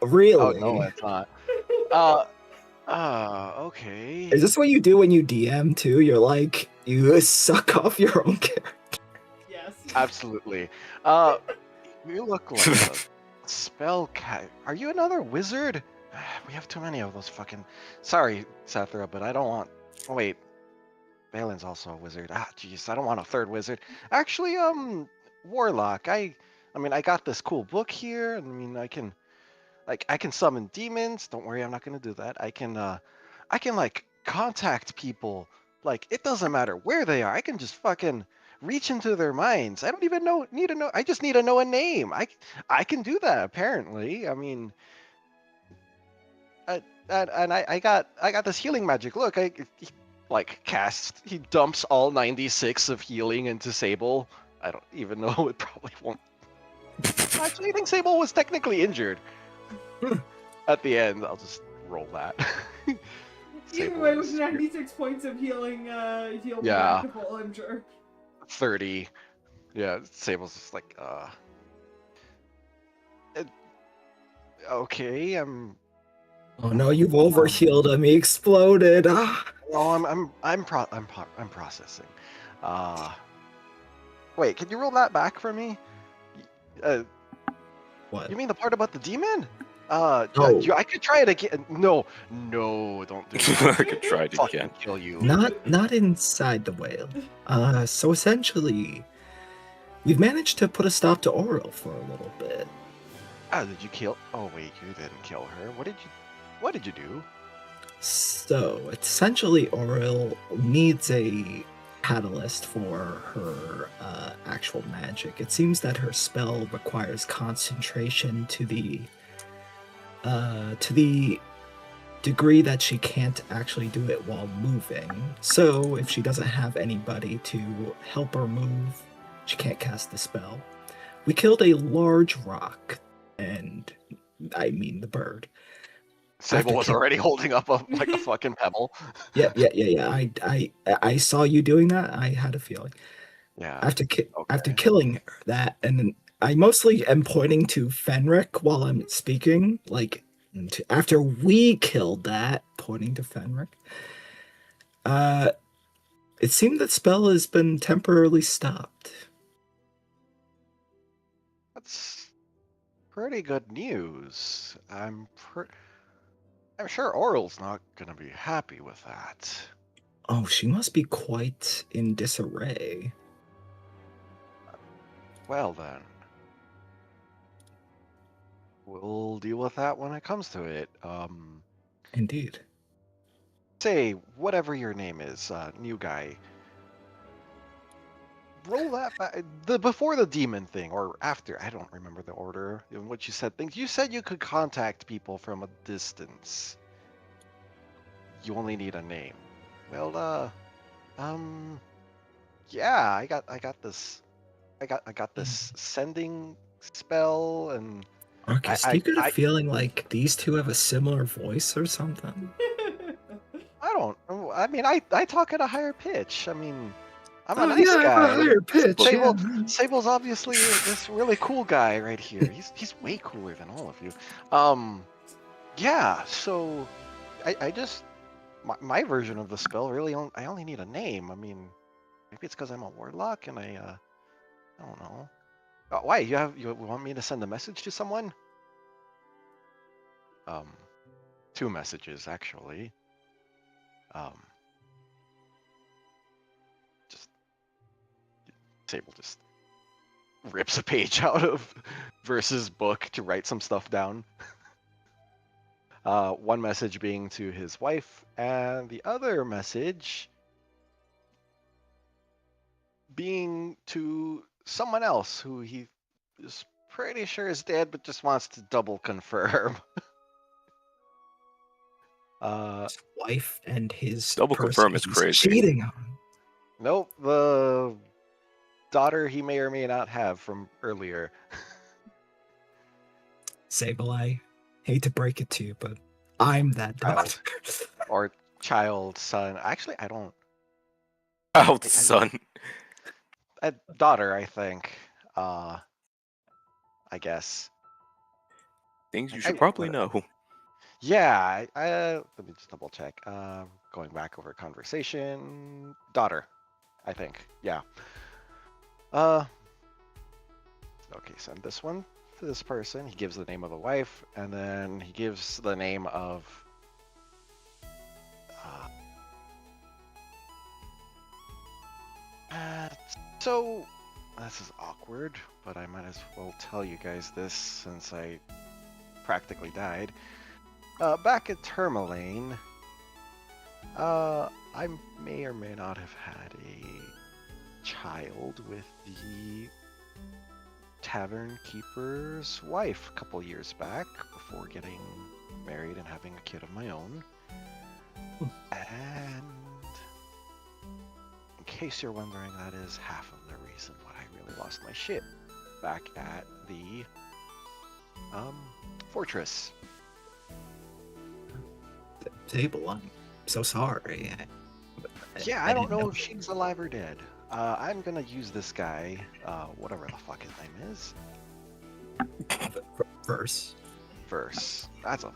Really? Oh no, it's not. Okay. Is this what you do when you DM too? You're like, you suck off your own character. Yes. Absolutely. You look like a spell cat. Are you another wizard? We have too many of those fucking. Sorry, Sathra, but I don't want. Oh, wait. Balin's also a wizard. Ah, jeez, I don't want a third wizard. Actually, warlock. I mean, I got this cool book here. I mean, I can summon demons. Don't worry, I'm not gonna do that. I can like contact people. Like, it doesn't matter where they are. I can just fucking reach into their minds. I don't even need to know. I just need to know a name. I can do that apparently. I mean, and I got this healing magic. Look, he dumps all 96 of healing into Sable. I don't even know. It probably won't. Actually, I think Sable was technically injured. At the end, I'll just roll that. Either way, with 96 points of healing, healed Yeah. back to full, I'm sure. 30. Yeah, Sable's just like, okay, Oh no, you've overhealed him. He exploded. Ah. well, I'm processing. Wait, can you roll that back for me? What? You mean the part about the demon? No. I could try it again. No, don't do that. I could try it Fucking again. kill you. Not inside the whale. So essentially, we've managed to put a stop to Oral for a little bit. Did you kill? Oh wait, you didn't kill her. What did you do? So essentially, Oral needs a catalyst for her actual magic. It seems that her spell requires concentration to the degree that she can't actually do it while moving. So if she doesn't have anybody to help her move, she can't cast the spell. We killed a large rock, and I mean the bird. Sable was kill- already holding up like a fucking pebble. Yeah. I saw you doing that. I had a feeling. Yeah. After Okay. killing that, and then I mostly am pointing to Fenric while I'm speaking. Like after we killed that, pointing to Fenric. It seemed that spell has been temporarily stopped. That's pretty good news. I'm sure Oral's not gonna be happy with that. Oh, she must be quite in disarray. Well then, we'll deal with that when it comes to it. Indeed. Say whatever your name is, new guy. Roll that back. Before the demon thing or after. I don't remember the order in which you said things. You said you could contact people from a distance. You only need a name. Well, yeah, I got this. I got this sending spell, and Marcus, do I you get a I feeling like these two have a similar voice or something? I don't. I mean, I talk at a higher pitch. I mean, I'm a Oh nice yeah, I have a guy. higher pitch. Sable, Yeah. Sable's obviously this really cool guy right here. He's way cooler than all of you. Yeah. So, I just my version of the spell really I only need a name. I mean, maybe it's because I'm a warlock and I don't know. Why you want me to send a message to someone? Um, two messages actually. Just Sable just rips a page out of Verse's book to write some stuff down. One message being to his wife, and the other message being to someone else who he is pretty sure is dead, but just wants to double confirm. His wife and his Double person confirm is he's crazy. cheating on. Nope, the daughter he may or may not have from earlier. Sable, I hate to break it to you, but I'm that Child. doctor. Or child, son. Actually, I don't. Out, son. Daughter, I think. I guess. Things you I- should I- probably what- know. Yeah, let me just double check. Going back over conversation. Daughter, I think. Yeah. Okay, send this one to this person. He gives the name of the wife, and then he gives the name of. So, this is awkward, but I might as well tell you guys this since I practically died. Back at Tourmaline, I may or may not have had a child with the tavern keeper's wife a couple years back before getting married and having a kid of my own. And in case you're wondering, that is half of the reason why I really lost my shit back at the fortress. Sable, I'm so sorry. Yeah, I don't didn't know if she's alive or dead. I'm gonna use this guy, whatever the fuck his name is. Verse. Verse. That's a.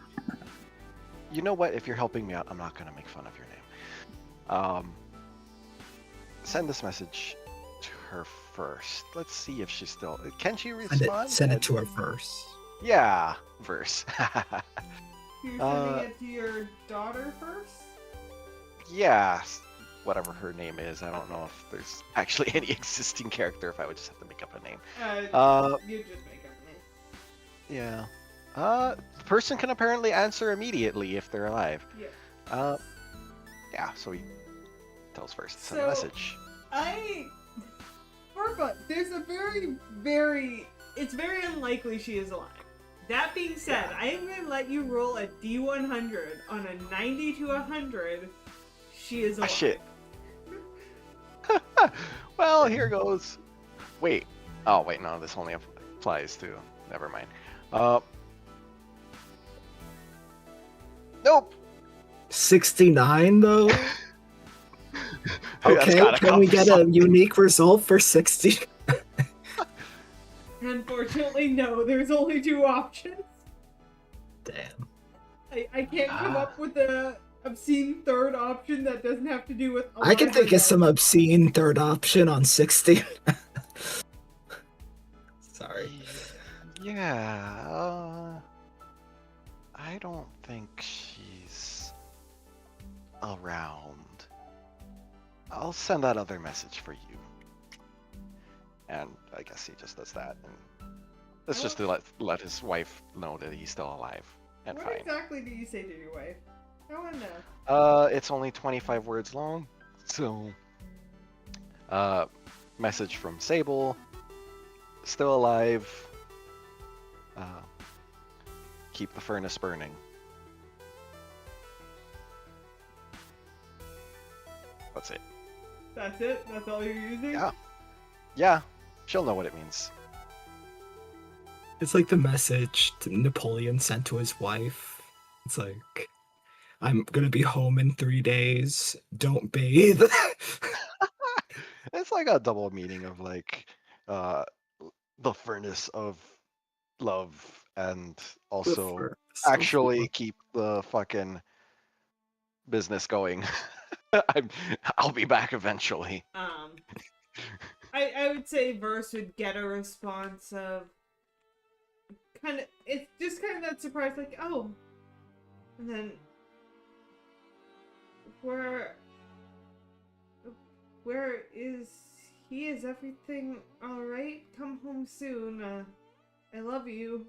You know what? If you're helping me out, I'm not gonna make fun of your name. Send this message to her first. Let's see if she's still. Can she respond? Send it to her verse. Yeah, Verse. You're sending it to your daughter first? Yeah, whatever her name is. I don't know if there's actually any existing character. If I would just have to make up a name. You just make up a name. Yeah. The person can apparently answer immediately if they're alive. Yeah. Yeah, so he tells first to send a So- message. There's a it's very unlikely she is alive. That being said, I am going to let you roll a D100 on a 90 to 100. She is alive. Ah, shit. Well, here goes. Wait. Oh, wait, no, this only applies to. Never mind. Nope. 69 though. That's Okay, gotta can come we for get a something. unique result for 60? Unfortunately, no. There's only 2 options. Damn. I can't come up with a obscene third option that doesn't have to do with. I can think of some obscene third option on 60. Sorry. Yeah. I don't think she's around. I'll send that other message for you. And I guess he just does that. And it's just to let his wife know that he's still alive and What fine. exactly do you say to your wife? I want to know. It's only 25 words long. So, message from Sable. Still alive. Keep the furnace burning. That's it. That's it? That's all you're using? Yeah. Yeah, she'll know what it means. It's like the message Napoleon sent to his wife. It's like, I'm gonna be home in 3 days. Don't bathe. It's like a double meaning of like the furnace of love and also actually keep the fucking business going. I'll be back eventually. I would say Verse would get a response of it's just kind of that surprise, like, oh, and then where is he? Is everything all right? Come home soon. I love you.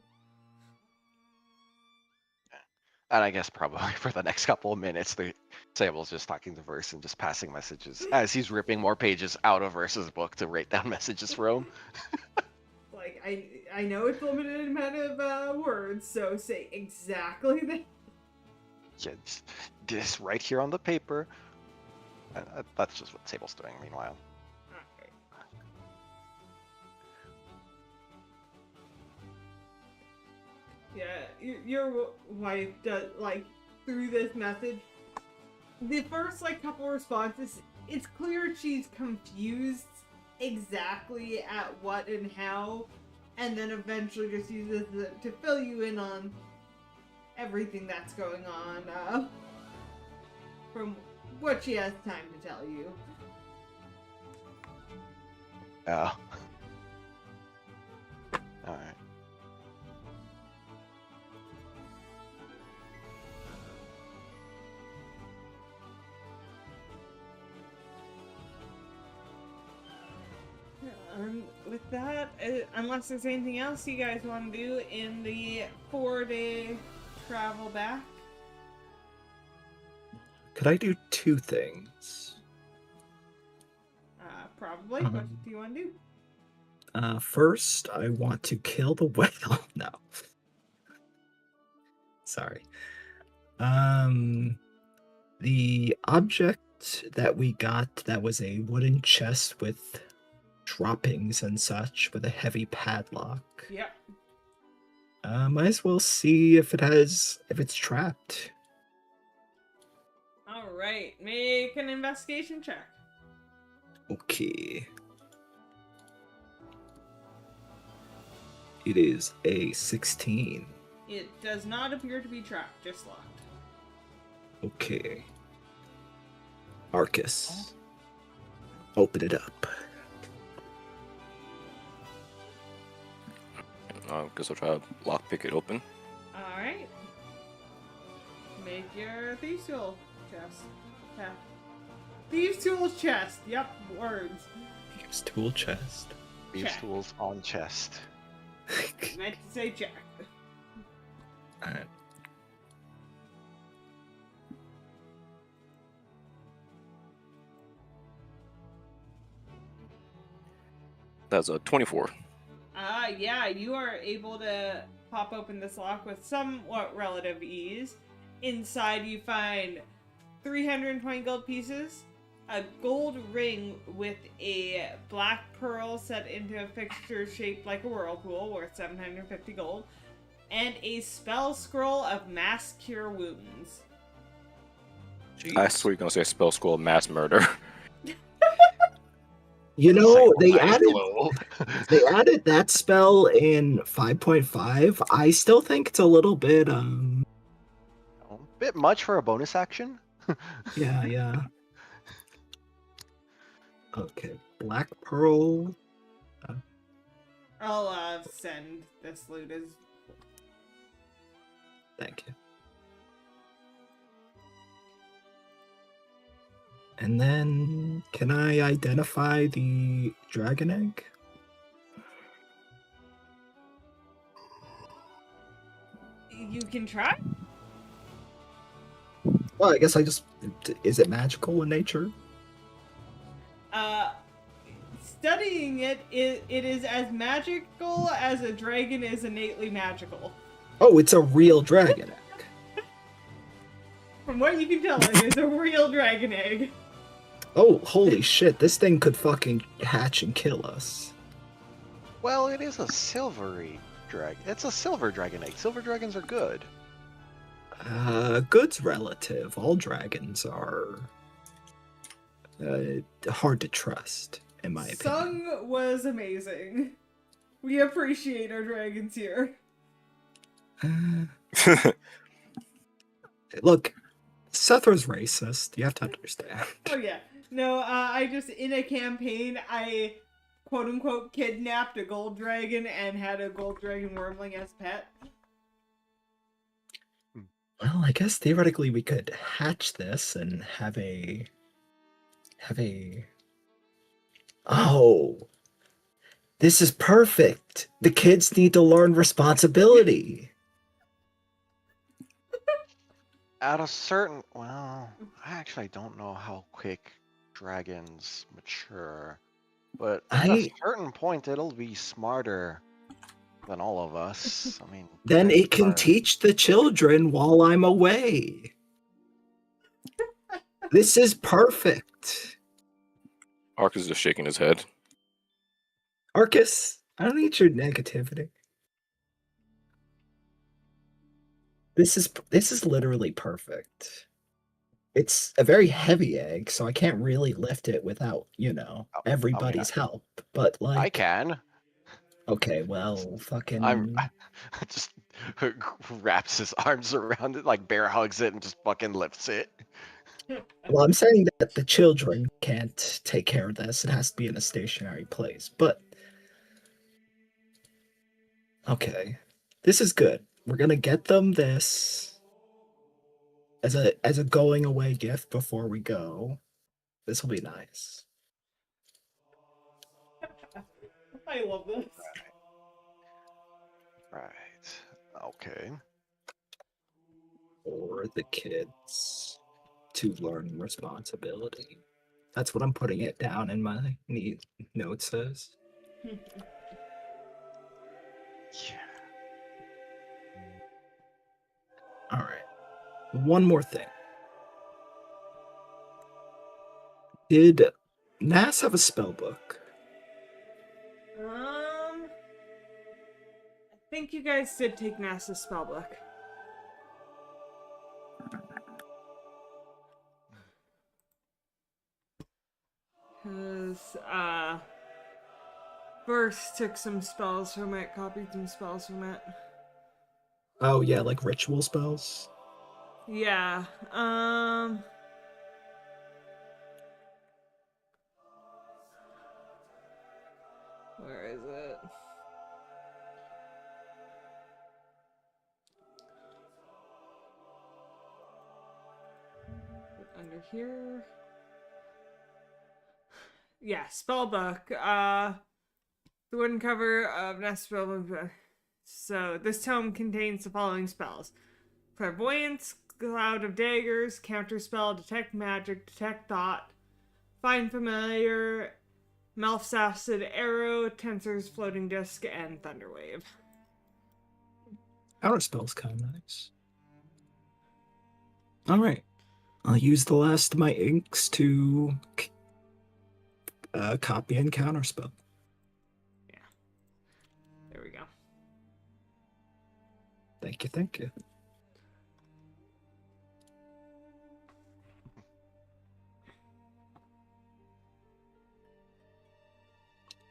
And I guess probably for the next couple of minutes, the Sable's just talking to Verse and just passing messages as he's ripping more pages out of Verse's book to write down messages for him. Like, I know it's a limited amount of words, so say exactly that. Yeah, this right here on the paper. That's just what Sable's doing, meanwhile. Okay. Yeah, your wife does, like, through this message, the first, like, couple responses, it's clear she's confused exactly at what and how, and then eventually just uses it to fill you in on everything that's going on, from what she has time to tell you. Yeah. Alright. With that, unless there's anything else you guys want to do in the 4-day travel back. Could I do 2 things? Probably. What do you want to do? First, I want to kill the whale. No. Sorry. The object that we got that was a wooden chest with droppings and such with a heavy padlock. Yep. Might as well see if it's trapped. Alright, make an investigation check. Okay. It is a 16. It does not appear to be trapped, just locked. Okay. Arcus. Open it up. Guess I'll try to lockpick it open. Alright. Make your Thieves' Tool chest. Yeah. Thieves' Tool chest. Yep, words. Thieves' Tool chest. These Check. tools on chest. Meant to say check. Alright. That's a 24. Yeah, you are able to pop open this lock with somewhat relative ease. Inside, you find 320 gold pieces, a gold ring with a black pearl set into a fixture shaped like a whirlpool worth 750 gold, and a spell scroll of mass cure wounds. I swear you're gonna say spell scroll mass murder. You know, Glow. they added that spell in 5.5. I still think it's a little bit A bit much for a bonus action. yeah. Okay, Black Pearl. I'll send this loot as. Thank you. And then, can I identify the dragon egg? You can try. Well, I guess I just... Is it magical in nature? Studying it is as magical as a dragon is innately magical. Oh, it's a real dragon egg. From what you can tell, it is a real dragon egg. Oh, holy shit, this thing could fucking hatch and kill us. Well, it is a silvery dragon. It's a silver dragon egg. Silver dragons are good. Good's relative. All dragons are hard to trust, in my opinion. Sung was amazing. We appreciate our dragons here. Look, Sethra's racist. You have to understand. Oh yeah. No, I just, in a campaign, I quote-unquote kidnapped a gold dragon and had a gold dragon wormling as pet. Well, I guess theoretically we could hatch this and have a... Oh! This is perfect! The kids need to learn responsibility! At a certain... Well, I actually don't know how quick dragons mature. But at a certain point, it'll be smarter than all of us. I mean... Then it can dragons are- teach the children while I'm away! This is perfect! Arcus is just shaking his head. Arcus, I don't need your negativity. This is literally perfect. It's a very heavy egg, so I can't really lift it without, everybody's help. But like, I can. okay, well, fucking. I'm just wraps his arms around it, like bear hugs it, and just fucking lifts it. Well, I'm saying that the children can't take care of this. It has to be in a stationary place. But okay, this is good. We're gonna get them this as a going away gift before we go. This will be nice. I love this. Right. Okay. For the kids to learn responsibility. That's what I'm putting it down in my notes as. Yeah. All right. One more thing. Did Nass have a spell book? I think you guys did take Nass's spellbook. Because, Burst took some spells from it, copied some spells from it. Oh yeah, like ritual spells. Yeah, where is it? Under here. Yeah, spellbook. The wooden cover of Nest spellbook. So this tome contains the following spells: Clairvoyance, Cloud of Daggers, Counterspell, Detect Magic, Detect Thought, Find Familiar, Melf's Acid Arrow, Tensor's Floating Disc, and Thunderwave. Counterspell's kind of nice. All right. I'll use the last of my inks to copy and counterspell. There we go. Thank you, thank you.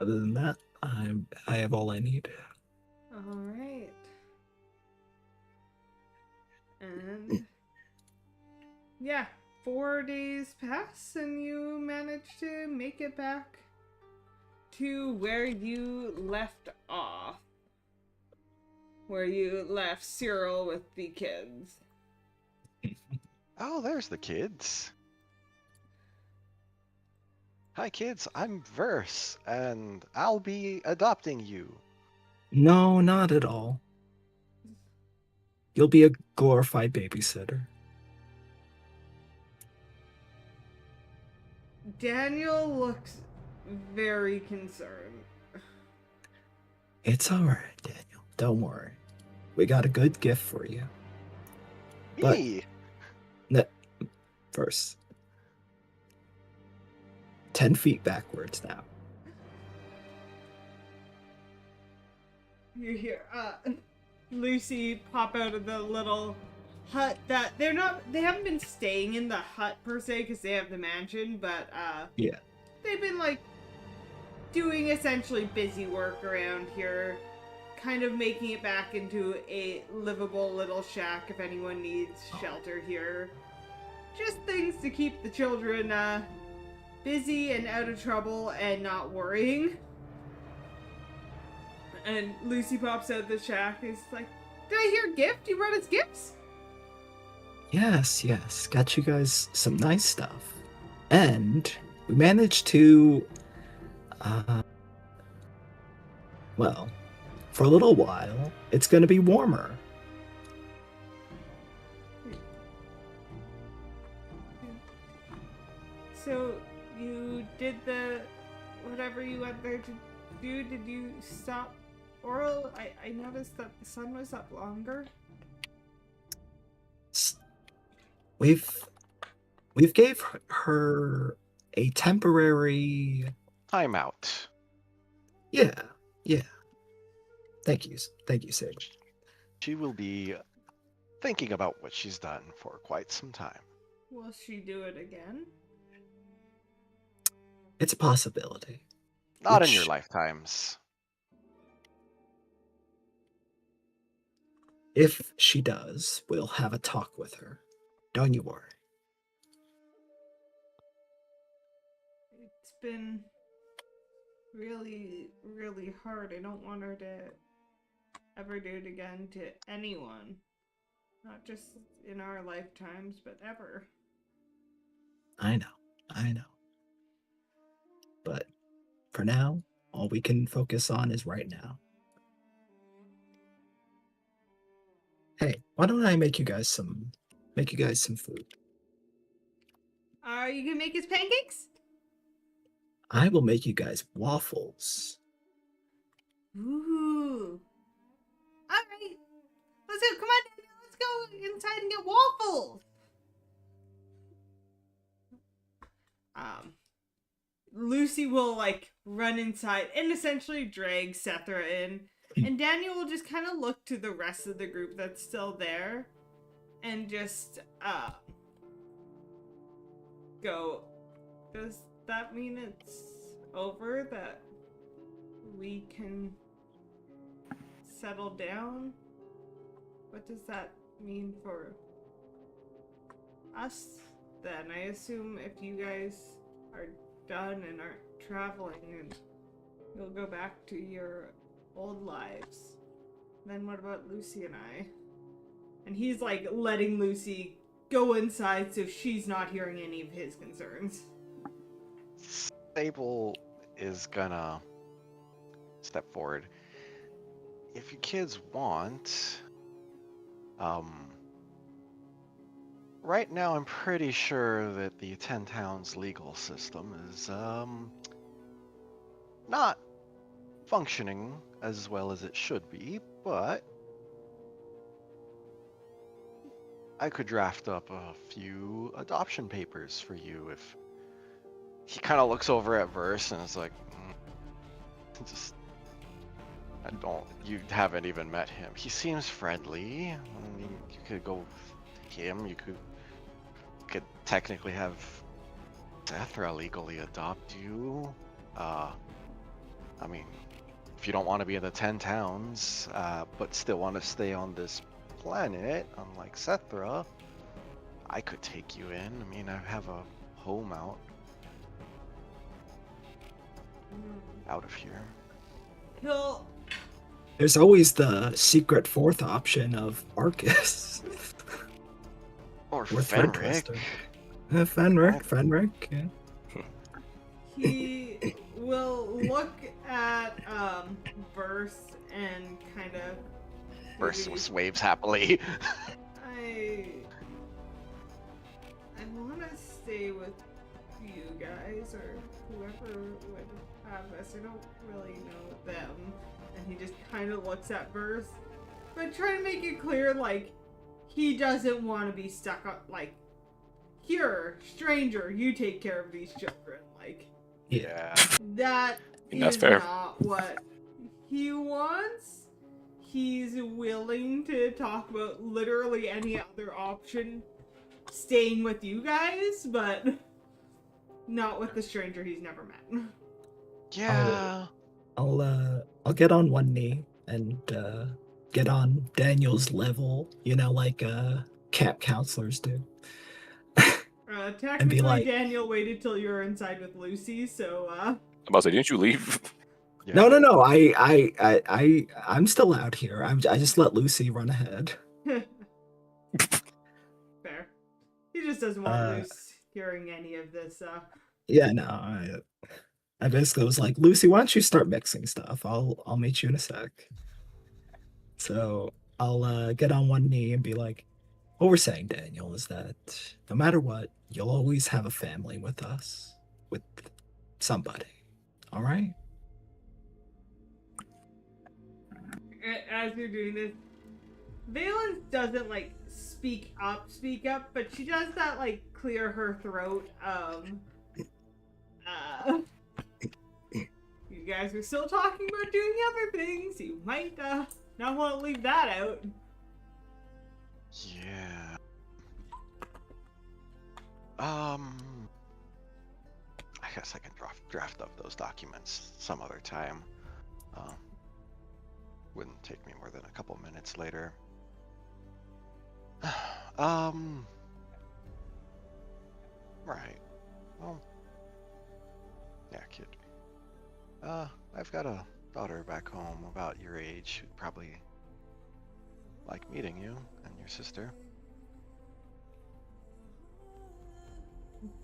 Other than that, I have all I need. All right. And yeah, 4 days pass and you manage to make it back to where you left off. Where you left Cyril with the kids. Oh, there's the kids. Hi, kids. I'm Verse, and I'll be adopting you. No, not at all. You'll be a glorified babysitter. Daniel looks very concerned. It's all right, Daniel. Don't worry. We got a good gift for you. But- Me? First, 10 feet backwards now. You hear Lucy pop out of the little hut that they haven't been staying in the hut per se because they have the mansion, but Yeah. they've been like doing essentially busy work around here, kind of making it back into a livable little shack if anyone needs shelter here. Just things to keep the children busy and out of trouble and not worrying. And Lucy pops out the shack and is like, "Did I hear gift? You brought us gifts?" Yes. Got you guys some nice stuff. And we managed to, well, for a little while, it's going to be warmer. So you did the whatever you went there to do. Did you stop Oral? I noticed that the sun was up longer. We've gave her a temporary. Timeout. Yeah. Thank you, Sage. She will be thinking about what she's done for quite some time. Will she do it again? It's a possibility. Not in your Which- lifetimes. If she does, we'll have a talk with her. Don't you worry. It's been really, really hard. I don't want her to ever do it again to anyone. Not just in our lifetimes, but ever. I know. But for now, all we can focus on is right now. Hey, why don't I make you guys some food? Are you gonna make us pancakes? I will make you guys waffles. Ooh. Alright. Let's go. Come on, Daniel. Let's go inside and get waffles. Lucy will like run inside and essentially drag Sethra in. And Daniel will just kind of look to the rest of the group that's still there and just go, does that mean it's over, that we can settle down? What does that mean for us then? I assume if you guys are done and aren't traveling and you'll go back to your old lives. Then what about Lucy and I? And he's like letting Lucy go inside so she's not hearing any of his concerns. Sable is gonna step forward. If you kids want, right now I'm pretty sure that the 10 towns legal system is not functioning as well as it should be, but I could draft up a few adoption papers for you if he kind of looks over at Verse and is like, just, I don't, you haven't even met him. He seems friendly. I mean, you could go with him. You could technically have Sethra legally adopt you. I mean, if you don't want to be in the 10 towns, but still want to stay on this planet, unlike Sethra, I could take you in. I mean, I have a home out of here. He'll There's always the secret fourth option of Arcus. Or Worth Fenric. interesting. Fenric, yeah. he will look at Verse and kind of Verse maybe- waves happily. I want to stay with you guys or whoever would have us. I don't really know them. And he just kind of looks at Verse, but try to make it clear like he doesn't want to be stuck up. Like, here, stranger, you take care of these children. Like Yeah. that think that's is fair. not what he wants. He's willing to talk about literally any other option staying with you guys, but not with the stranger he's never met. Yeah. I'll get on one knee and get on Daniel's level, like camp counselors do. Technically, like- Daniel waited till you were inside with Lucy, so I'm about to say, didn't you leave? Yeah. No. I'm still out here. I just let Lucy run ahead. fair. He just doesn't want Uh, Lucy hearing any of this. Yeah, no. I basically was like, Lucy, why don't you start mixing stuff? I'll meet you in a sec. So I'll get on one knee and be like, what we're saying, Daniel, is that no matter what, you'll always have a family with us, with somebody. All right? As you're doing this, Valence doesn't like speak up, but she does that like clear her throat. You guys are still talking about doing other things. You might not want to leave that out. Yeah. I guess I can draft up those documents some other time. Wouldn't take me more than a couple minutes later. Right. Well, yeah, kid. I've got a daughter back home about your age who'd probably like meeting you and your sister.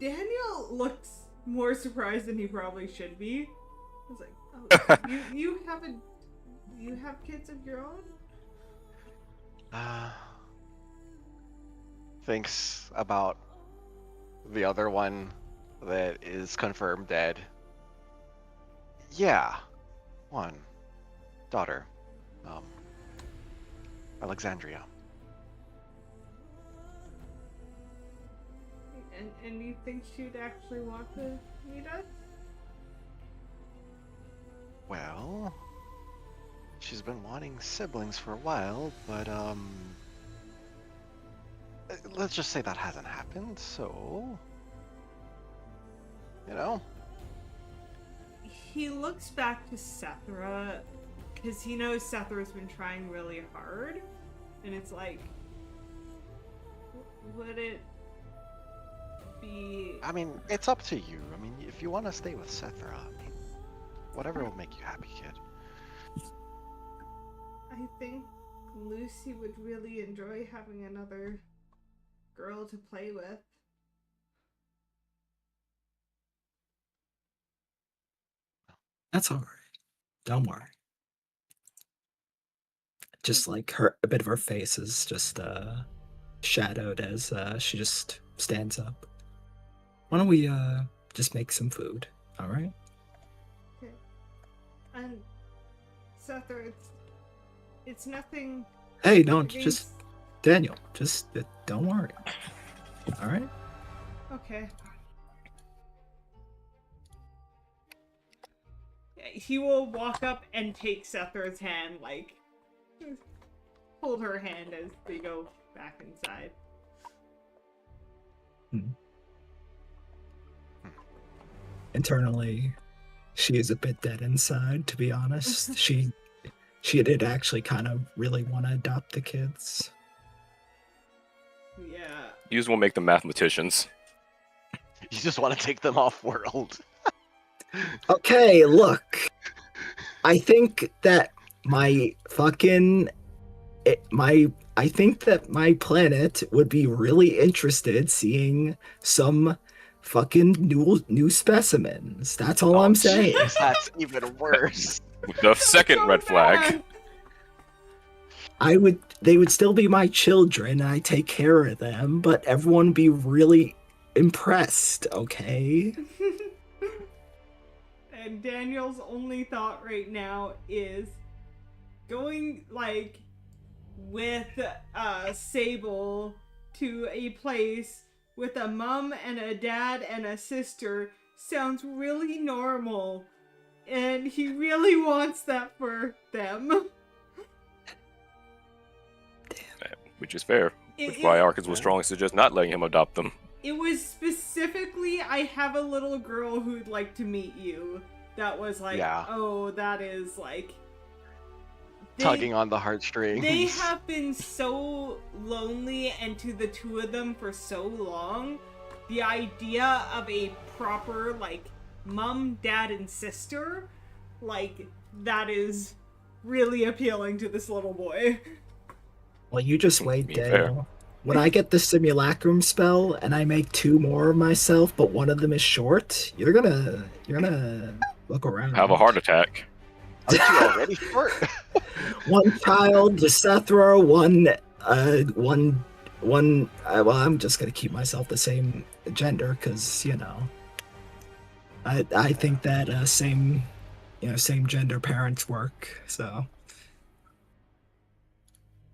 Daniel looks more surprised than he probably should be. I was like, oh, you have kids of your own? Thinks about the other one that is confirmed dead. Yeah, one daughter, Alexandria. And you think she'd actually want to meet us? Well, she's been wanting siblings for a while, but let's just say that hasn't happened, so He looks back to Sethra, because he knows Sethra's been trying really hard, and it's like, would it be... I mean, it's up to you. I mean, if you want to stay with Sethra, I mean, whatever will make you happy, kid. I think Lucy would really enjoy having another girl to play with. That's all right. Don't worry. Just like a bit of her face is just shadowed as she just stands up. Why don't we just make some food? All right. Okay. And Sether, it's nothing Hey, don't against... just Daniel. Just don't worry. All right. Okay. He will walk up and take Sether's hand, like, hold her hand as they go back inside. Internally, she is a bit dead inside, to be honest. She did actually kind of really want to adopt the kids. Yeah. You just want to make them mathematicians. You just want to take them off world. Okay, look. I think that my fucking I think that my planet would be really interested seeing some fucking new specimens. That's all I'm saying. Jeez, that's even worse. The second So red flag. bad. They would still be my children, and I take care of them, but everyone would be really impressed, okay? And Daniel's only thought right now is going, like, with Sable to a place with a mom and a dad and a sister sounds really normal. And he really wants that for them. Which is fair. Which is why Arcans will strongly suggest not letting him adopt them. It was specifically, I have a little girl who'd like to meet you. That was like, Yeah. oh, that is like... Tugging on the heartstrings. They have been so lonely and to the two of them for so long. The idea of a proper, like, mom, dad, and sister, like, that is really appealing to this little boy. Well, you just wait, Be Daniel. When I get the simulacrum spell and I make 2 more of myself, but one of them is short, you're gonna look around. Have a heart attack. Aren't you already short? One child, Sethra, well, I'm just gonna keep myself the same gender because I think that same gender parents work. So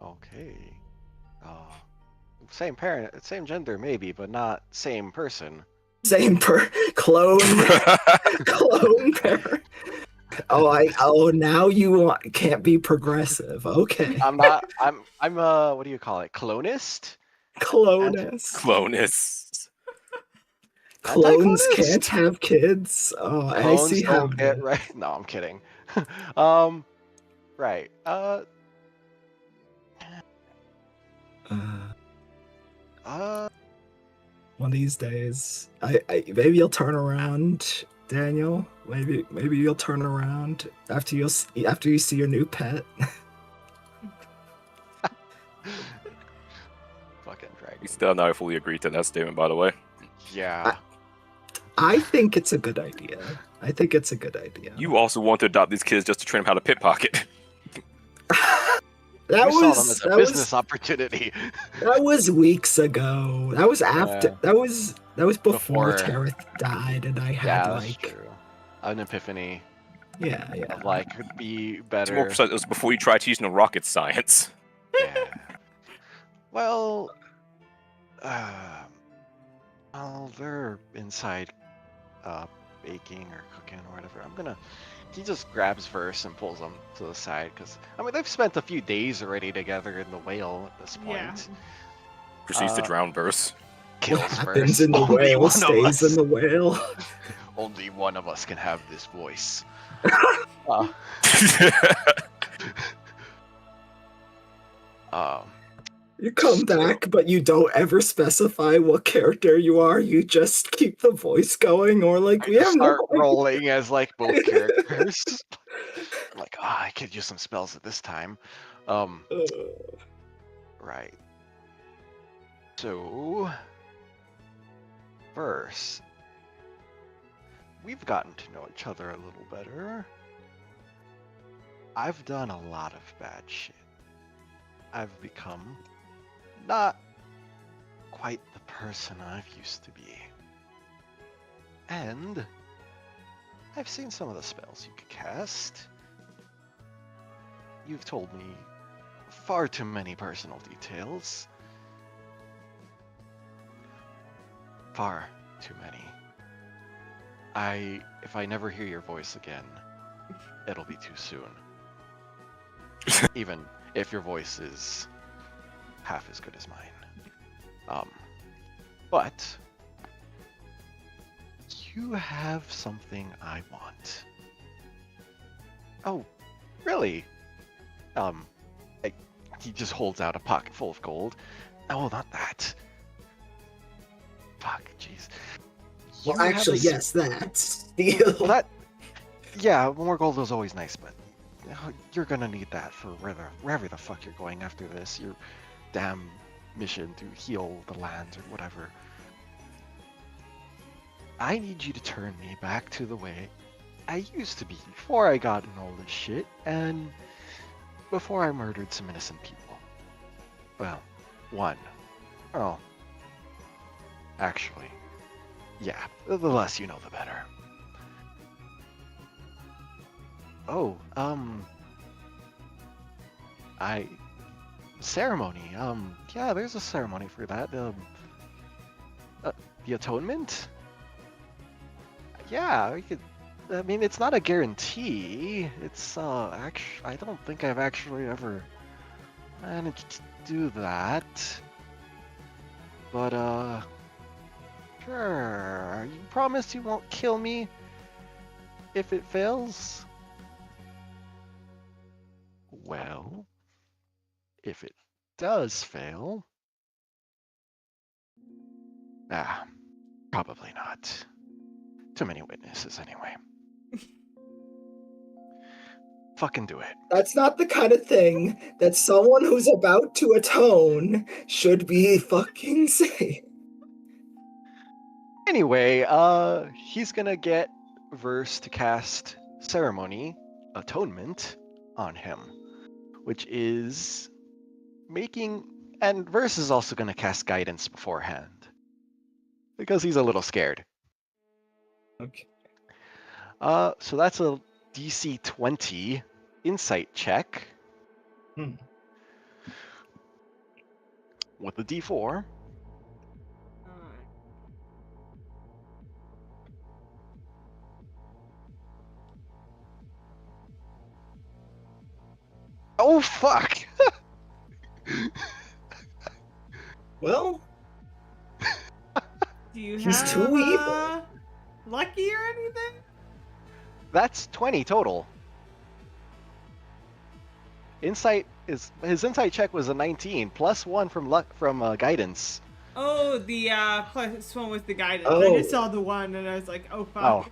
Okay. Same parent, same gender maybe, but not same person. same clone parent. Now you can't be progressive. Okay, I'm not. I'm what do you call it? Clonist? clonus. Clonus. Clones Anti-clonist? can't have kids. Oh, I Clones see how. don't get right. No, I'm kidding. Right. One of these days, I maybe you'll turn around, Daniel. Maybe you'll turn around after you see your new pet. Fucking dragon. We still not fully agreed to that statement, by the way. Yeah. I think it's a good idea. You also want to adopt these kids just to train them how to pickpocket. That we saw them was as a business opportunity. that was weeks ago. That was after. Yeah. That was before Before. Tareth died, and I Yeah, had that's like true. An epiphany yeah. of like could be To be better. more precise, it was before you tried teaching them rocket science. Yeah. Well, they're inside, baking or cooking or whatever. He just grabs Verse and pulls him to the side because they've spent a few days already together in the whale at this point. Yeah. Proceeds to drown Verse. Kills What happens Verse. in the Only whale one of stays us. in the whale. Only one of us can have this voice. You come back, but you don't ever specify what character you are. You just keep the voice going, or like I we just have start no. rolling as like both characters. I'm like, I could use some spells at this time. Right. So, first, we've gotten to know each other a little better. I've done a lot of bad shit. I've become not quite the person I've used to be. And I've seen some of the spells you could cast. You've told me far too many personal details. Far too many. If I never hear your voice again, it'll be too soon. Even if your voice is half as good as mine. But you have something I want. Oh, really? He just holds out a pocket full of gold. Oh, not that. Fuck, jeez. Well, You have actually, a s- yes, that. Steal. Well, that. Yeah, more gold is always nice, but you're gonna need that for wherever the fuck you're going after this. Your damn mission to heal the lands or whatever. I need you to turn me back to the way I used to be before I got in all this shit and before I murdered some innocent people. Well, one. Oh. Actually, yeah, the less you know, the better. Oh, ceremony. Yeah, there's a ceremony for that. The atonement? Yeah, we could. I mean, it's not a guarantee. It's I don't think I've actually ever managed to do that. But sure. You promise you won't kill me if it fails? Well, if it does fail, probably not. Too many witnesses anyway. Fucking do it. That's not the kind of thing that someone who's about to atone should be fucking saying. Anyway, he's gonna get Verse to cast Ceremony, Atonement, on him, which is making. And Verse is also gonna cast Guidance beforehand because he's a little scared. Okay. So that's a DC 20 Insight check with a D4. Oh fuck! Well, Do you He's have too evil. lucky or anything? That's 20 total. Insight is his insight check was a 19 plus 1 from guidance. Oh, the plus one was the guidance. I Oh. just saw the one and I was like, oh fuck. Oh,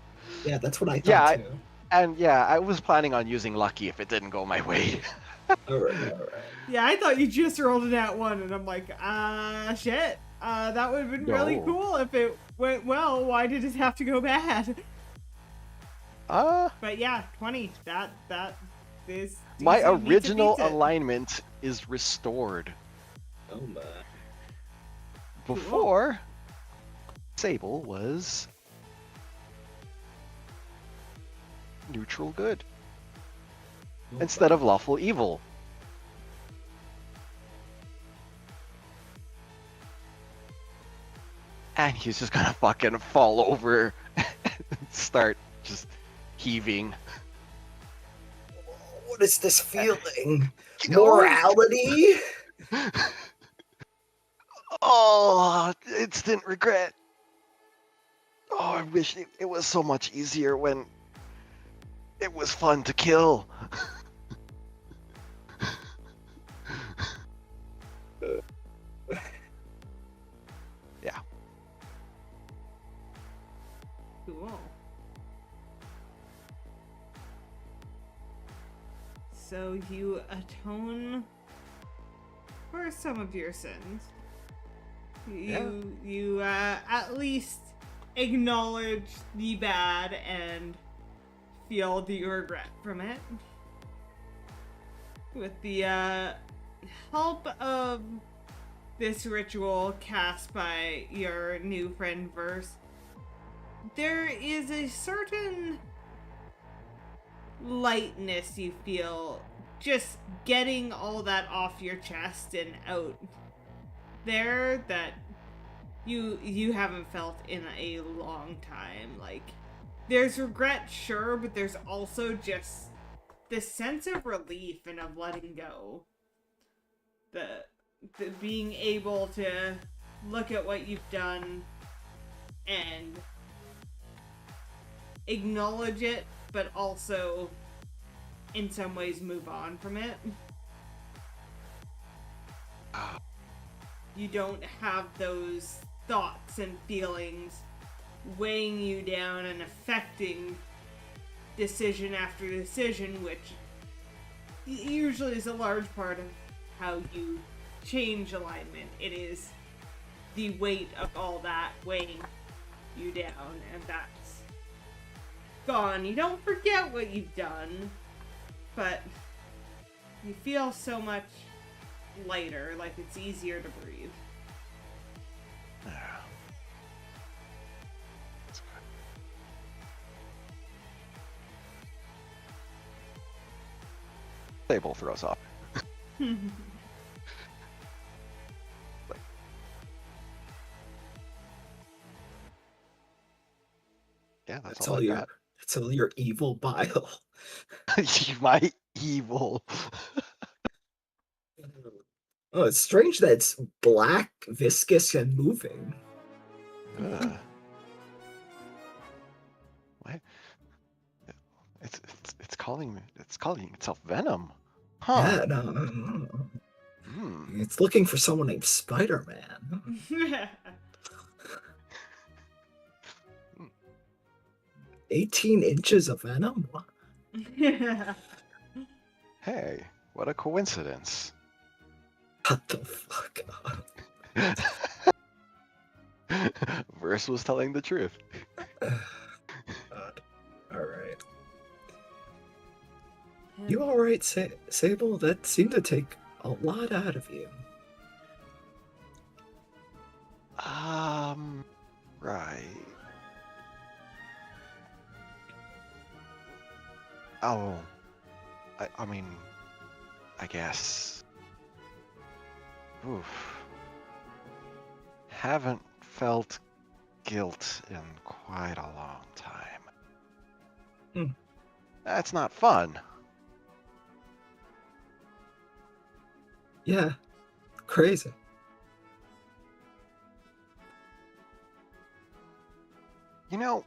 yeah, that's what I thought Yeah, too. and yeah, I was planning on using lucky if it didn't go my way. Alright. Yeah, I thought you just rolled it at one, and I'm like, shit. That would have been really No. cool if it went well. Why did it have to go bad? But yeah, 20. That is. My DC meets it, original beats it. alignment is restored. Oh my. Before, Sable was neutral good instead of lawful evil. And he's just gonna fucking fall over and start just heaving. What is this feeling? Oh. Morality? Oh, instant regret. Oh, I wish it was so much easier when it was fun to kill. Yeah. Cool. So you atone for some of your sins. You at least acknowledge the bad and feel the regret from it. With the help of this ritual cast by your new friend Verse, there is a certain lightness you feel just getting all that off your chest and out there that you haven't felt in a long time. Like, there's regret, sure, but there's also just this sense of relief and of letting go. The being able to look at what you've done and acknowledge it, but also in some ways move on from it. You don't have those thoughts and feelings weighing you down and affecting decision after decision, which usually is a large part of how you change alignment. It is the weight of all that weighing you down, and that's gone. You don't forget what you've done, but you feel so much lighter, like it's easier to breathe. Yeah. That's good. Sable throws up. Yeah, that's all I got. That's all your evil bile. My evil. Oh, it's strange that it's black, viscous, and moving. Ugh. What? It's calling itself Venom. Huh. Yeah, no. Hmm. It's looking for someone named Spider-Man. 18 inches of venom? What? Hey, what a coincidence. What the fuck? Verse was telling the truth. God. Alright. You alright, Sable? That seemed to take a lot out of you. Right. Oh, I mean, I guess. Oof. Haven't felt guilt in quite a long time. Hmm. That's not fun. Yeah. Crazy. You know,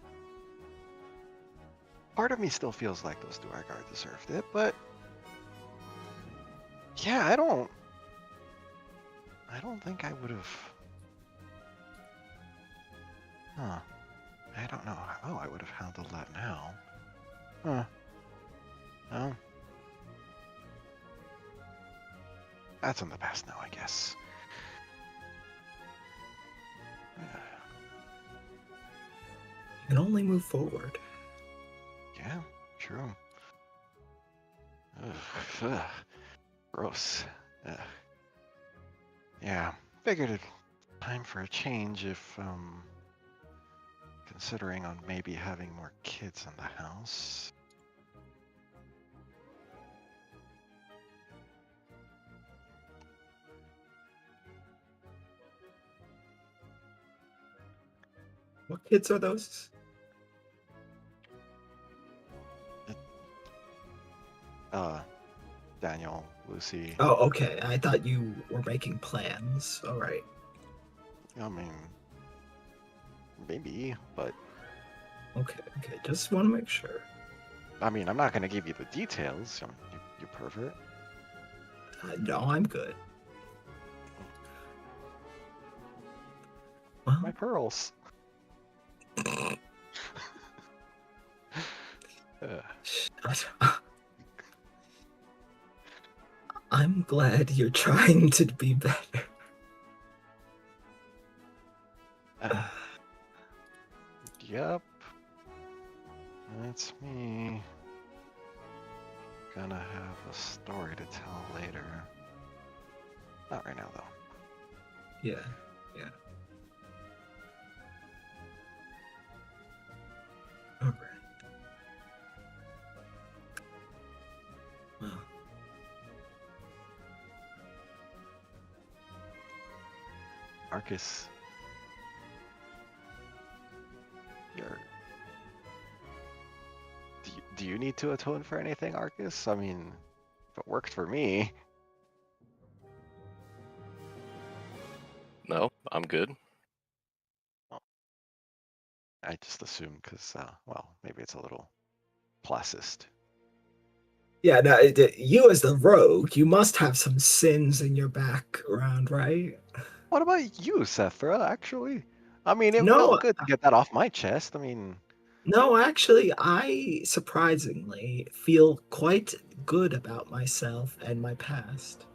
part of me still feels like those Duergar deserved it, but yeah, I don't think I would have. Huh. I don't know how I would have handled that now. Huh. Well, that's in the past now, I guess. You can only move forward. Yeah, true. Ugh, gross. Yeah, figured it time for a change if, considering on maybe having more kids in the house. What kids are those? Daniel, Lucy. Oh, okay. I thought you were making plans. Alright. I mean, maybe, but Okay. Just want to make sure. I mean, I'm not gonna give you the details, you pervert. No, I'm good. Well, My pearls. I'm glad you're trying to be better. Yep. That's me. Gonna have a story to tell later. Not right now, though. Yeah. Alright. Arcus, you're. Do you need to atone for anything, Arcus? I mean, if it worked for me. No, I'm good. I just assumed because, well, maybe it's a little classist. Yeah, no, you as the rogue, you must have some sins in your background, right? What about you, Sethra, actually? I mean, it No, felt good to get that off my chest. I mean, no, actually, I surprisingly feel quite good about myself and my past.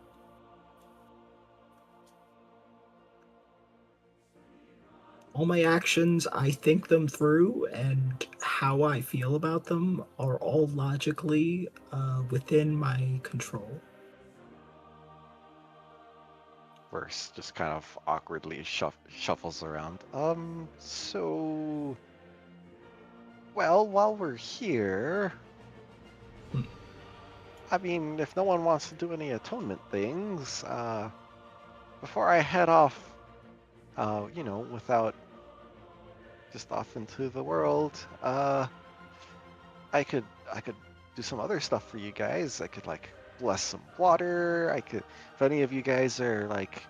All my actions, I think them through, and how I feel about them are all logically within my control. Verse just kind of awkwardly shuffles around. So, well, while we're here, Hmm. I mean, if no one wants to do any atonement things, before I head off, without just off into the world, I could do some other stuff for you guys. I could like bless some water. If any of you guys are like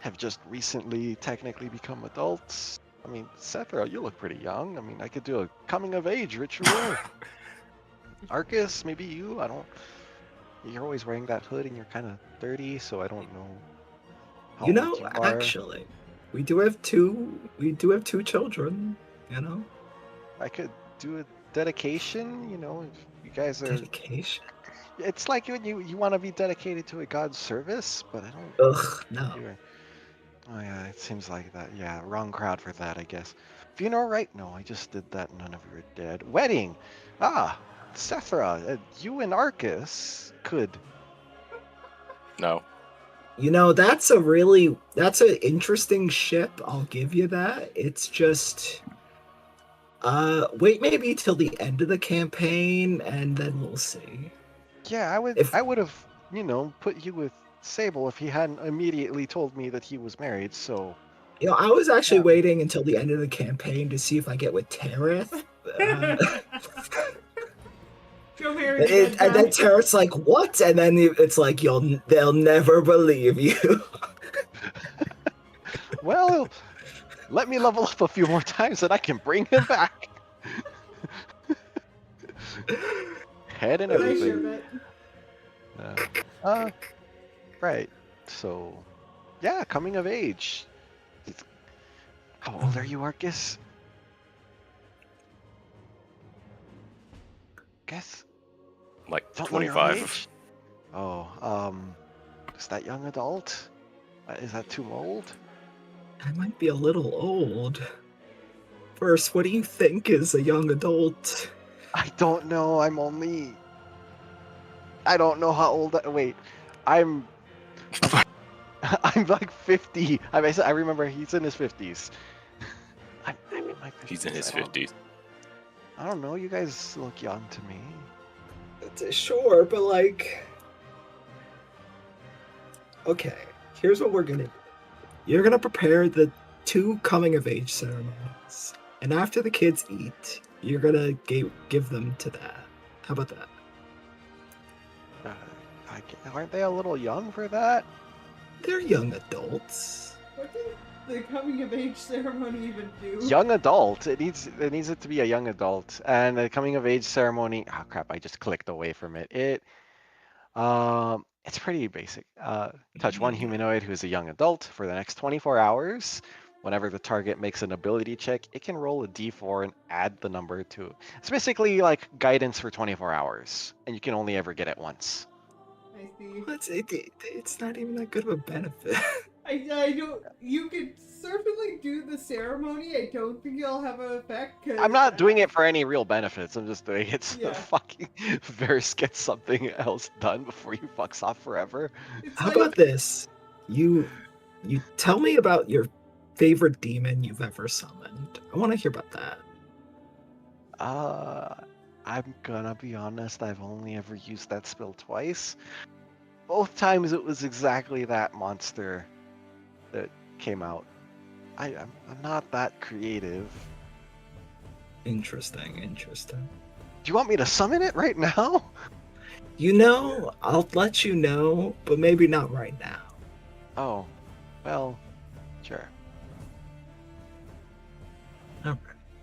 have just recently technically become adults. I mean, Sethra, you look pretty young. I mean, I could do a coming of age ritual. Arcus, maybe you. I don't. You're always wearing that hood and you're kind of dirty, so I don't know how You old know, you are. actually, we do have two children, you know? I could do a dedication. If you guys are. Dedication. It's like when you want to be dedicated to a god's service, but I don't Ugh, no. you're Oh yeah, it seems like that. Yeah, wrong crowd for that, I guess. Funeral right? No, I just did that. None of you are dead. Wedding. Ah, Sethra, you and Arcus could. No. You know, that's an interesting ship, I'll give you that. It's just wait maybe till the end of the campaign and then we'll see. Yeah, If I would have, put you with Sable if he hadn't immediately told me that he was married. So I was actually yeah. waiting until the end of the campaign to see if I get with Tereth. Go marry a dead And then guy. Tereth's like, "What?" And then it's like, they'll never believe you. Well, let me level up a few more times and I can bring him back. Head and I everything. ship it. Right. So, yeah, coming of age. How old are you, Arcus? Guess. Like Don't know your 25. age. Oh, is that young adult? Is that too old? I might be a little old. First, what do you think is a young adult? I don't know. I don't know how old. Wait, I'm. I'm like 50. I remember he's in his 50s. I'm in my 50s. He's in his 50s. I don't know. You guys look young to me. Sure, but like, okay, here's what we're gonna do. You're gonna prepare the 2 coming of age ceremonies, and after the kids eat, you're gonna give them to that. How about that? Aren't they a little young for that? They're young adults. What does the coming of age ceremony even do? Young adult. It needs it to be a young adult. And the coming of age ceremony. Oh crap! I just clicked away from it. It's pretty basic. Touch one humanoid who is a young adult for the next 24 hours. Whenever the target makes an ability check, it can roll a d4 and add the number to. It's basically like guidance for 24 hours, and you can only ever get it once. I see. It's not even that good of a benefit. I don't. You could certainly do the ceremony. I don't think it'll have an effect. Cause I'm not doing it for any real benefits. I'm just doing it so Yeah. fucking Varys gets something else done before he fucks off forever. It's How like, about this? You tell me about your favorite demon you've ever summoned. I want to hear about that. I'm gonna be honest, I've only ever used that spell twice. Both times it was exactly that monster that came out. I'm not that creative. Interesting. Do you want me to summon it right now? You know, I'll let you know, but maybe not right now. Oh, well, sure. All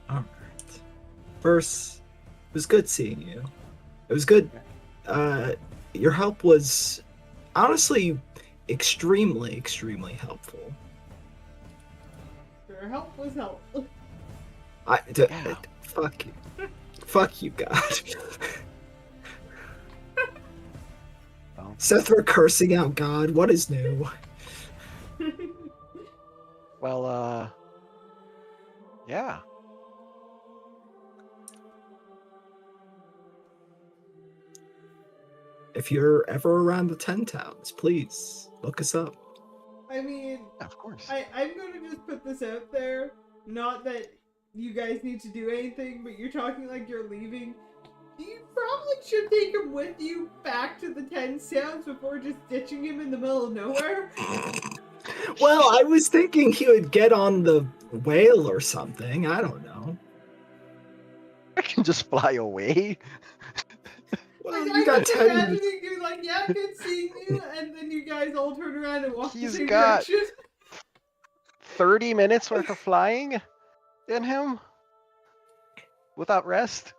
right. First, it was good seeing you. It was good. Your help was honestly extremely helpful. Your help was helpful. Yeah. Fuck you. Fuck you, God. Well, Seth, we're cursing out God. What is new? well, yeah. If you're ever around the 10 towns, please look us up. I mean, Of course. I'm gonna just put this out there. Not that you guys need to do anything, but you're talking like you're leaving. You probably should take him with you back to the 10 Sounds before just ditching him in the middle of nowhere. Well, I was thinking he would get on the whale or something. I don't know. I can just fly away. Well, Like, you I'm got just 10 minutes. imagining you like, yeah, good seeing you, and then you guys all turn around and walk the He's same got- direction. 30 minutes worth of flying in him without rest.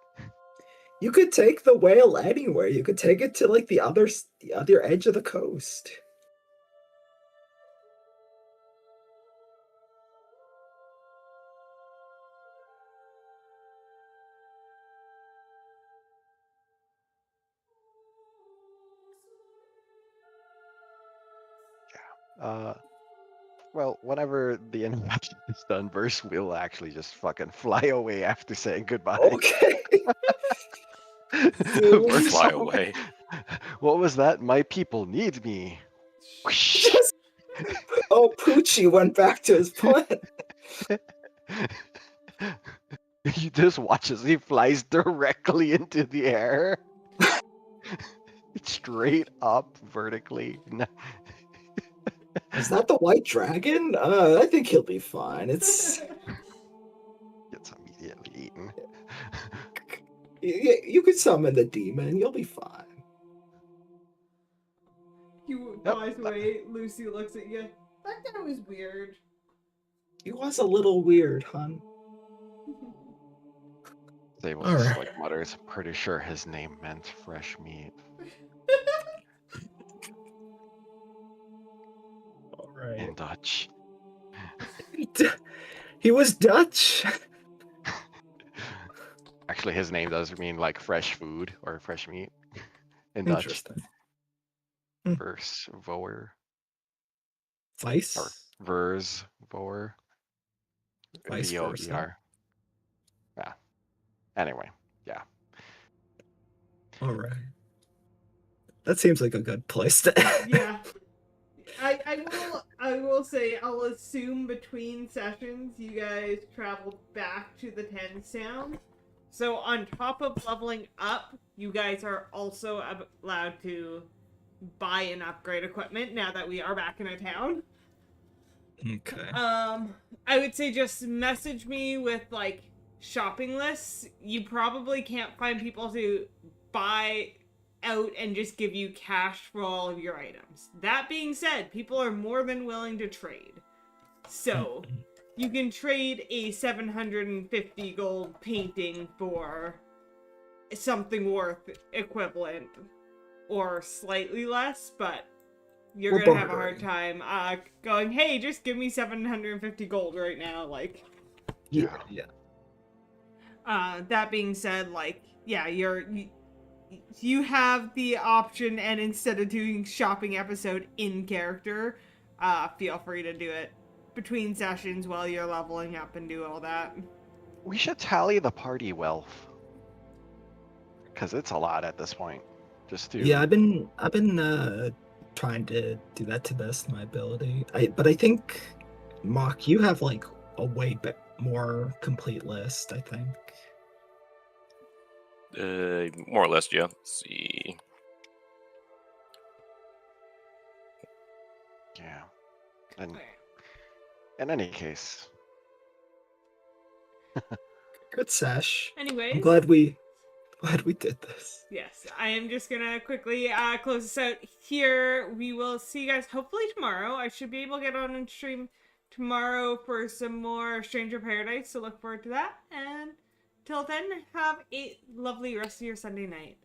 You could take the whale anywhere. You could take it to like the other edge of the coast. Well, whenever the interaction is done, Verse will actually just fucking fly away after saying goodbye. Okay. Verse, Fly away. what was that? My people need me. Whoosh. Just oh, Poochie went back to his plan. You just watch as he flies directly into the air. Straight up vertically. Is that the white dragon? I think he'll be fine. It's Gets immediately eaten. you could summon the demon. You'll be fine. You Yep. flies away. Lucy looks at you. That guy was weird. He was a little weird, hun. Zabel All just right. like mutters, pretty sure his name meant fresh meat. All right. In Dutch. He was Dutch. Actually, his name does mean like fresh food or fresh meat in Dutch. Interesting. Vers Voer. Vice. Or Vers Voer. Vice versa. V-O-E-R. Yeah. Anyway, yeah. All right. That seems like a good place to end. Yeah. I will say, I'll assume between sessions you guys traveled back to the 10 Sound. So on top of leveling up, you guys are also allowed to buy and upgrade equipment now that we are back in a town. Okay. I would say just message me with like shopping lists. You probably can't find people to buy out and just give you cash for all of your items. That being said, people are more than willing to trade. So, you can trade a 750 gold painting for something worth equivalent or slightly less, but you're Or gonna have a hard bartering. time going, hey, just give me 750 gold right now. Like, Yeah. that being said, like, yeah, you have the option, and instead of doing shopping episode in character, feel free to do it between sessions while you're leveling up and do all that. We should tally the party wealth. Because it's a lot at this point. Just to Yeah, I've been trying to do that to best of my ability. But I think Mock, you have like a way more complete list, I think. More or less, yeah. Let's see. Yeah. And In any case, Good sesh. Anyways. I'm glad we did this. Yes, I am just gonna quickly close this out here. We will see you guys hopefully tomorrow. I should be able to get on and stream tomorrow for some more Stranger Paradise, so look forward to that. And till then, have a lovely rest of your Sunday night.